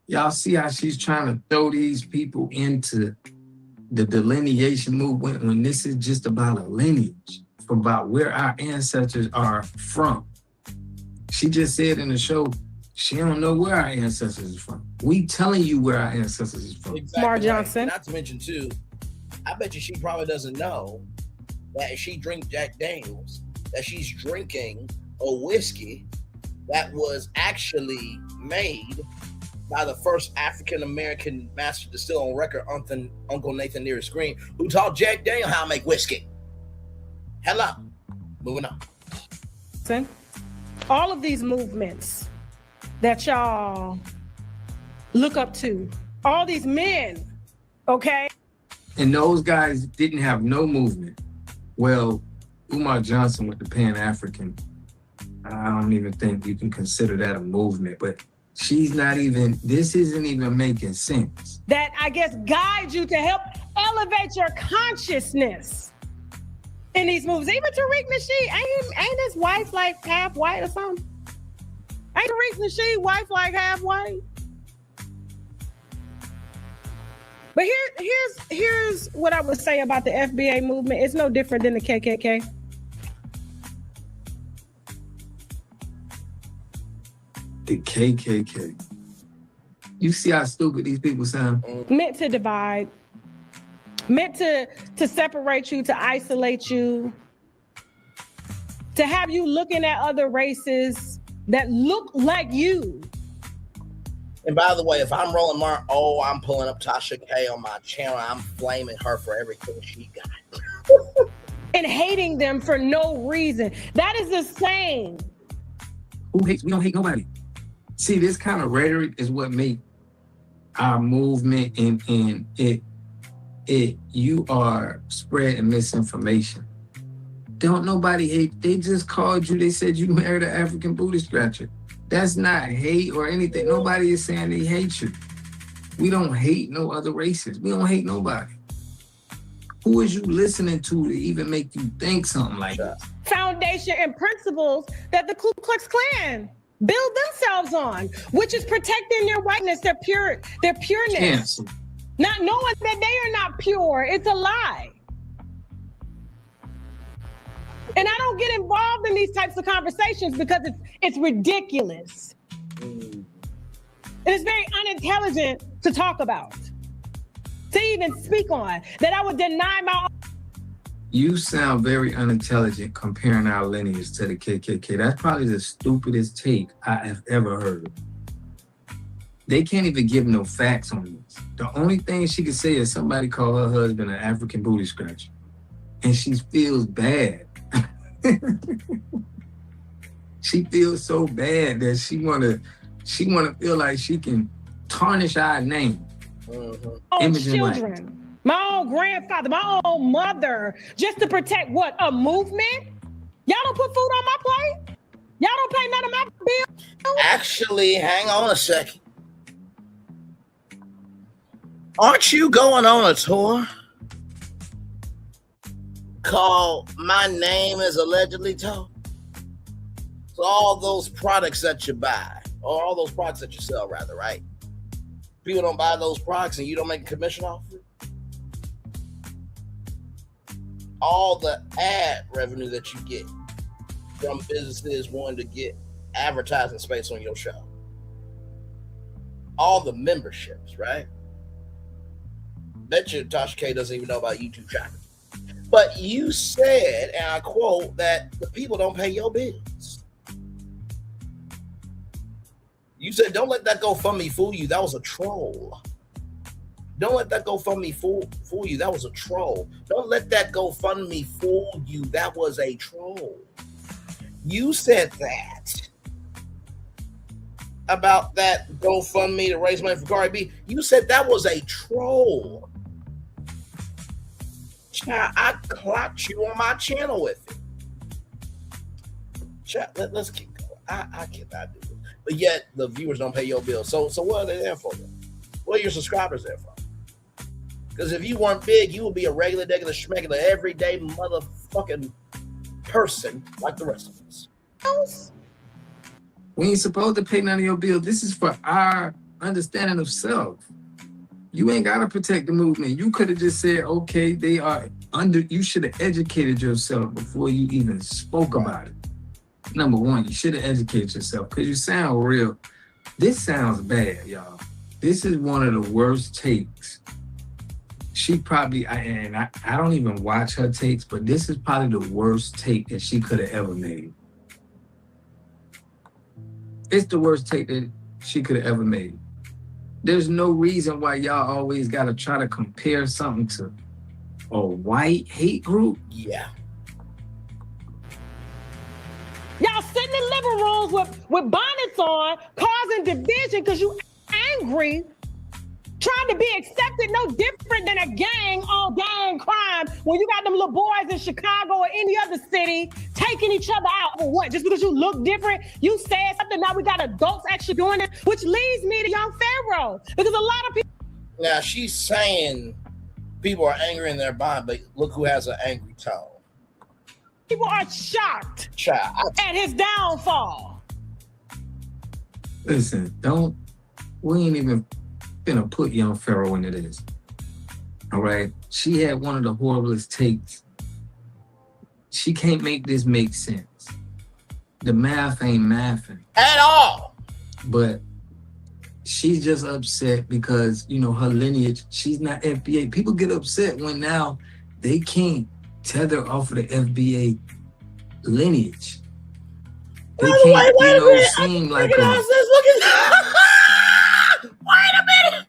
Y'all see how she's trying to throw these people into the delineation movement when this is just about a lineage, about where our ancestors are from. She just said in the show, she don't know where our ancestors is from. We telling you where our ancestors is from. Exactly. Mar Johnson. Not to mention too, I bet you she probably doesn't know that if she drinks Jack Daniels, that she's drinking a whiskey that was actually made by the first African-American master distiller on record, Uncle Nathan Nearest Green, who taught Jack Daniel how to make whiskey. Hello. Moving on. All of these movements that y'all look up to, all these men, okay? And those guys didn't have no movement. Well, Umar Johnson with the Pan-African, I don't even think you can consider that a movement, but this isn't even making sense. That, I guess, guide you to help elevate your consciousness in these movies. Even Tariq Nasheed, ain't his wife like half white or something? Ain't Tariq Nasheed wife like half white? But here's what I would say about the FBA movement. It's no different than the KKK. The KKK. You see how stupid these people sound? Meant to divide, meant to separate you, to isolate you, to have you looking at other races that look like you. And by the way, if I'm rolling I'm pulling up Tasha K on my channel. I'm flaming her for everything she got. And hating them for no reason. That is the same Who hates? We don't hate nobody. See, this kind of rhetoric is what make our movement and it you are spreading misinformation. Don't nobody hate. They just called you. They said you married an African booty scratcher. That's not hate or anything. Nobody is saying they hate you. We don't hate no other races. We don't hate nobody. Who is you listening to even make you think something like that? Foundation and principles that the Ku Klux Klan build themselves on, which is protecting their whiteness, their pureness. Cancel. Not knowing that they are not pure. It's a lie. And I don't get involved in these types of conversations because it's ridiculous. And it's very unintelligent to talk about, to even speak on, that I would deny my. You sound very unintelligent comparing our lineage to the KKK. That's probably the stupidest take I have ever heard. They can't even give no facts on this. The only thing she could say is somebody called her husband an African booty scratcher. And she feels bad. She feels so bad that she wanna feel like she can tarnish our name. Own children, my own grandfather, my own mother, just to protect what? A movement? Y'all don't put food on my plate? Y'all don't pay none of my bills? Actually, hang on a second. Aren't you going on a tour called My Name is Allegedly Told? So all those products that you buy, or all those products that you sell, rather, right? People don't buy those products and you don't make a commission off of it. All the ad revenue that you get from businesses wanting to get advertising space on your show. All the memberships, right? Bet you Tasha K doesn't even know about YouTube Shopping. But you said, and I quote, that the people don't pay your bills. You said, don't let that GoFundMe fool you. That was a troll. Don't let that GoFundMe fool you. That was a troll. Don't let that GoFundMe fool you. That was a troll. You said that about that GoFundMe to raise money for Cardi B. You said that was a troll. Child, I clocked you on my channel with it. Child, let's keep going. I cannot do it. But yet the viewers don't pay your bills. So what are they there for? What are your subscribers there for? Because if you weren't big, you would be a regular, schmegular, everyday motherfucking person like the rest of us. We ain't supposed to pay none of your bills. This is for our understanding of self. You ain't got to protect the movement. You could have just said, okay, they are under, you should have educated yourself before you even spoke about it. Number one, you should have educated yourself because you sound real. This sounds bad, y'all. This is one of the worst takes. She probably, I don't even watch her takes, but this is probably the worst take that she could have ever made. It's the worst take that she could have ever made. There's no reason why y'all always got to try to compare something to a white hate group. Yeah. Y'all sitting in living rooms with bonnets on, causing division because you angry, trying to be accepted no different than a gang on gang crime when you got them little boys in Chicago or any other city taking each other out. For what? Just because you look different, you said something, now we got adults actually doing it, which leads me to Young Pharaoh. Because a lot of people... Now, she's saying people are angry in their mind, but look who has an angry tone. People are shocked at his downfall. Listen, we ain't even gonna put Young Pharaoh into this. All right? She had one of the horriblest takes. She can't make this make sense. The math ain't mathing. At all. But she's just upset because, her lineage, she's not FBA. People get upset when now they can't tether off of the FBA lineage. They can't, seem like a... Wait a minute.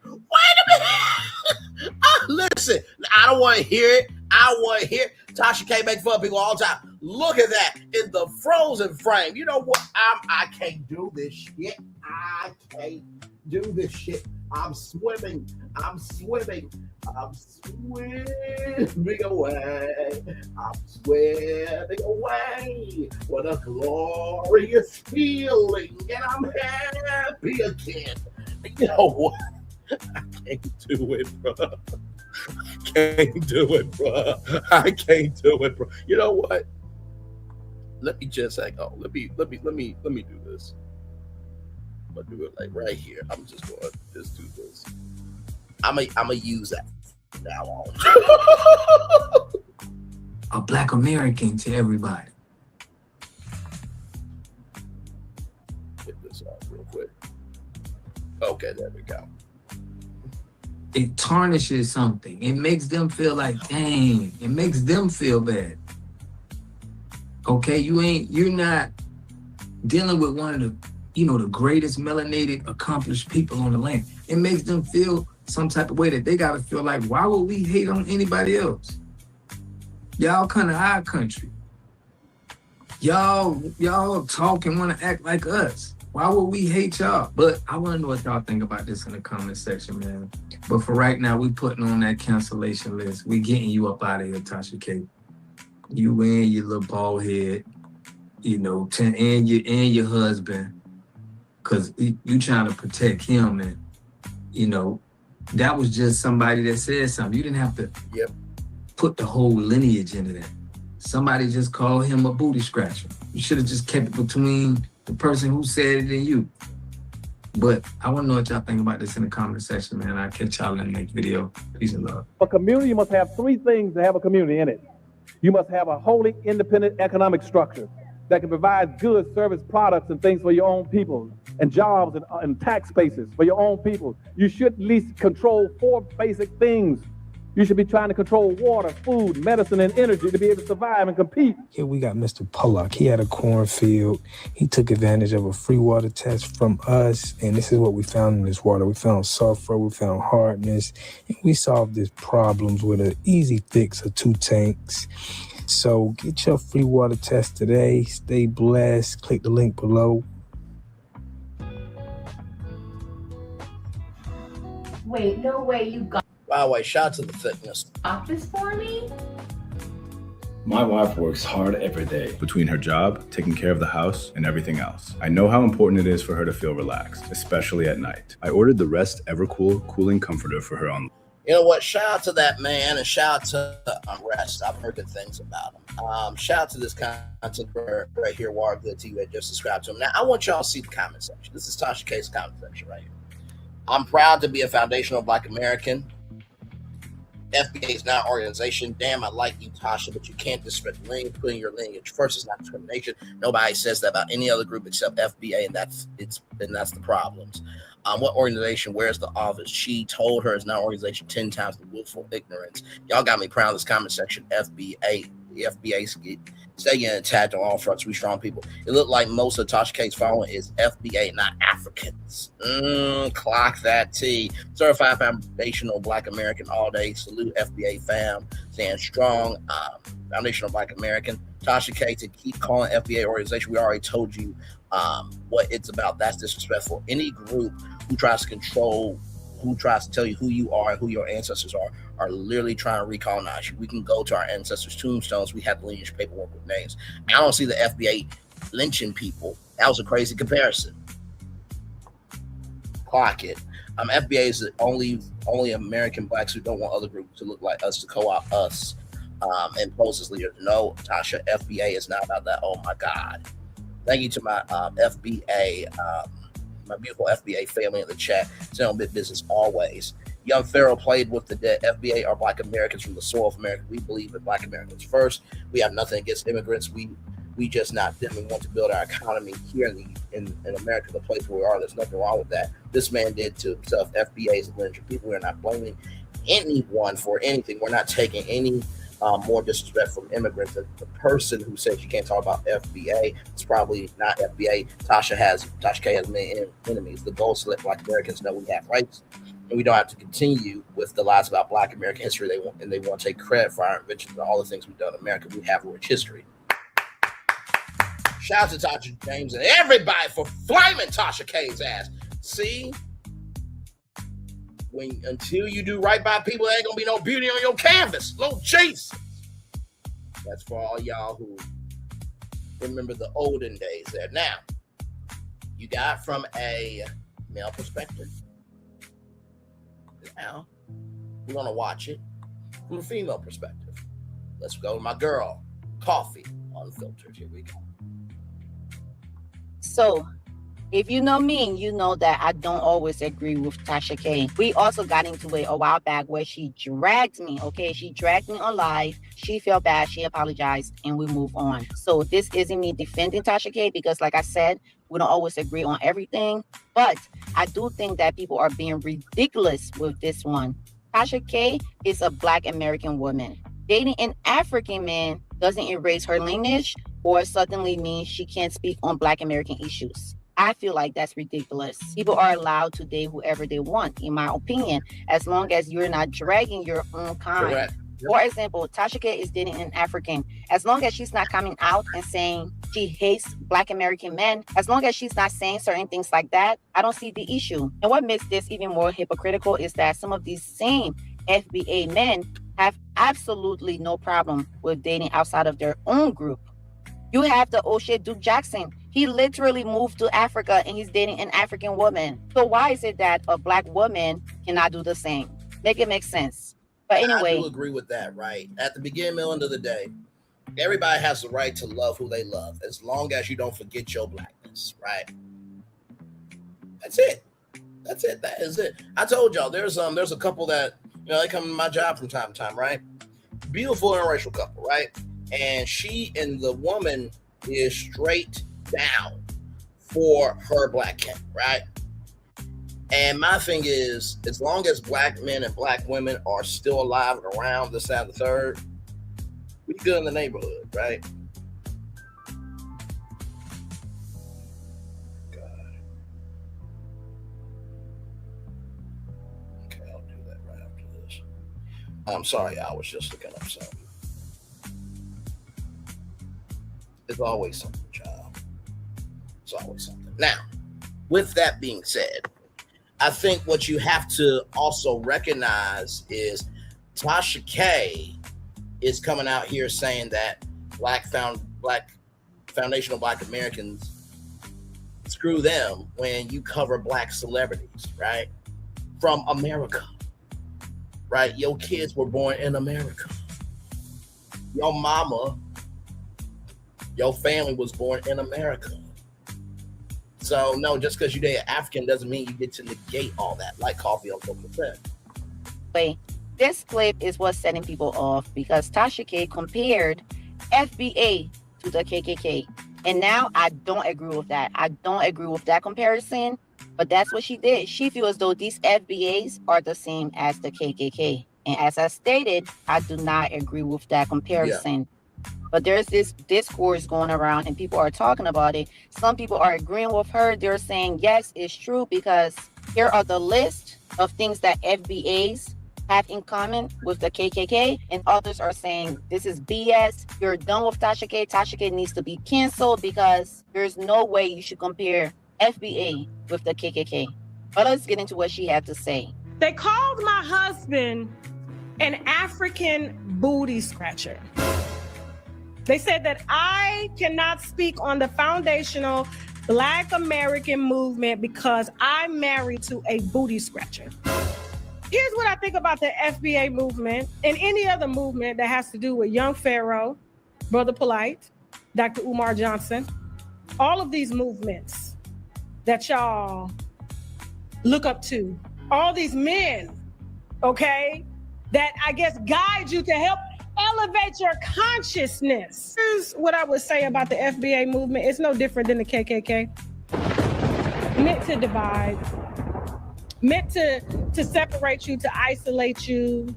Listen, I don't want to hear it. I want to hear it. Tasha K make fun of people all the time. Look at that in the frozen frame. You know what? I can't do this shit. I can't do this shit. I'm swimming away. I'm swimming away. What a glorious feeling. And I'm happy again. You know what? I can't do it, bro. I can't do it, bro. You know what? Let me just hang on. Let me do this. I'm gonna do it like right here. I'm just gonna just do this. I'm gonna use that from now on. A Black American to everybody. Get this off real quick. Okay, there we go. It tarnishes something. It makes them feel like, dang. It makes them feel bad. Okay, you're not dealing with one of the, the greatest melanated, accomplished people on the land. It makes them feel some type of way that they gotta feel like, why would we hate on anybody else? Y'all kind of our country. Y'all talk and wanna act like us. Why would we hate y'all? But I wanna know what y'all think about this in the comment section, man. But for right now, we putting on that cancellation list. We getting you up out of here, Tasha K. You and your little bald head, and your husband, because you trying to protect him, and that was just somebody that said something. You didn't have to put the whole lineage into that. Somebody just called him a booty scratcher. You should have just kept it between the person who said it and you. But I want to know what y'all think about this in the comment section, man. I'll catch y'all in the next video. Peace and love. A community must have three things to have a community in it. You must have a wholly independent economic structure that can provide goods, service, products, and things for your own people, and jobs and tax bases for your own people. You should at least control 4 basic things. You should be trying to control water, food, medicine, and energy to be able to survive and compete. Here we got Mr. Pollock. He had a cornfield. He took advantage of a free water test from us, and this is what we found in this water. We found sulfur, we found hardness, and we solved these problems with an easy fix of 2 tanks. So get your free water test today. Stay blessed. Click the link below. Wait, no way you got By the way, shout out to the thickness. this for me? My wife works hard every day between her job, taking care of the house, and everything else. I know how important it is for her to feel relaxed, especially at night. I ordered the Rest Evercool cooling comforter for her on. You know what? Shout out to that man, and shout out to Rest. I've heard good things about him. Shout out to this content right here, Water Good TV. Just subscribe to him. Now, I want y'all to see the comment section. This is Tasha K's comment section right here. I'm proud to be a foundational Black American. FBA is not an organization. Damn, I like you, Tasha, but you can't disrespect lineage. Putting your lineage first is not discrimination. Nobody says that about any other group except FBA, and that's the problems. What organization? Where's the office? She told her it's not an organization 10 times the willful ignorance. Y'all got me proud of this comment section. FBA, the FBA stay getting attacked on all fronts. We strong people. It looked like most of Tasha K's following is FBA, not Africans. Clock that T. Certified foundational Black American all day. Salute FBA fam. Stand strong. Foundational Black American. Tasha K, to keep calling FBA organization, we already told you what it's about. That's disrespectful. Any group who tries to control, who tries to tell you who you are, who your ancestors are literally trying to recolonize you. We can go to our ancestors' tombstones. We have lineage paperwork with names. I don't see the FBA lynching people. That was a crazy comparison. Clock it. FBA is the only American Blacks who don't want other groups to look like us, to co-opt us and pose as leaders. No, Tasha, FBA is not about that. Oh my God. Thank you to my FBA, my beautiful FBA family in the chat. Stay on big business always. Young Pharaoh played with the dead. FBA are Black Americans from the soil of America. We believe in Black Americans first. We have nothing against immigrants. We just not them. We want to build our economy here in America, the place where we are. There's nothing wrong with that. This man did to himself. FBA is a lineage of people. We're not blaming anyone for anything. We're not taking any more disrespect from immigrants. The person who says you can't talk about FBA, it's probably not FBA. Tasha K has many enemies. The gold select Black Americans know we have rights, and we don't have to continue with the lies about Black American history. They want to take credit for our inventions and all the things we've done in America. We have a rich history. Shout out to Tasha James and everybody for flaming Tasha K's ass. See, until you do right by people, there ain't gonna be no beauty on your canvas. No chase. That's for all y'all who remember the olden days there. Now, you got from a male perspective. Now, we're gonna watch it from a female perspective. Let's go to my girl, Coffee Unfiltered. Here we go. So, if you know me, you know that I don't always agree with Tasha K. We also got into it a while back where she dragged me, okay? She dragged me on live. She felt bad. She apologized, and we move on. So this isn't me defending Tasha K because, like I said, we don't always agree on everything. But I do think that people are being ridiculous with this one. Tasha K is a Black American woman. Dating an African man doesn't erase her lineage or suddenly means she can't speak on Black American issues. I feel like that's ridiculous. People are allowed to date whoever they want, in my opinion, as long as you're not dragging your own kind. Correct. Yep. For example, Tasha K is dating an African. As long as she's not coming out and saying she hates Black American men, as long as she's not saying certain things like that, I don't see the issue. And what makes this even more hypocritical is that some of these same FBA men have absolutely no problem with dating outside of their own group. You have the O'Shea Duke Jackson. He literally moved to Africa and he's dating an African woman. So why is it that a Black woman cannot do the same? Make it make sense. But anyway. I do agree with that, right? At the beginning, end of the day, everybody has the right to love who they love, as long as you don't forget your Blackness, right? That's it. That's it. That is it. I told y'all there's a couple that, they come to my job from time to time, right? Beautiful interracial couple, right? And she and the woman is straight down for her Black king, right? And my thing is, as long as Black men and Black women are still alive and around this, that, and the third, we good in the neighborhood, right? God. Okay, I'll do that right after this. I'm sorry, I was just looking up something. It's always something, child. It's always something. Now, with that being said, I think what you have to also recognize is Tasha K is coming out here saying that foundational Black Americans, screw them when you cover Black celebrities, right? From America, right? Your kids were born in America. Your mama, your family was born in America. So no, just because you date an African doesn't mean you get to negate all that, like Coffee on 4%. Wait, this clip is what's setting people off because Tasha K compared FBA to the KKK. And now I don't agree with that. I don't agree with that comparison, but that's what she did. She feels as though these FBAs are the same as the KKK. And as I stated, I do not agree with that comparison. Yeah. But there's this discourse going around and people are talking about it. Some people are agreeing with her. They're saying, yes, it's true because here are the list of things that FBAs have in common with the KKK. And others are saying, this is BS. You're done with Tasha K. Tasha K needs to be canceled because there's no way you should compare FBA with the KKK. But let's get into what she had to say. They called my husband an African booty scratcher. They said that I cannot speak on the foundational Black American movement because I'm married to a booty scratcher. Here's what I think about the FBA movement and any other movement that has to do with Young Pharaoh, Brother Polite, Dr. Umar Johnson, all of these movements that y'all look up to, all these men, okay, that I guess guide you to help elevate your consciousness. Here's what I would say about the FBA movement. It's no different than the KKK. Meant to divide, meant to separate you, to isolate you,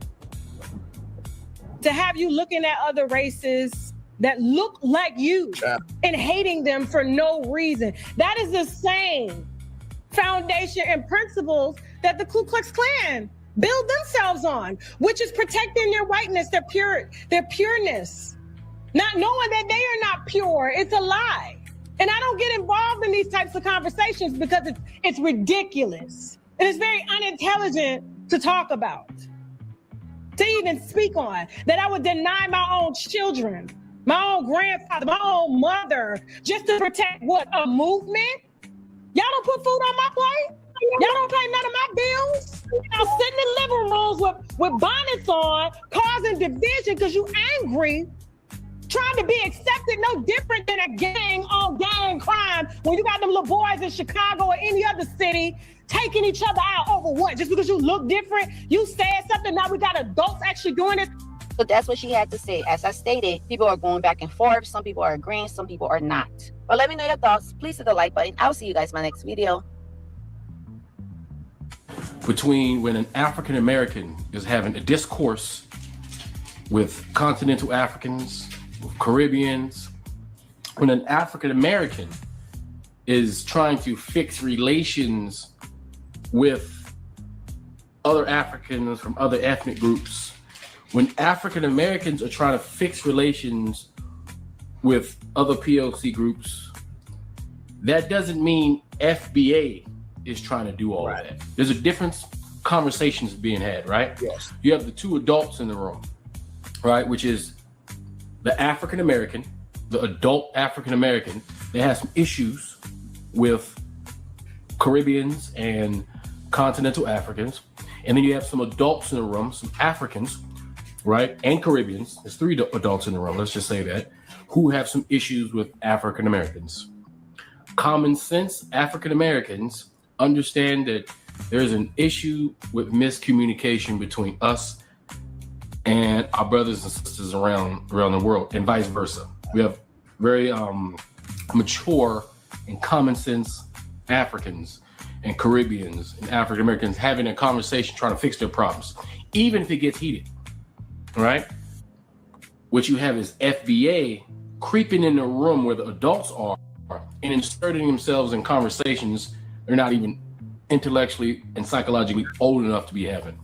to have you looking at other races that look like you and hating them for no reason. That is the same foundation and principles that the Ku Klux Klan build themselves on, which is protecting their whiteness, their pureness, not knowing that they are not pure. It's a lie. And I don't get involved in these types of conversations because it's ridiculous. And it's very unintelligent to talk about, to even speak on, that I would deny my own children, my own grandfather, my own mother, just to protect what, a movement? Y'all don't put food on my plate? Y'all don't pay none of my bills? Y'all sitting in living rooms with bonnets on, causing division because you angry, trying to be accepted, no different than a gang on gang crime when you got them little boys in Chicago or any other city taking each other out over what? Just because you look different, you said something, now we got adults actually doing it. So that's what she had to say. As I stated, people are going back and forth. Some people are agreeing, some people are not. But let me know your thoughts. Please hit the like button. I'll see you guys in my next video. Between when an African American is having a discourse with continental Africans, with Caribbeans, when an African American is trying to fix relations with other Africans from other ethnic groups, when African Americans are trying to fix relations with other POC groups, that doesn't mean FBA is trying to do all of that. There's a different conversations being had, right? Yes. You have the two adults in the room, right? Which is the African American, the adult African American that has some issues with Caribbeans and continental Africans. And then you have some adults in the room, some Africans, right? And Caribbeans. There's three adults in the room, let's just say that, who have some issues with African Americans. Common sense African Americans understand that there's an issue with miscommunication between us and our brothers and sisters around the world, and vice versa. We have very mature and common sense Africans and Caribbeans and African Americans having a conversation trying to fix their problems, even if it gets heated, right? What you have is FBA creeping in the room where the adults are and inserting themselves in conversations they're not even intellectually and psychologically old enough to be having.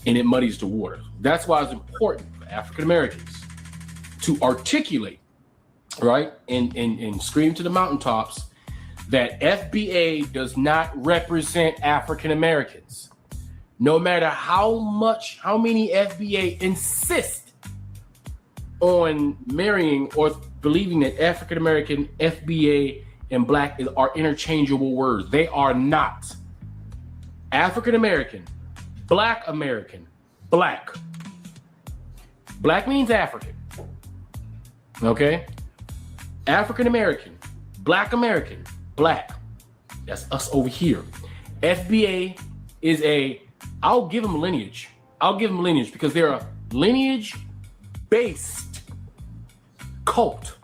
And it muddies the waters. That's why it's important for African Americans to articulate, right, and scream to the mountaintops that FBA does not represent African Americans. No matter how many FBA insist on marrying or believing that African American, FBA, and Black are interchangeable words. They are not. African American, Black American, Black. Black means African. Okay? African American, Black American, Black. That's us over here. FBA is I'll give them lineage. I'll give them lineage because they're a lineage-based cult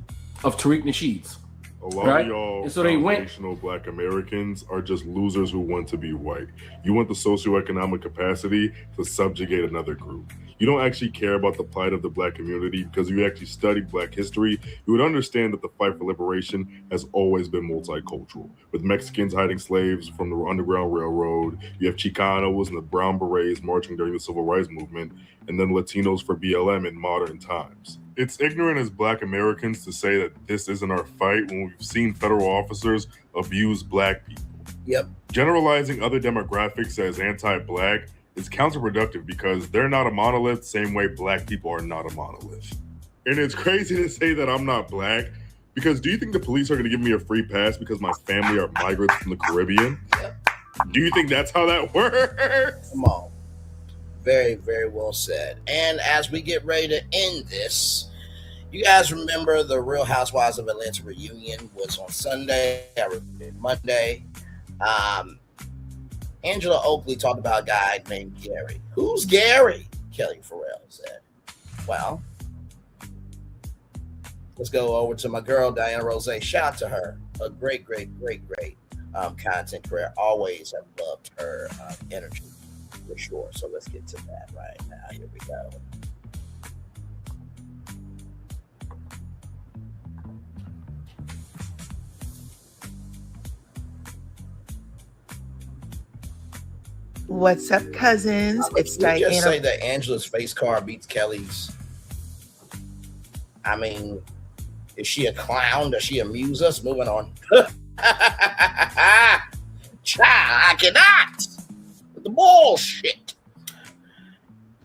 of Tariq Nasheed's. A lot right? of y'all and so they foundational Black Americans are just losers who want to be white. You want the socioeconomic capacity to subjugate another group. You don't actually care about the plight of the Black community because you actually studied Black history. You would understand that the fight for liberation has always been multicultural. With Mexicans hiding slaves from the Underground Railroad, you have Chicanos and the Brown Berets marching during the Civil Rights Movement, and then Latinos for BLM in modern times. It's ignorant as Black Americans to say that this isn't our fight when we've seen federal officers abuse Black people. Yep. Generalizing other demographics as anti-Black is counterproductive because they're not a monolith, same way Black people are not a monolith. And it's crazy to say that I'm not Black because do you think the police are going to give me a free pass because my family are migrants from the Caribbean? Do you think that's how that works? Come on. Very, very well said. And as we get ready to end this, you guys remember the Real Housewives of Atlanta reunion was on Sunday, Monday. Angela Oakley talked about a guy named Gary. Who's Gary? Kelly Farrell said. Well, let's go over to my girl, Diana Rose. Shout out to her. A great content creator. Always have loved her energy for sure. So let's get to that right now. Here we go. What's up, cousins? It's You just Diana. say that Angela's face card beats Kelly's. I mean, is she a clown? Does she amuse us? Moving on. Child, I cannot. With the bullshit.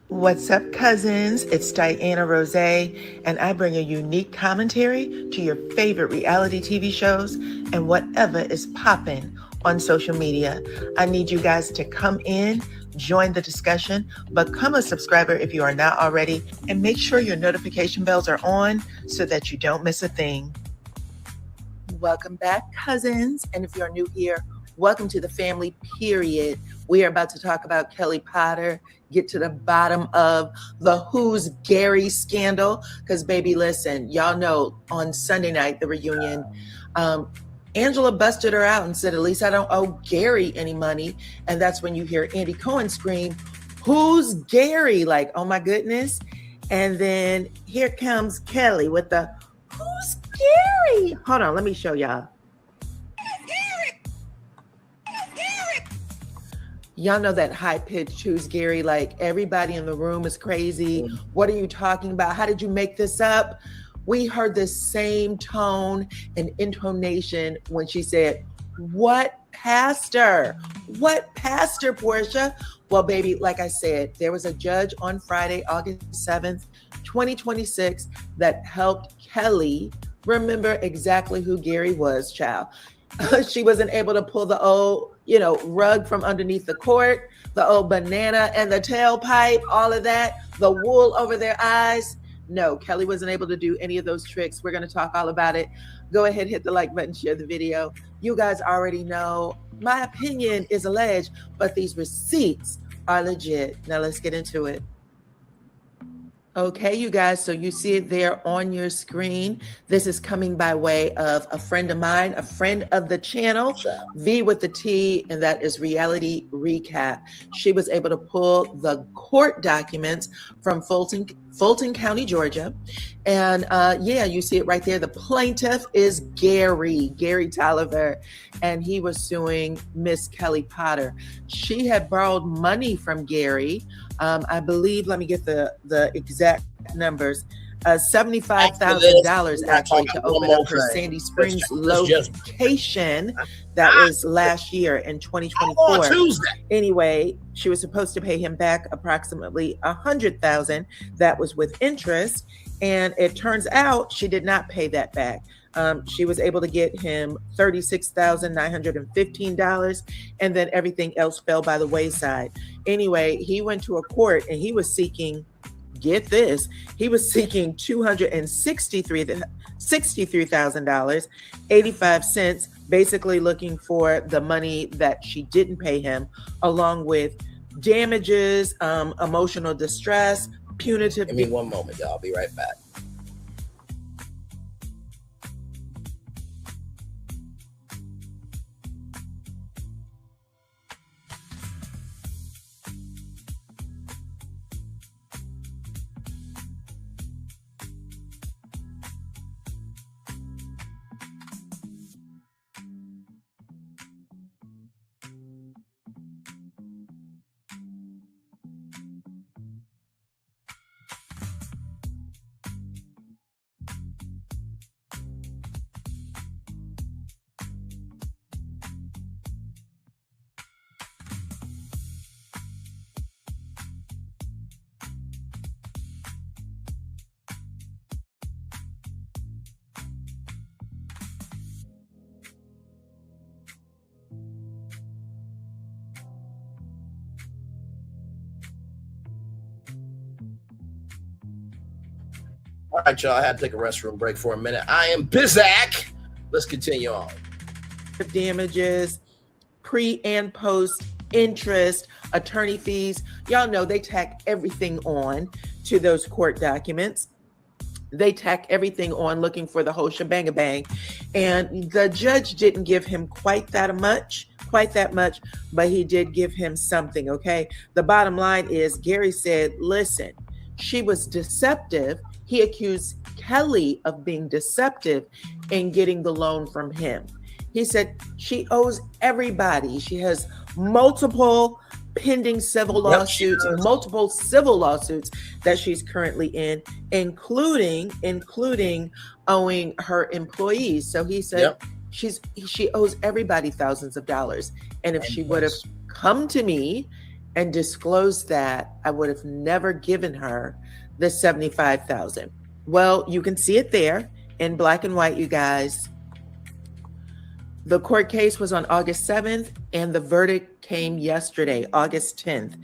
What's up, cousins? It's Diana Rose, and I bring a unique commentary to your favorite reality TV shows and whatever is popping on social media. I need you guys to come in, join the discussion, become a subscriber if you are not already, and make sure your notification bells are on so that you don't miss a thing. Welcome back, cousins. And if you're new here, welcome to the family, period. We are about to talk about Kelly Potter, get to the bottom of the Who's Gary scandal. Because, baby, listen, y'all know on Sunday night, the reunion, Angela busted her out and said, at least I don't owe Gary any money. And that's when you hear Andy Cohen scream, who's Gary? Like, oh my goodness. And then here comes Kelly with the, who's Gary? Hold on, let me show y'all. Y'all know that high-pitched who's Gary, like everybody in the room is crazy. What are you talking about? How did you make this up? We heard the same tone and intonation when she said, what pastor? What pastor, Portia? Well, baby, like I said, there was a judge on Friday, August 7th, 2026, that helped Kelly remember exactly who Gary was, child. She wasn't able to pull the old, rug from underneath the court, the old banana and the tailpipe, all of that, the wool over their eyes. No, Kelly wasn't able to do any of those tricks. We're going to talk all about it. Go ahead, hit the like button, share the video. You guys already know my opinion is alleged, but these receipts are legit. Now let's get into it. Okay, you guys, so you see it there on your screen. This is coming by way of a friend of mine, a friend of the channel, V with the T, and that is Reality Recap. She was able to pull the court documents from Fulton County, Georgia. And you see it right there. The plaintiff is Gary Tolliver, and he was suing Miss Kelly Potter. She had borrowed money from Gary. I believe, let me get the exact numbers, $75,000 actually to open up her Sandy Springs location. That was last year in 2024. Anyway, she was supposed to pay him back approximately $100,000. That was with interest. And it turns out she did not pay that back. She was able to get him $36,915, and then everything else fell by the wayside. Anyway, he went to a court and he was seeking, get this, he was seeking $263,000, 85 cents, basically looking for the money that she didn't pay him, along with damages, emotional distress, punitive. Give me one moment, y'all. I'll be right back. All right, y'all. I had to take a restroom break for a minute. I am Bizak. Let's continue on. Damages, pre and post interest, attorney fees. Y'all know they tack everything on to those court documents. They tack everything on looking for the whole shebang bang. And the judge didn't give him quite that much, but he did give him something, okay? The bottom line is Gary said, listen, she was deceptive. He accused Kelly of being deceptive in getting the loan from him. He said she owes everybody. She has multiple pending civil Yep, she lawsuits, does. multiple civil lawsuits that she's currently in, including owing her employees. So he said she owes everybody thousands of dollars. And if she would have come to me and disclosed that, I would have never given her the $75,000. Well, you can see it there in black and white, you guys. The court case was on August 7th, and the verdict came yesterday, August 10th.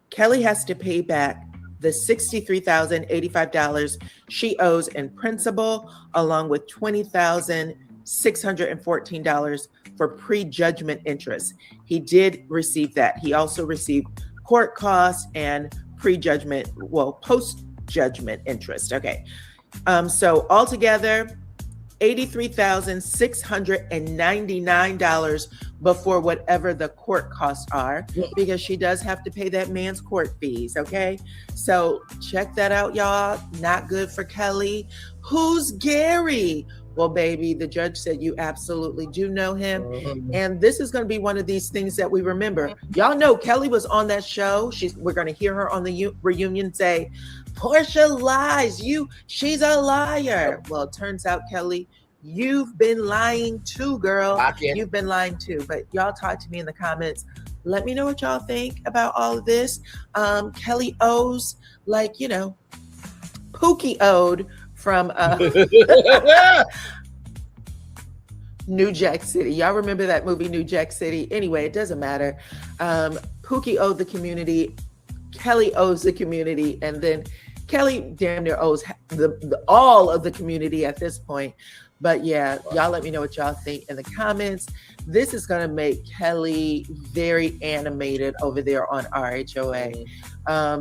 Kelly has to pay back the $63,085 she owes in principal, along with $20,614 for prejudgment interest. He did receive that. He also received court costs and post-judgment interest. Okay. So altogether, $83,699 before whatever the court costs are, because she does have to pay that man's court fees. Okay. So check that out, y'all. Not good for Kelly. Who's Gary? Well, baby, the judge said you absolutely do know him. And this is going to be one of these things that we remember. Y'all know Kelly was on that show. We're going to hear her on the reunion say, Portia lies. She's a liar. Well, it turns out, Kelly, you've been lying too, girl. You've been lying too. But y'all talk to me in the comments. Let me know what y'all think about all of this. Kelly owes, Pookie owed from New Jack City. Y'all remember that movie, New Jack City? Anyway, it doesn't matter. Pookie owed the community. Kelly owes the community. And then Kelly damn near owes all of the community at this point. But yeah, y'all let me know what y'all think in the comments. This is going to make Kelly very animated over there on RHOA.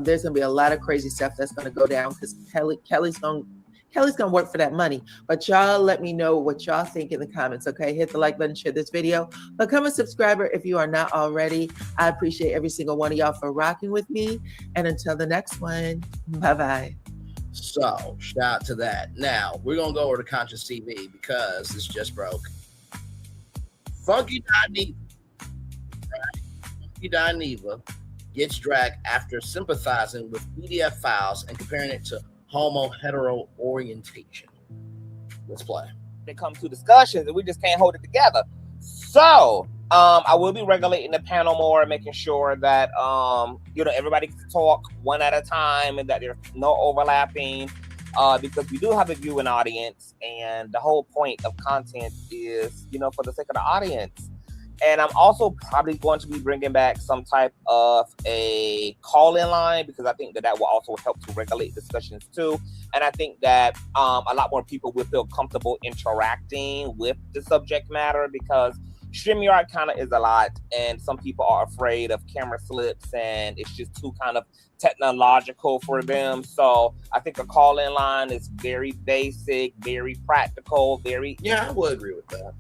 There's going to be a lot of crazy stuff that's going to go down because Kelly's going to work for that money. But y'all let me know what y'all think in the comments, okay? Hit the like button, share this video. Become a subscriber if you are not already. I appreciate every single one of y'all for rocking with me. And until the next one, bye-bye. So, shout out to that. Now, we're going to go over to Conscious TV because this just broke. Funky Dineva, Funky Dineva gets dragged after sympathizing with PDF files and comparing it to homo-hetero orientation. Let's play. They come to discussions and we just can't hold it together. So, I will be regulating the panel more, making sure that everybody can talk one at a time and that there's no overlapping, because we do have a viewing audience, and the whole point of content is, for the sake of the audience. And I'm also probably going to be bringing back some type of a call-in line, because I think that will also help to regulate discussions too. And I think that a lot more people will feel comfortable interacting with the subject matter, because StreamYard kind of is a lot, and some people are afraid of camera slips, and it's just too kind of technological for them. So I think a call-in line is very basic, very practical, very... Yeah, I would agree with that.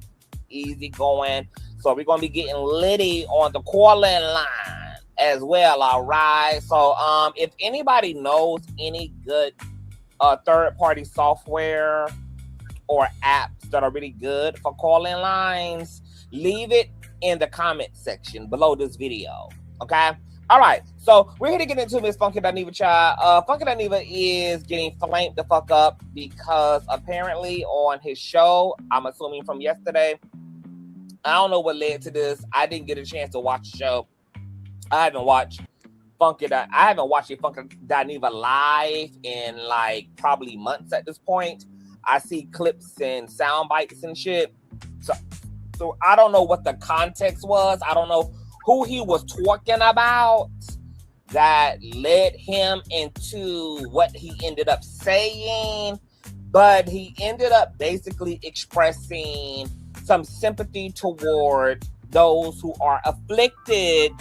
Easy going. So we're going to be getting litty on the call-in line as well, all right? So if anybody knows any good third-party software or apps that are really good for call-in lines, leave it in the comment section below this video, okay? All right, so we're here to get into Miss Funky Dineva, child. Funky Dineva is getting flamed the fuck up because apparently on his show, I'm assuming from yesterday, I don't know what led to this. I didn't get a chance to watch the show. I haven't watched a Funky Dineva live in probably months at this point. I see clips and sound bites and shit. So I don't know what the context was. I don't know who he was talking about that led him into what he ended up saying. But he ended up basically expressing some sympathy toward those who are afflicted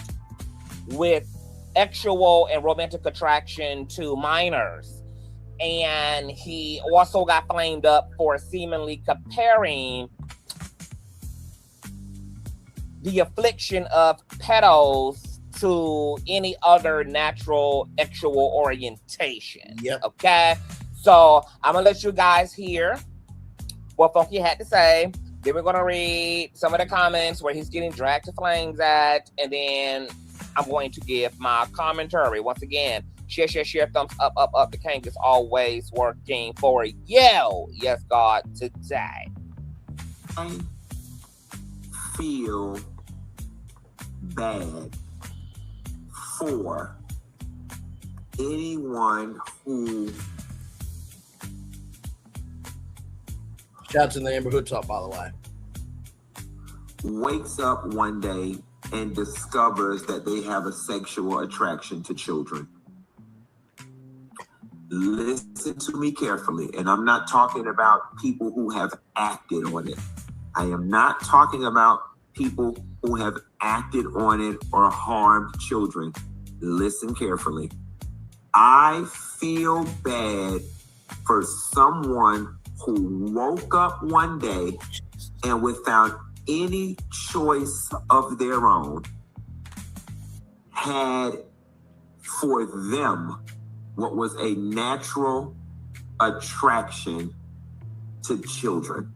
with sexual and romantic attraction to minors. And he also got flamed up for seemingly comparing the affliction of pedos to any other natural sexual orientation. Yep. Okay? So I'm gonna let you guys hear what Funky had to say. Then we're gonna read some of the comments where he's getting dragged to flames at, and then I'm going to give my commentary. Once again, share, thumbs up. The king is always working for you. Yes, God, today. I feel bad for anyone who... Shout out to the neighborhood talk, by the way. Wakes up one day and discovers that they have a sexual attraction to children. Listen to me carefully, and I'm not talking about people who have acted on it. I am not talking about people who have acted on it or harmed children. Listen carefully. I feel bad for someone who woke up one day and without any choice of their own had for them what was a natural attraction to children.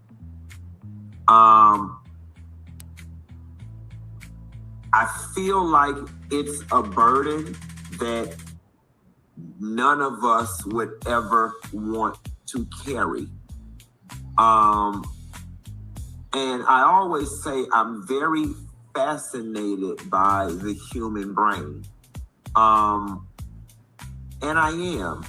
I feel like it's a burden that none of us would ever want to carry. And I always say I'm very fascinated by the human brain. And I am.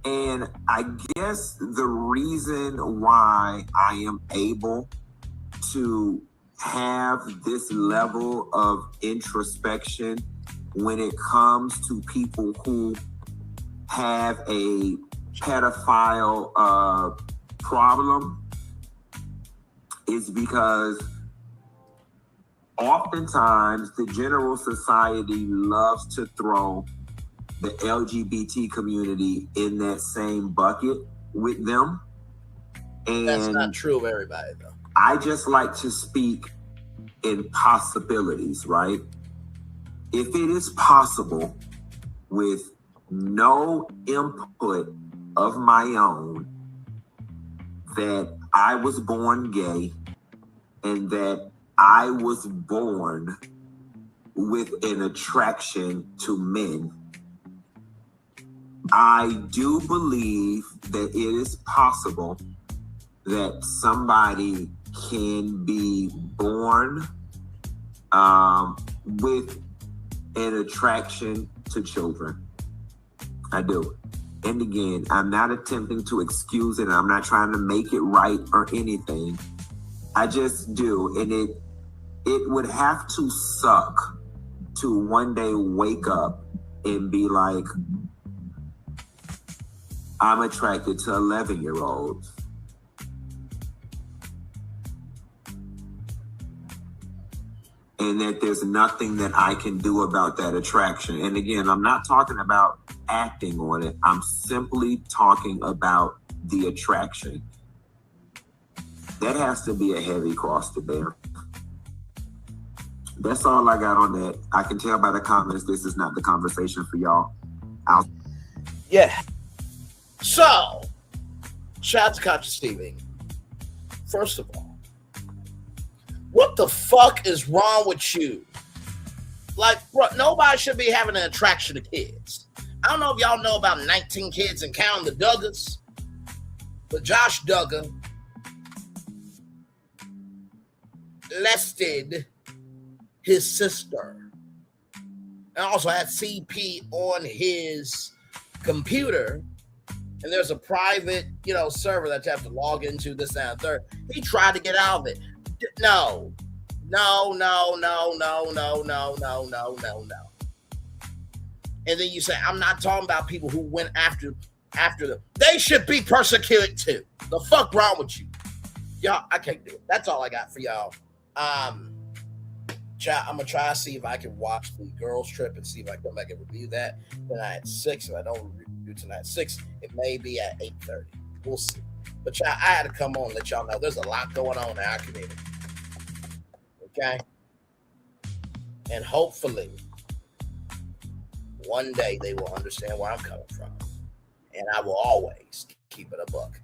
And I guess the reason why I am able to have this level of introspection when it comes to people who have a pedophile problem is because oftentimes the general society loves to throw the LGBT community in that same bucket with them. And that's not true of everybody, though. I just like to speak in possibilities, right? If it is possible with no input of my own that I was born gay and that I was born with an attraction to men, I do believe that it is possible that somebody can be born with an attraction to children. I do. And again, I'm not attempting to excuse it. I'm not trying to make it right or anything. I just do. And it would have to suck to one day wake up and be like, I'm attracted to 11-year-olds. And that there's nothing that I can do about that attraction. And again, I'm not talking about acting on it. I'm simply talking about the attraction. That has to be a heavy cross to bear. That's all I got on that. I can tell by the comments, this is not the conversation for y'all. Yeah. So, shout out to Conscious Stevie. First of all, what the fuck is wrong with you? Like, bro, nobody should be having an attraction to kids. I don't know if y'all know about 19 kids and counting the Duggars, but Josh Duggar molested his sister and also had CP on his computer. And there's a private, server that you have to log into, this, that, and third. He tried to get out of it. No. And then you say, I'm not talking about people who went after them. They should be persecuted too. The fuck wrong with you? Y'all, I can't do it. That's all I got for y'all. I'm gonna try to see if I can watch the girls trip and see if I can come back and review that tonight at 6. If I don't review tonight at 6, it may be at 8:30. We'll see. But y'all, I had to come on and let y'all know there's a lot going on in our community. Okay? And hopefully, one day they will understand where I'm coming from. And I will always keep it a buck.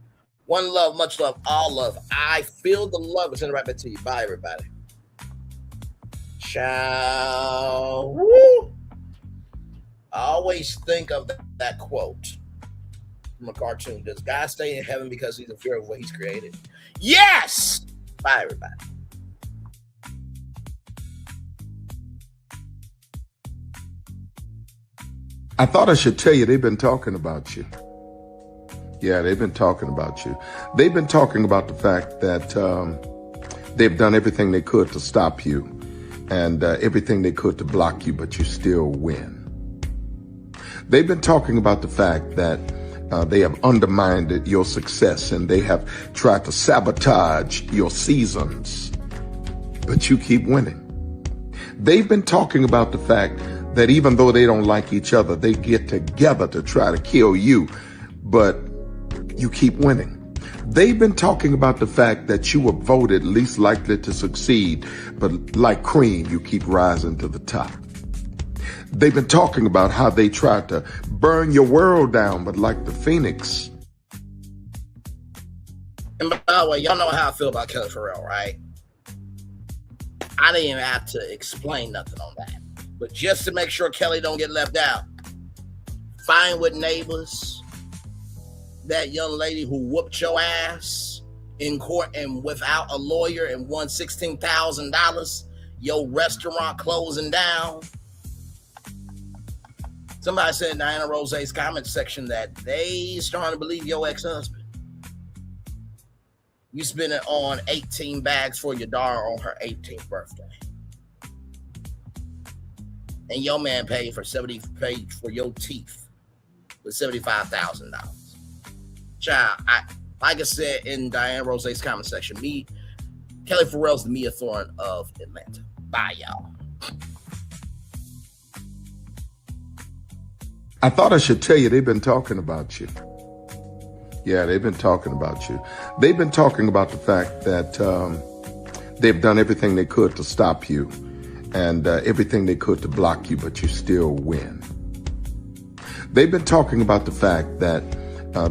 One love, much love, all love. I feel the love. It's right back to you. Bye, everybody. Child. Woo. I always think of that quote from a cartoon. Does God stay in heaven because he's in fear of what he's created? Yes! Bye, everybody. I thought I should tell you they've been talking about you. Yeah, they've been talking about you. They've been talking about the fact that they've done everything they could to stop you and everything they could to block you, but you still win. They've been talking about the fact that they have undermined your success and they have tried to sabotage your seasons, but you keep winning. They've been talking about the fact that even though they don't like each other, they get together to try to kill you, but you keep winning. They've been talking about the fact that you were voted least likely to succeed, but like cream, you keep rising to the top. They've been talking about how they tried to burn your world down, but like the phoenix. And by the way, y'all know how I feel about Kelly Farrell, right? I didn't even have to explain nothing on that. But just to make sure Kelly don't get left out, find with neighbors that young lady who whooped your ass in court and without a lawyer and won $16,000, your restaurant closing down. Somebody said in Diana Rose's comment section that they starting to believe your ex-husband. You spent it on 18 bags for your daughter on her 18th birthday. And your man paid for your teeth with $75,000. Child, like I said in Diana Rose's comment section, Kelly Farrell's the Mia Thorne of Atlanta. Bye, y'all. I thought I should tell you they've been talking about you. Yeah, they've been talking about you. They've been talking about the fact that they've done everything they could to stop you and everything they could to block you, but you still win. They've been talking about the fact that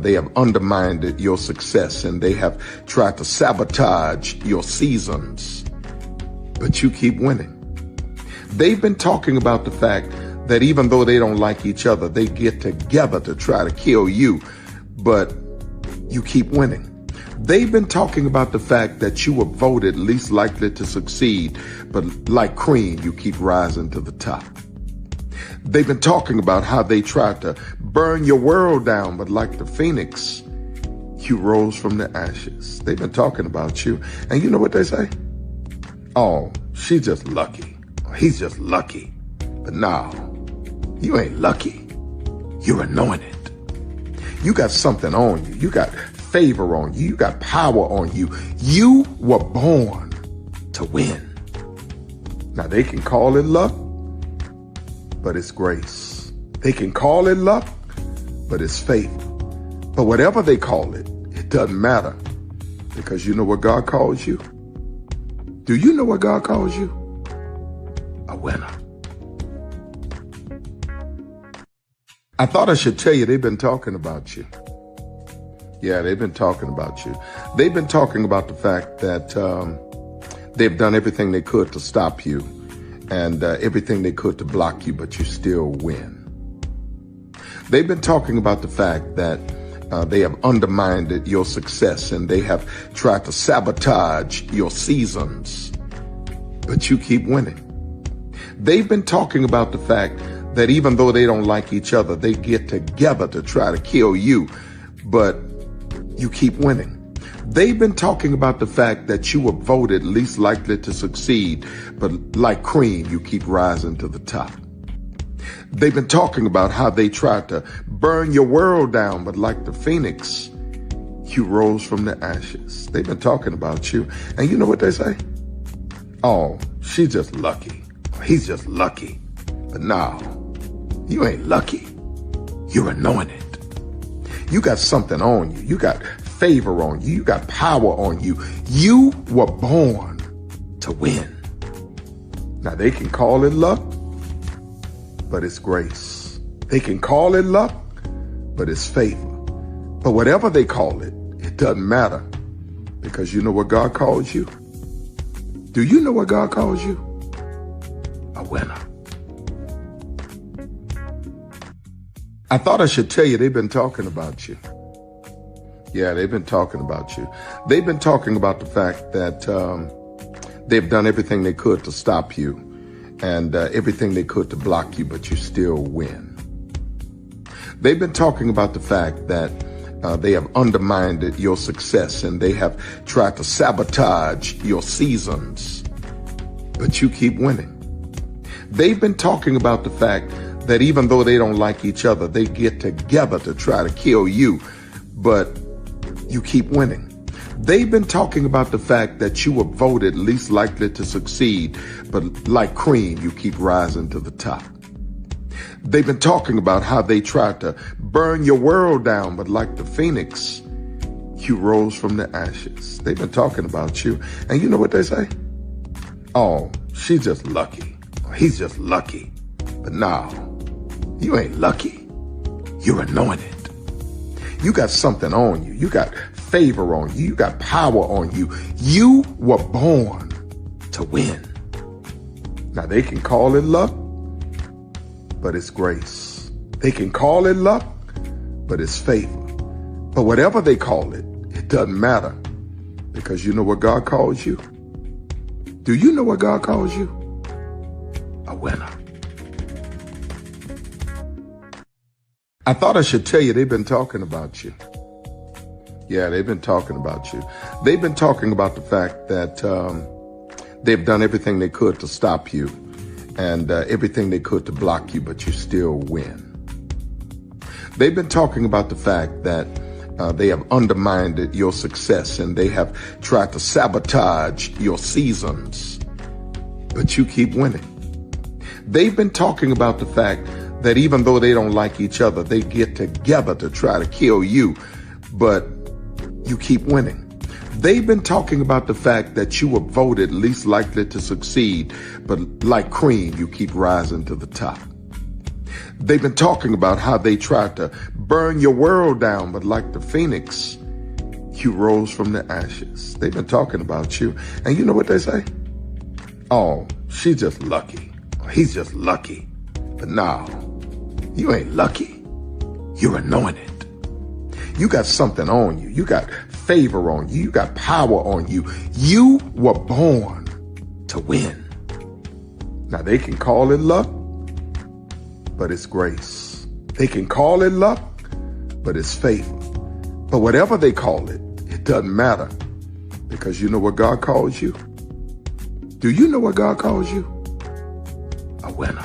they have undermined your success and they have tried to sabotage your seasons, but you keep winning. They've been talking about the fact that even though they don't like each other, they get together to try to kill you, but you keep winning. They've been talking about the fact that you were voted least likely to succeed, but like cream, you keep rising to the top. They've been talking about how they tried to burn your world down, but like the phoenix, you rose from the ashes. They've been talking about you. And you know what they say? Oh, she's just lucky. He's just lucky. But no, you ain't lucky. You're anointed. You got something on you. You got favor on you. You got power on you. You were born to win. Now they can call it luck, but it's grace. They can call it luck, but it's faith. But whatever they call it, it doesn't matter, because you know what God calls you? Do you know what God calls you? A winner. I thought I should tell you they've been talking about you. Yeah, they've been talking about you. They've been talking about the fact that they've done everything they could to stop you and everything they could to block you, but you still win. They've been talking about the fact that they have undermined your success and they have tried to sabotage your seasons, but you keep winning. They've been talking about the fact that even though they don't like each other, they get together to try to kill you, but you keep winning. They've been talking about the fact that you were voted least likely to succeed, but like cream, you keep rising to the top. They've been talking about how they tried to burn your world down, but like the phoenix, you rose from the ashes. They've been talking about you. And you know what they say? Oh, she's just lucky. He's just lucky. But no, you ain't lucky. You're anointed. You got something on you. You got favor on you. You got power on you. You were born to win. Now they can call it luck, but it's grace. They can call it luck, but it's favor. But whatever they call it, it doesn't matter, because you know what God calls you? Do you know what God calls you? winner. I thought I should tell you they've been talking about you. Yeah, they've been talking about you. They've been talking about the fact that they've done everything they could to stop you and everything they could to block you, but you still win. They've been talking about the fact that they have undermined your success and they have tried to sabotage your seasons, but you keep winning. They've been talking about the fact that even though they don't like each other, they get together to try to kill you, but you keep winning. They've been talking about the fact that you were voted least likely to succeed, but like cream, you keep rising to the top. They've been talking about how they tried to burn your world down, but like the phoenix, you rose from the ashes. They've been talking about you. And you know what they say? Oh, she's just lucky. He's just lucky. But no, you ain't lucky. You're anointed. You got something on you. You got favor on you. You got power on you. You were born to win. Now they can call it luck, but it's grace. They can call it luck, but it's favor. But whatever they call it, it doesn't matter, because you know what God calls you? Do you know what God calls you? A winner. I thought I should tell you they've been talking about you. Yeah, they've been talking about you. They've been talking about the fact that they've done everything they could to stop you and everything they could to block you, but you still win. They've been talking about the fact that they have undermined your success and they have tried to sabotage your seasons, but you keep winning. They've been talking about the fact that even though they don't like each other, they get together to try to kill you, but you keep winning. They've been talking about the fact that you were voted least likely to succeed, but like cream, you keep rising to the top. They've been talking about how they tried to burn your world down, but like the phoenix, you rose from the ashes. They've been talking about you. And you know what they say? Oh, she's just lucky. He's just lucky. But no, you ain't lucky. You're anointed. You got something on you. You got favor on you. You got power on you. You were born to win. Now they can call it luck, but it's grace. They can call it luck, but it's favor. But whatever they call it, it doesn't matter, because you know what God calls you? Do you know what God calls you? A winner.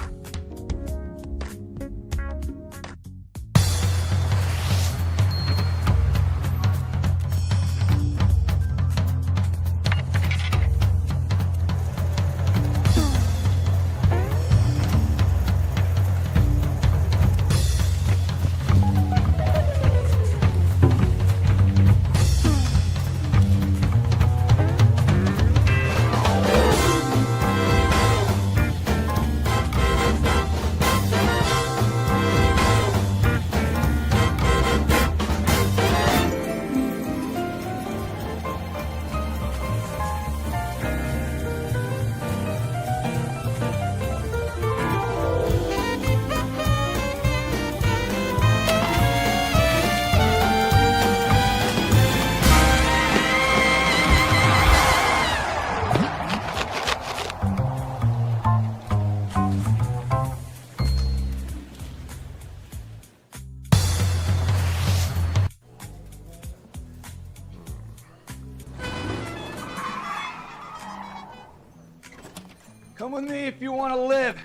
Come with me if you want to live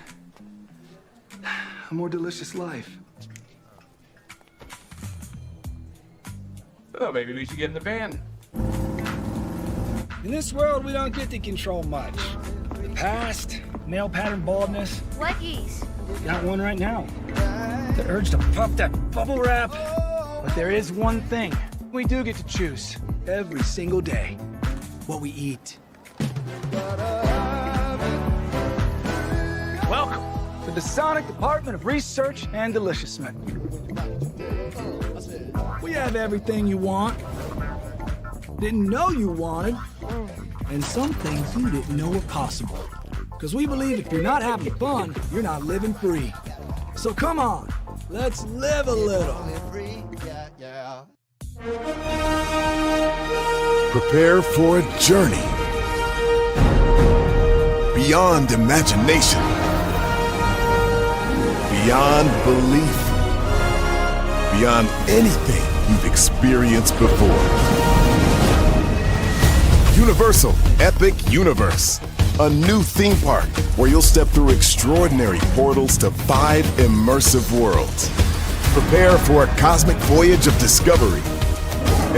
a more delicious life. Oh, maybe we should get in the van. In this world, we don't get to control much. The past, male pattern baldness. Leggies. Got one right now. The urge to puff that bubble wrap. But there is one thing we do get to choose every single day: what we eat. Welcome to the Sonic Department of Research and Deliciousment. We have everything you want, didn't know you wanted, and some things you didn't know were possible. Because we believe if you're not having fun, you're not living free. So come on, let's live a little. Prepare for a journey beyond imagination, beyond belief, beyond anything you've experienced before. Universal Epic Universe, a new theme park where you'll step through extraordinary portals to 5 immersive worlds. Prepare for a cosmic voyage of discovery,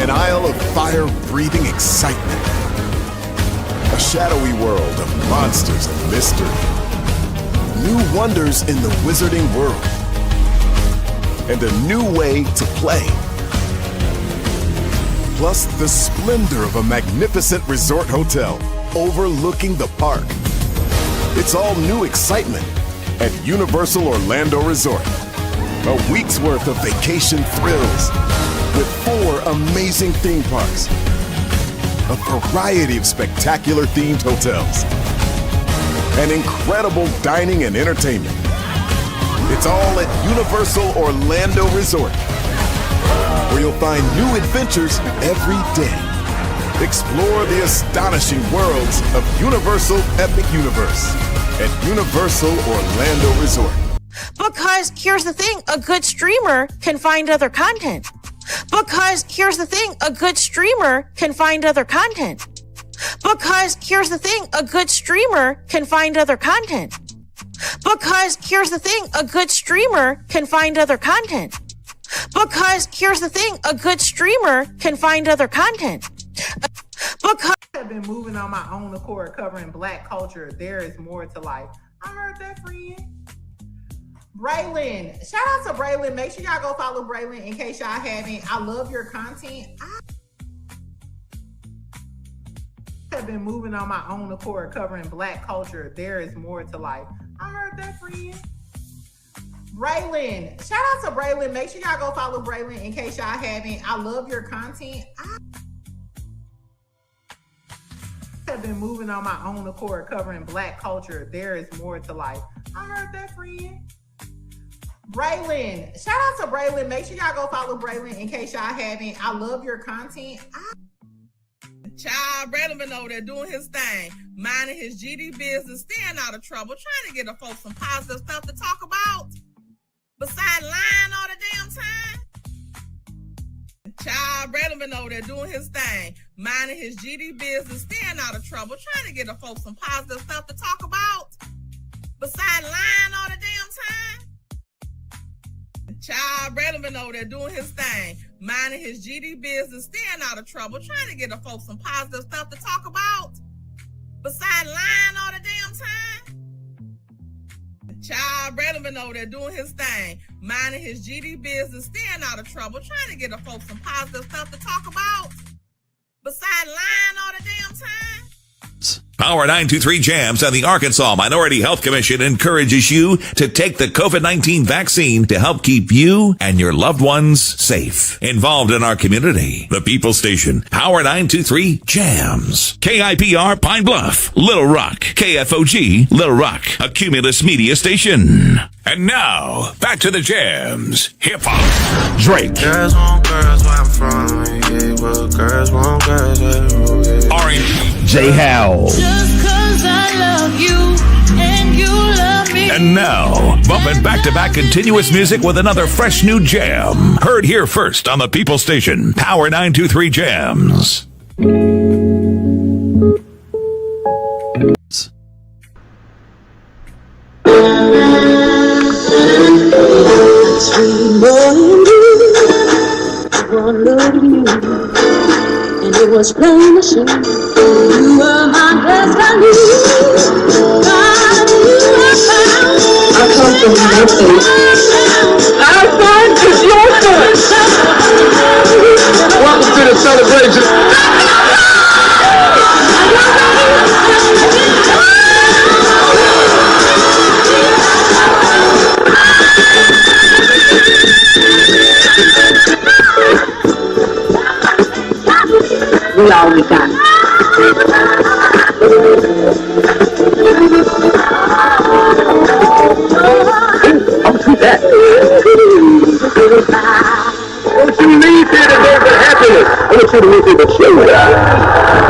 an isle of fire-breathing excitement, a shadowy world of monsters and mystery, new wonders in the wizarding world, and a new way to play. Plus the splendor of a magnificent resort hotel overlooking the park. It's all new excitement at Universal Orlando Resort. A week's worth of vacation thrills with 4 amazing theme parks, a variety of spectacular themed hotels, and incredible dining and entertainment. It's all at Universal Orlando Resort, where you'll find new adventures every day. Explore the astonishing worlds of Universal Epic Universe at Universal Orlando Resort. Because here's the thing, a good streamer can find other content. Because here's the thing, a good streamer can find other content. Because here's the thing, a good streamer can find other content. Because here's the thing, a good streamer can find other content. Because here's the thing, a good streamer can find other content. Because I've been moving on my own accord, covering Black culture. There is more to life. I heard that, friend. Braylon, shout out to Braylon. Make sure y'all go follow Braylon in case y'all haven't. I love your content. I have been moving on my own accord, covering Black culture. There is more to life. I heard that, friend. Braylon, shout out to Braylon. Make sure y'all go follow Braylon in case y'all haven't. I love your content. I have been moving on my own accord, covering Black culture. There is more to life. I heard that, friend. Braylon, shout out to Braylon. Make sure y'all go follow Braylon in case y'all haven't. I love your content. Child, Braylon been over there doing his thing, minding his GD business, staying out of trouble, trying to get the folks some positive stuff to talk about. Besides lying all the damn time. Child, Braylon been over there doing his thing, minding his GD business, staying out of trouble, trying to get the folks some positive stuff to talk about. Besides lying all the damn time. Child, Braylon been over there doing his thing, minding his GD business, staying out of trouble, trying to get the folks some positive stuff to talk about. Besides lying all the damn time. Child, Braylon been over there doing his thing, minding his GD business, staying out of trouble, trying to get the folks some positive stuff to talk about. Besides lying all the damn time. Power 923 Jams and the Arkansas Minority Health Commission encourages you to take the COVID-19 vaccine to help keep you and your loved ones safe. Involved in our community, the People Station, Power 923 Jams. KIPR Pine Bluff, Little Rock, KFOG, Little Rock, a Cumulus Media Station. And now, back to the Jams. Hip Hop. Drake. Girls want girls where I'm from. Yeah, well, girls want girls where R&B. J. Howell. Just 'cause I love you and you love me. And now, bumping back-to-back continuous music with another fresh new jam. Heard here first on the People Station, Power 923 Jams. Sweet morning dew, one look at you, and it was plain to see you were my best I knew. God, you were found. I come from nothing. Our fun is your fun. Welcome to the celebration. We all we got. listen to the show.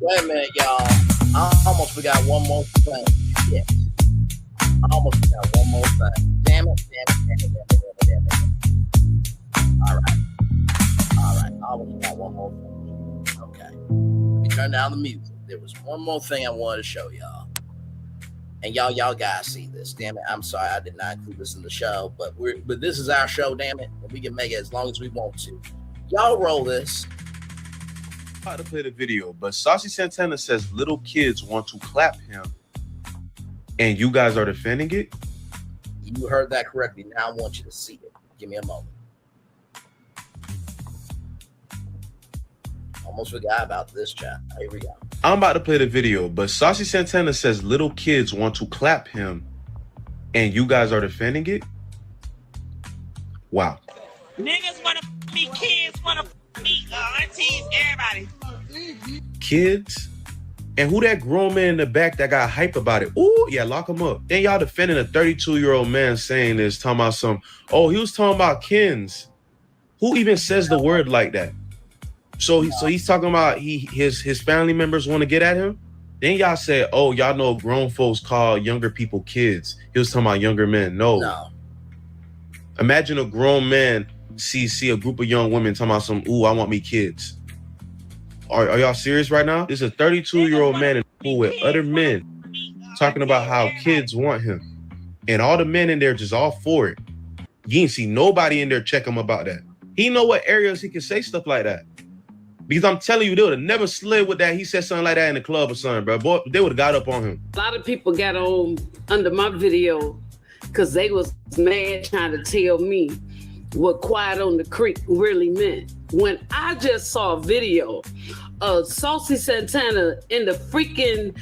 Wait a minute, y'all. I almost forgot one more thing. Shit. I almost forgot one more thing. Damn it. All right. I almost forgot one more thing. Okay. Let me turn down the music. There was one more thing I wanted to show y'all. And y'all guys see this. Damn it. I'm sorry I did not include this in the show, but this is our show, damn it. And we can make it as long as we want to. Y'all roll this. I'm about to play the video, but Saucy Santana says little kids want to clap him. And you guys are defending it? You heard that correctly. Now I want you to see it. Give me a moment. Almost forgot about this, chat. Here we go. I'm about to play the video, but Saucy Santana says little kids want to clap him, and you guys are defending it? Wow. Niggas want to me, kids want to me, aunties, everybody. Kids? And who that grown man in the back that got hype about it? Ooh, yeah, lock him up. Then y'all defending a 32-year-old man saying this, talking about he was talking about kids. Who even says the word like that? So he's talking about his family members want to get at him. Then y'all say, oh, y'all know grown folks call younger people kids. He was talking about younger men. No. Imagine a grown man see a group of young women talking about ooh, I want me kids. Are y'all serious right now? This is a 32-year-old man in pool with other men talking about how kids want him. And all the men in there just all for it. You ain't see nobody in there check him about that. He know what areas he can say stuff like that. Because I'm telling you, they would have never slid with that. He said something like that in the club or something, bro. Boy, they would have got up on him. A lot of people got on under my video because they was mad trying to tell me what Quiet on the Creek really meant. When I just saw a video of Saucy Santana in the freaking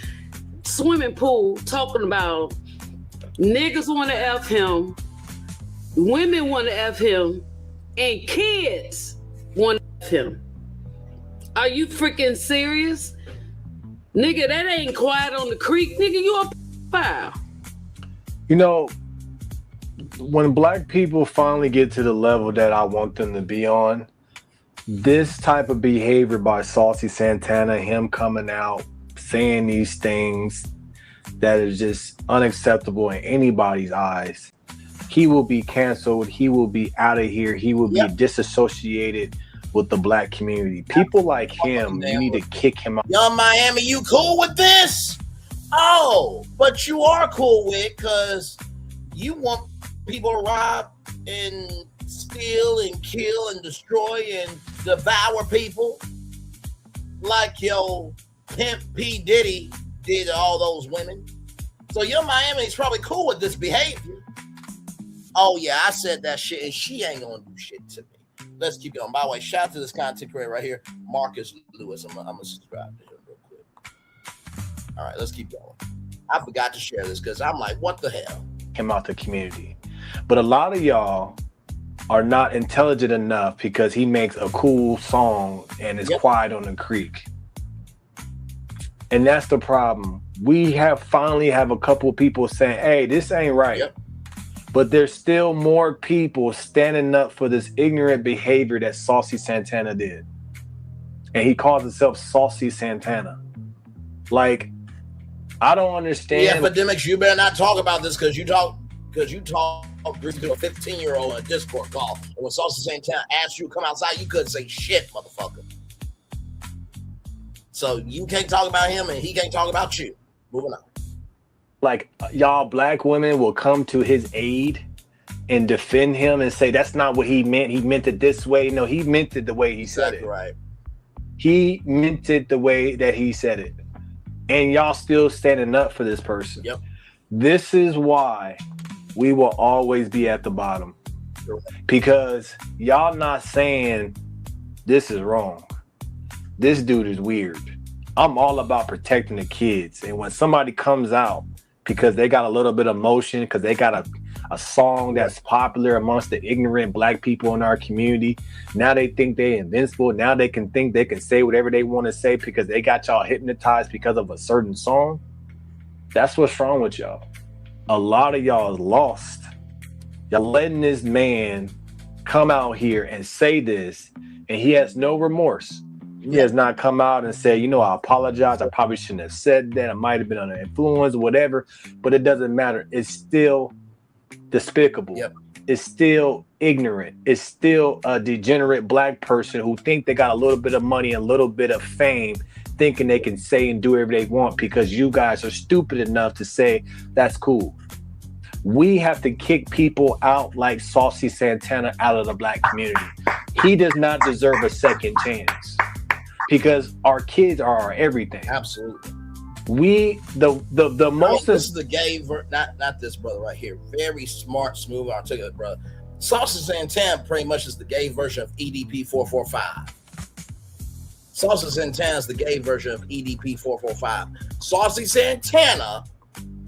swimming pool talking about niggas want to F him, women want to F him, and kids want to F him. Are you freaking serious? Nigga, that ain't Quiet on the Creek. Nigga, you a pedophile. You know, when black people finally get to the level that I want them to be on, this type of behavior by Saucy Santana, him coming out, saying these things that is just unacceptable in anybody's eyes, he will be canceled. He will be out of here. He will be disassociated with the black community. People like him, you need to kick him out. Young Miami, you cool with this? Oh, but you are cool with because you want people to rob and steal and kill and destroy and devour people like your pimp P. Diddy did to all those women. So Young Miami is probably cool with this behavior. Oh yeah, I said that shit and she ain't gonna do shit to me. Let's keep going. By the way, shout out to this content creator right here, Marcus Lewis. I'm gonna subscribe to him real quick. All right, let's keep going. I forgot to share this because I'm like, what the hell? Him out the community. But a lot of y'all are not intelligent enough because he makes a cool song and is Quiet on the Creek. And that's the problem. We finally have a couple of people saying, hey, this ain't right. But there's still more people standing up for this ignorant behavior that Saucy Santana did. And he calls himself Saucy Santana. Like, I don't understand. Yeah, Epidemics, you better not talk about this because you talk to a 15-year-old on a Discord call. And when Saucy Santana asked you to come outside, you couldn't say shit, motherfucker. So you can't talk about him and he can't talk about you. Moving on. Like, y'all black women will come to his aid and defend him and say that's not what he meant. He meant it this way. No, he meant it the way he said it. Right. He meant it the way that he said it. And y'all still standing up for this person. Yep. This is why we will always be at the bottom. Because y'all not saying this is wrong. This dude is weird. I'm all about protecting the kids. And when somebody comes out because they got a little bit of motion, because they got a song that's popular amongst the ignorant black people in our community, now they think they're invincible. Now they can think they can say whatever they want to say because they got y'all hypnotized because of a certain song. That's what's wrong with y'all. A lot of y'all is lost. Y'all letting this man come out here and say this, and he has no remorse. He has not come out and said, I apologize. I probably shouldn't have said that. I might have been under influence or whatever, but it doesn't matter. It's still despicable. Yep. It's still ignorant. It's still a degenerate black person who think they got a little bit of money and a little bit of fame thinking they can say and do whatever they want because you guys are stupid enough to say that's cool. We have to kick people out like Saucy Santana out of the black community. He does not deserve a second chance because our kids are our everything. Absolutely. The most. This is the gay not this brother right here. Very smart, smooth, articulate brother. Saucy Santana pretty much is the gay version of EDP 445. Saucy Santana is the gay version of EDP 445. Saucy Santana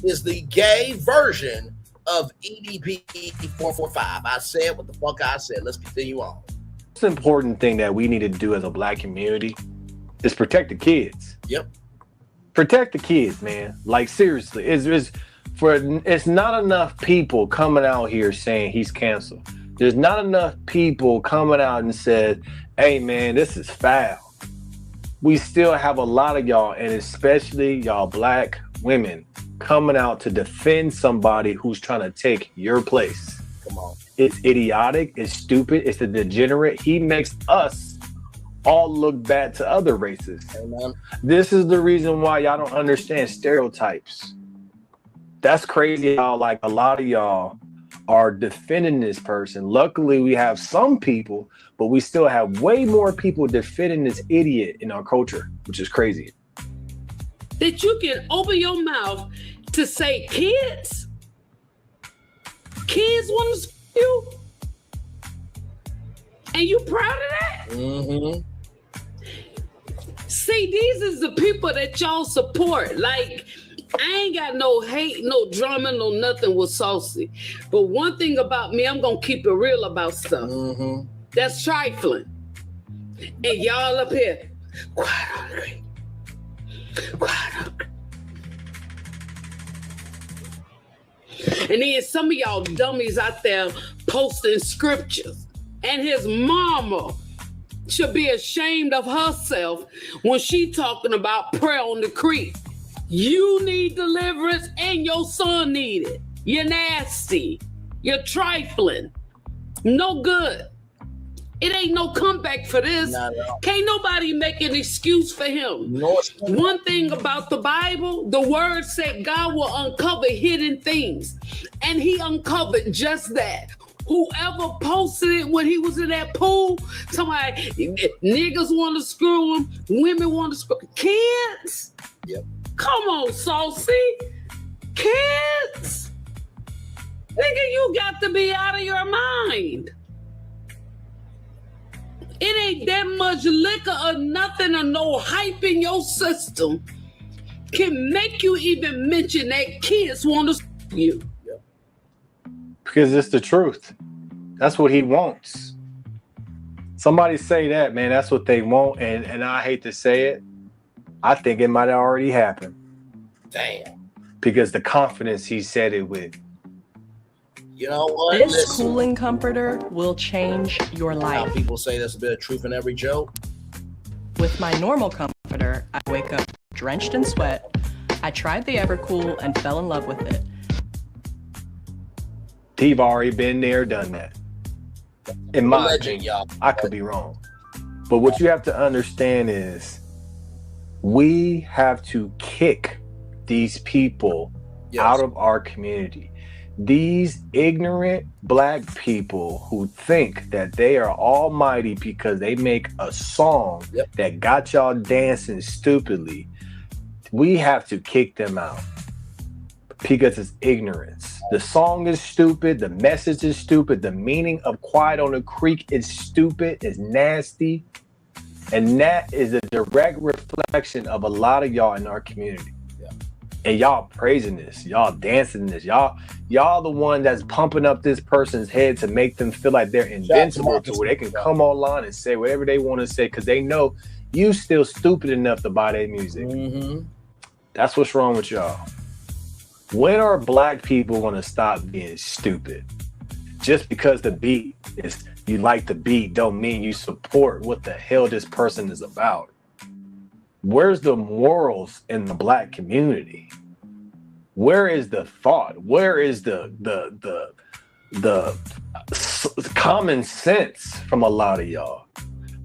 is the gay version of EDP 445. I said what the fuck I said. Let's continue on. Most important thing that we need to do as a black community is protect the kids. Yep. Protect the kids, man. Like seriously, it's not enough people coming out here saying he's canceled. There's not enough people coming out and said, "Hey, man, this is foul." We still have a lot of y'all, and especially y'all black women, coming out to defend somebody who's trying to take your place. Come on. It's idiotic. It's stupid. It's a degenerate. He makes us all look bad to other races. Amen. This is the reason why y'all don't understand stereotypes. That's crazy how like a lot of y'all are defending this person. Luckily, we have some people, but we still have way more people defending this idiot in our culture, which is crazy. That you can open your mouth to say kids want to screw you, and you proud of that? Mm-hmm. See, these is the people that y'all support. Like, I ain't got no hate, no drama, no nothing with Saucy. But one thing about me, I'm gonna keep it real about stuff. Mm-hmm. That's trifling. And y'all up here, quite hungry. And then some of y'all dummies out there posting scriptures. And his mama should be ashamed of herself when she talking about prayer on the creek. You need deliverance and your son need it. You're nasty. You're trifling. No good. It ain't no comeback for this. Can't nobody make an excuse for him. One thing about the Bible, the word said God will uncover hidden things. And he uncovered just that. Whoever posted it when he was in that pool, somebody, niggas want to screw him, women want to screw kids. Yep. Come on, Saucy. Kids. Nigga, you got to be out of your mind. It ain't that much liquor or nothing or no hype in your system can make you even mention that kids want to screw you. Because it's the truth. That's what he wants. Somebody say that, man. That's what they want. And I hate to say it. I think it might have already happened. Damn. Because the confidence he said it with. You know what? This Listen. cooling comforter will change your Now life. people say there's a bit of truth in every joke. With my normal comforter, I wake up drenched in sweat. I tried the Evercool and fell in love with it. He've already been there, done that. In my Legend, opinion, y'all. I could be wrong. But what you have to understand is we have to kick these people out of our community. These ignorant black people who think that they are almighty because they make a song that got y'all dancing stupidly, we have to kick them out because it's ignorance. The song is stupid, the message is stupid, the meaning of Quiet on the Creek is stupid, is nasty, and that is a direct reflection of a lot of y'all in our community. And y'all praising this, y'all dancing this, y'all the one that's pumping up this person's head to make them feel like they're invincible to where they can come online and say whatever they want to say because they know you still stupid enough to buy their music. Mm-hmm. That's what's wrong with y'all. When are black people going to stop being stupid? Just because the beat is, you like the beat don't mean you support what the hell this person is about. Where's the morals in the black community? Where is the thought? Where is the common sense from a lot of y'all?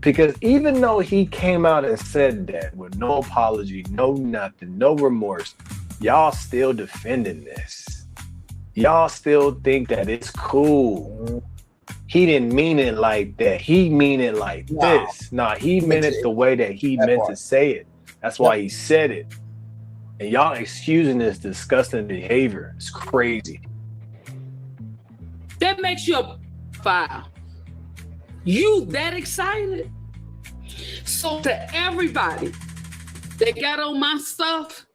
Because even though he came out and said that with no apology, no nothing, no remorse, y'all still defending this. Y'all still think that it's cool. He didn't mean it like that. He mean it like this. Nah, he meant it the way that he meant to say it. That's why he said it. And y'all excusing this disgusting behavior. It's crazy. That makes you a file. You that excited? So to everybody that got on my stuff,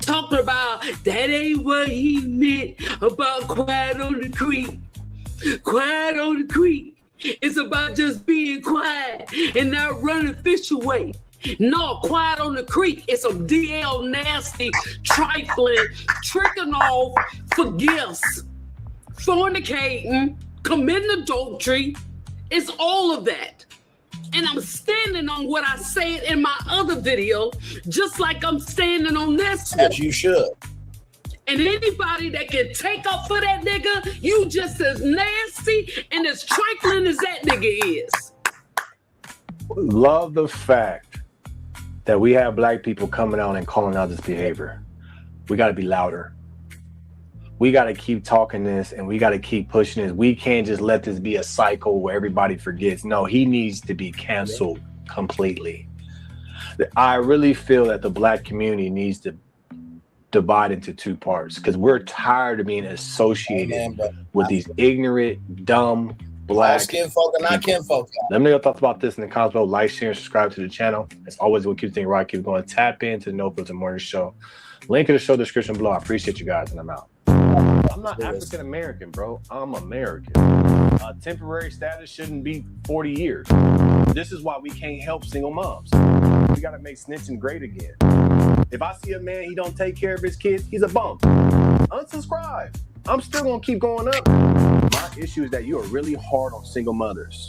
talking about that ain't what he meant about Quiet on the Creek. Quiet on the Creek. It's about just being quiet and not running fish away. No, Quiet on the Creek is some DL nasty, trifling, tricking off for gifts, fornicating, committing adultery. It's all of that. And I'm standing on what I said in my other video, just like I'm standing on this one. As you should. And anybody that can take up for that nigga, you just as nasty and as trifling as that nigga is. Love the fact that we have black people coming out and calling out this behavior. We got to be louder. We got to keep talking this and we got to keep pushing this. We can't just let this be a cycle where everybody forgets. No, he needs to be canceled completely. I really feel that the black community needs to divide into two parts because we're tired of being associated with these ignorant, dumb, black skin folk and not kin folk. Let me know your thoughts about this in the comments below. Like, share, and subscribe to the channel. As always, we'll keep things right. Keep going. Tap into the No Filter Morning Show. Link in the show description below. I appreciate you guys, and I'm out. I'm not African American, bro. I'm American. Temporary status shouldn't be 40 years. This is why we can't help single moms. We gotta make snitching great again. If I see a man, he don't take care of his kids, he's a bum. Unsubscribe. I'm still gonna keep going up. My issue is that you are really hard on single mothers.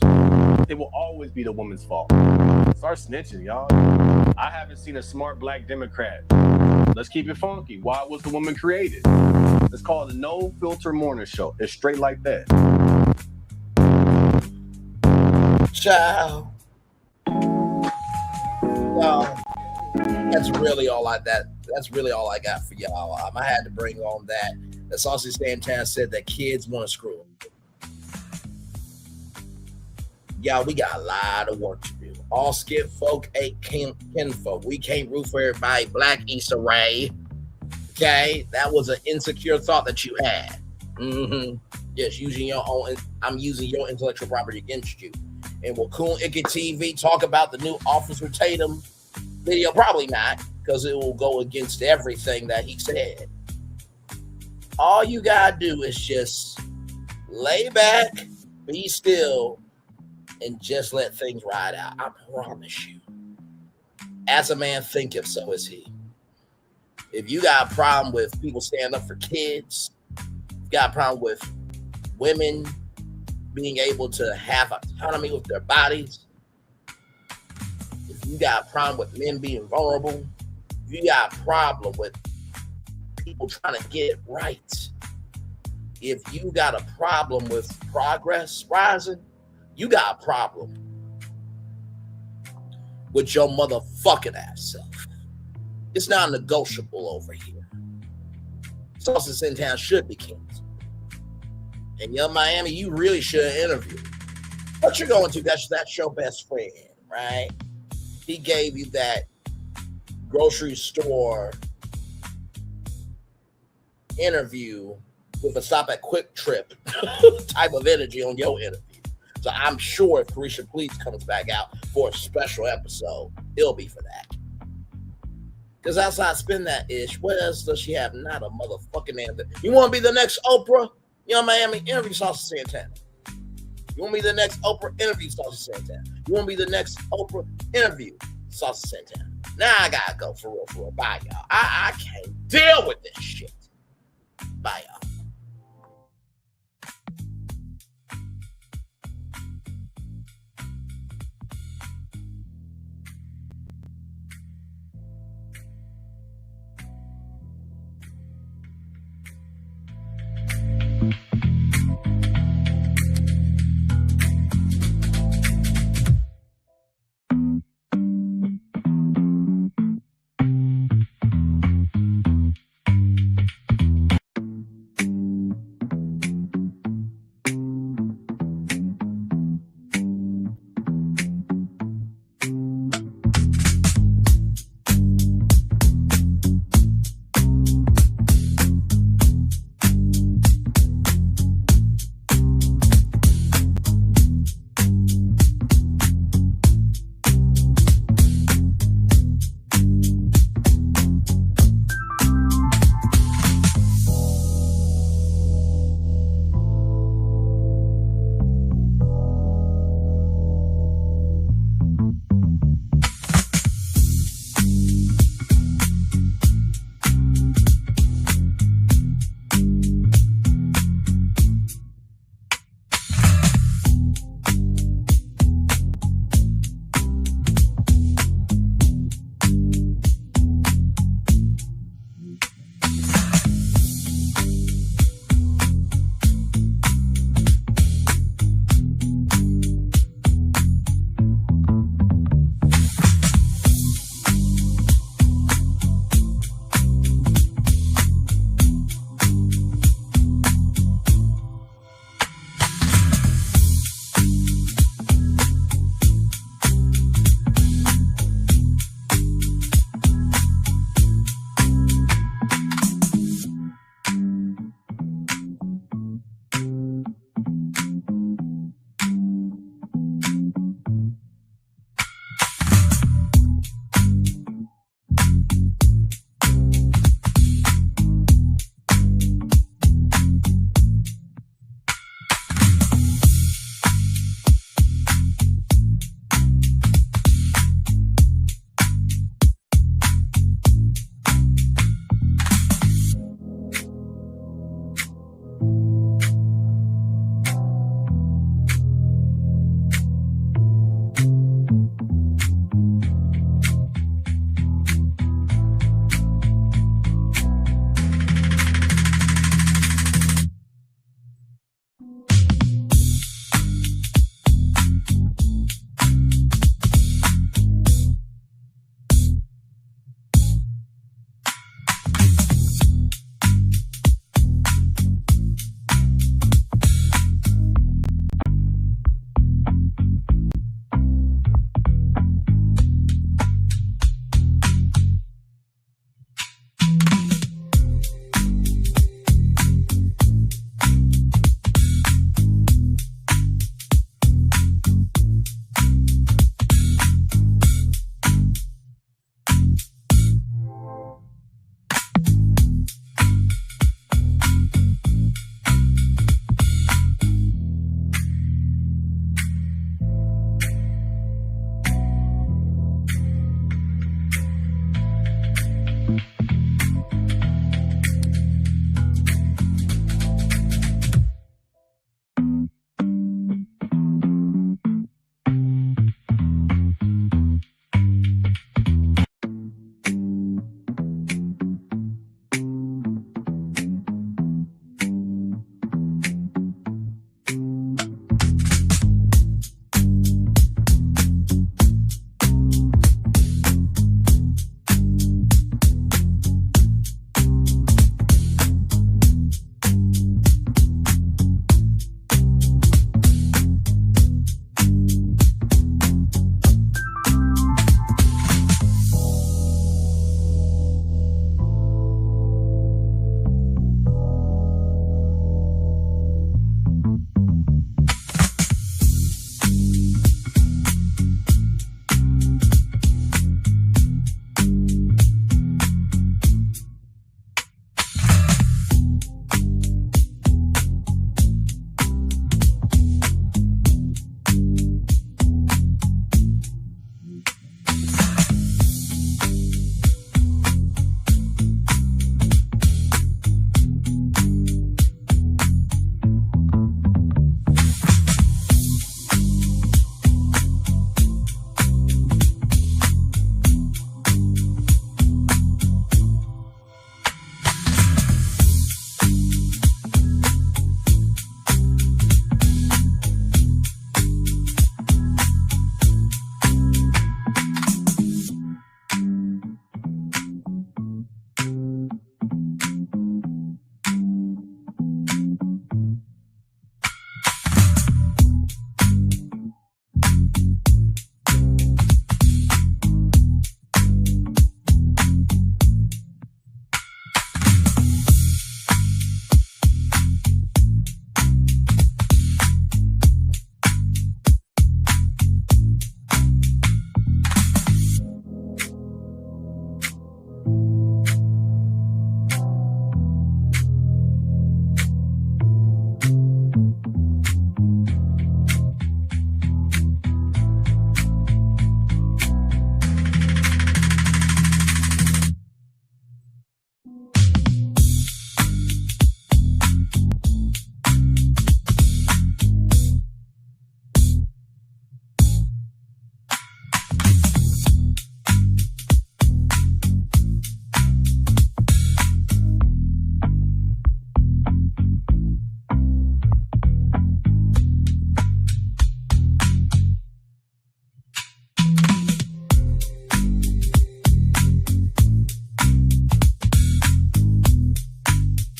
It will always be the woman's fault. Start snitching, y'all. I haven't seen a smart black Democrat. Let's keep it funky. Why was the woman created? Let's call it the No Filter Morning Show. It's straight like that. Ciao. Y'all, that's really all I got for y'all. I had to bring on that. The Saucy Santana said that kids want to screw them. Y'all, we got a lot of work to do. All skin folk ain't kin folk. We can't root for everybody. Black Issa Rae. Okay, that was an insecure thought that you had. Yes, using your own. I'm using your intellectual property against you. And will Coon Icky TV talk about the new Officer Tatum video? Probably not, because it will go against everything that he said. All you gotta do is just lay back, be still, and just let things ride out. I promise you. As a man thinketh, so is he. If you got a problem with people standing up for kids, you got a problem with women being able to have autonomy with their bodies, if you got a problem with men being vulnerable, if you got a problem with people trying to get it right, if you got a problem with progress rising, you got a problem with your motherfucking ass self. It's not negotiable over here. Saucy Santana should be canceled. And Young Miami, you really should interview. What you're going to, that's your best friend, right? He gave you that grocery store interview with a stop at Quick Trip type of energy on your interview. So I'm sure if Carisha Please comes back out for a special episode, it'll be for that. Because outside spin that ish, what else does she have? Not a motherfucking answer. You want to be the next Oprah? Young Miami, interview Saucy Santana. You want to be the next Oprah? Interview Saucy Santana. You want to be the next Oprah? Interview Saucy Santana. Now I gotta go for real. Bye, y'all. I can't deal with this shit. Bye, y'all.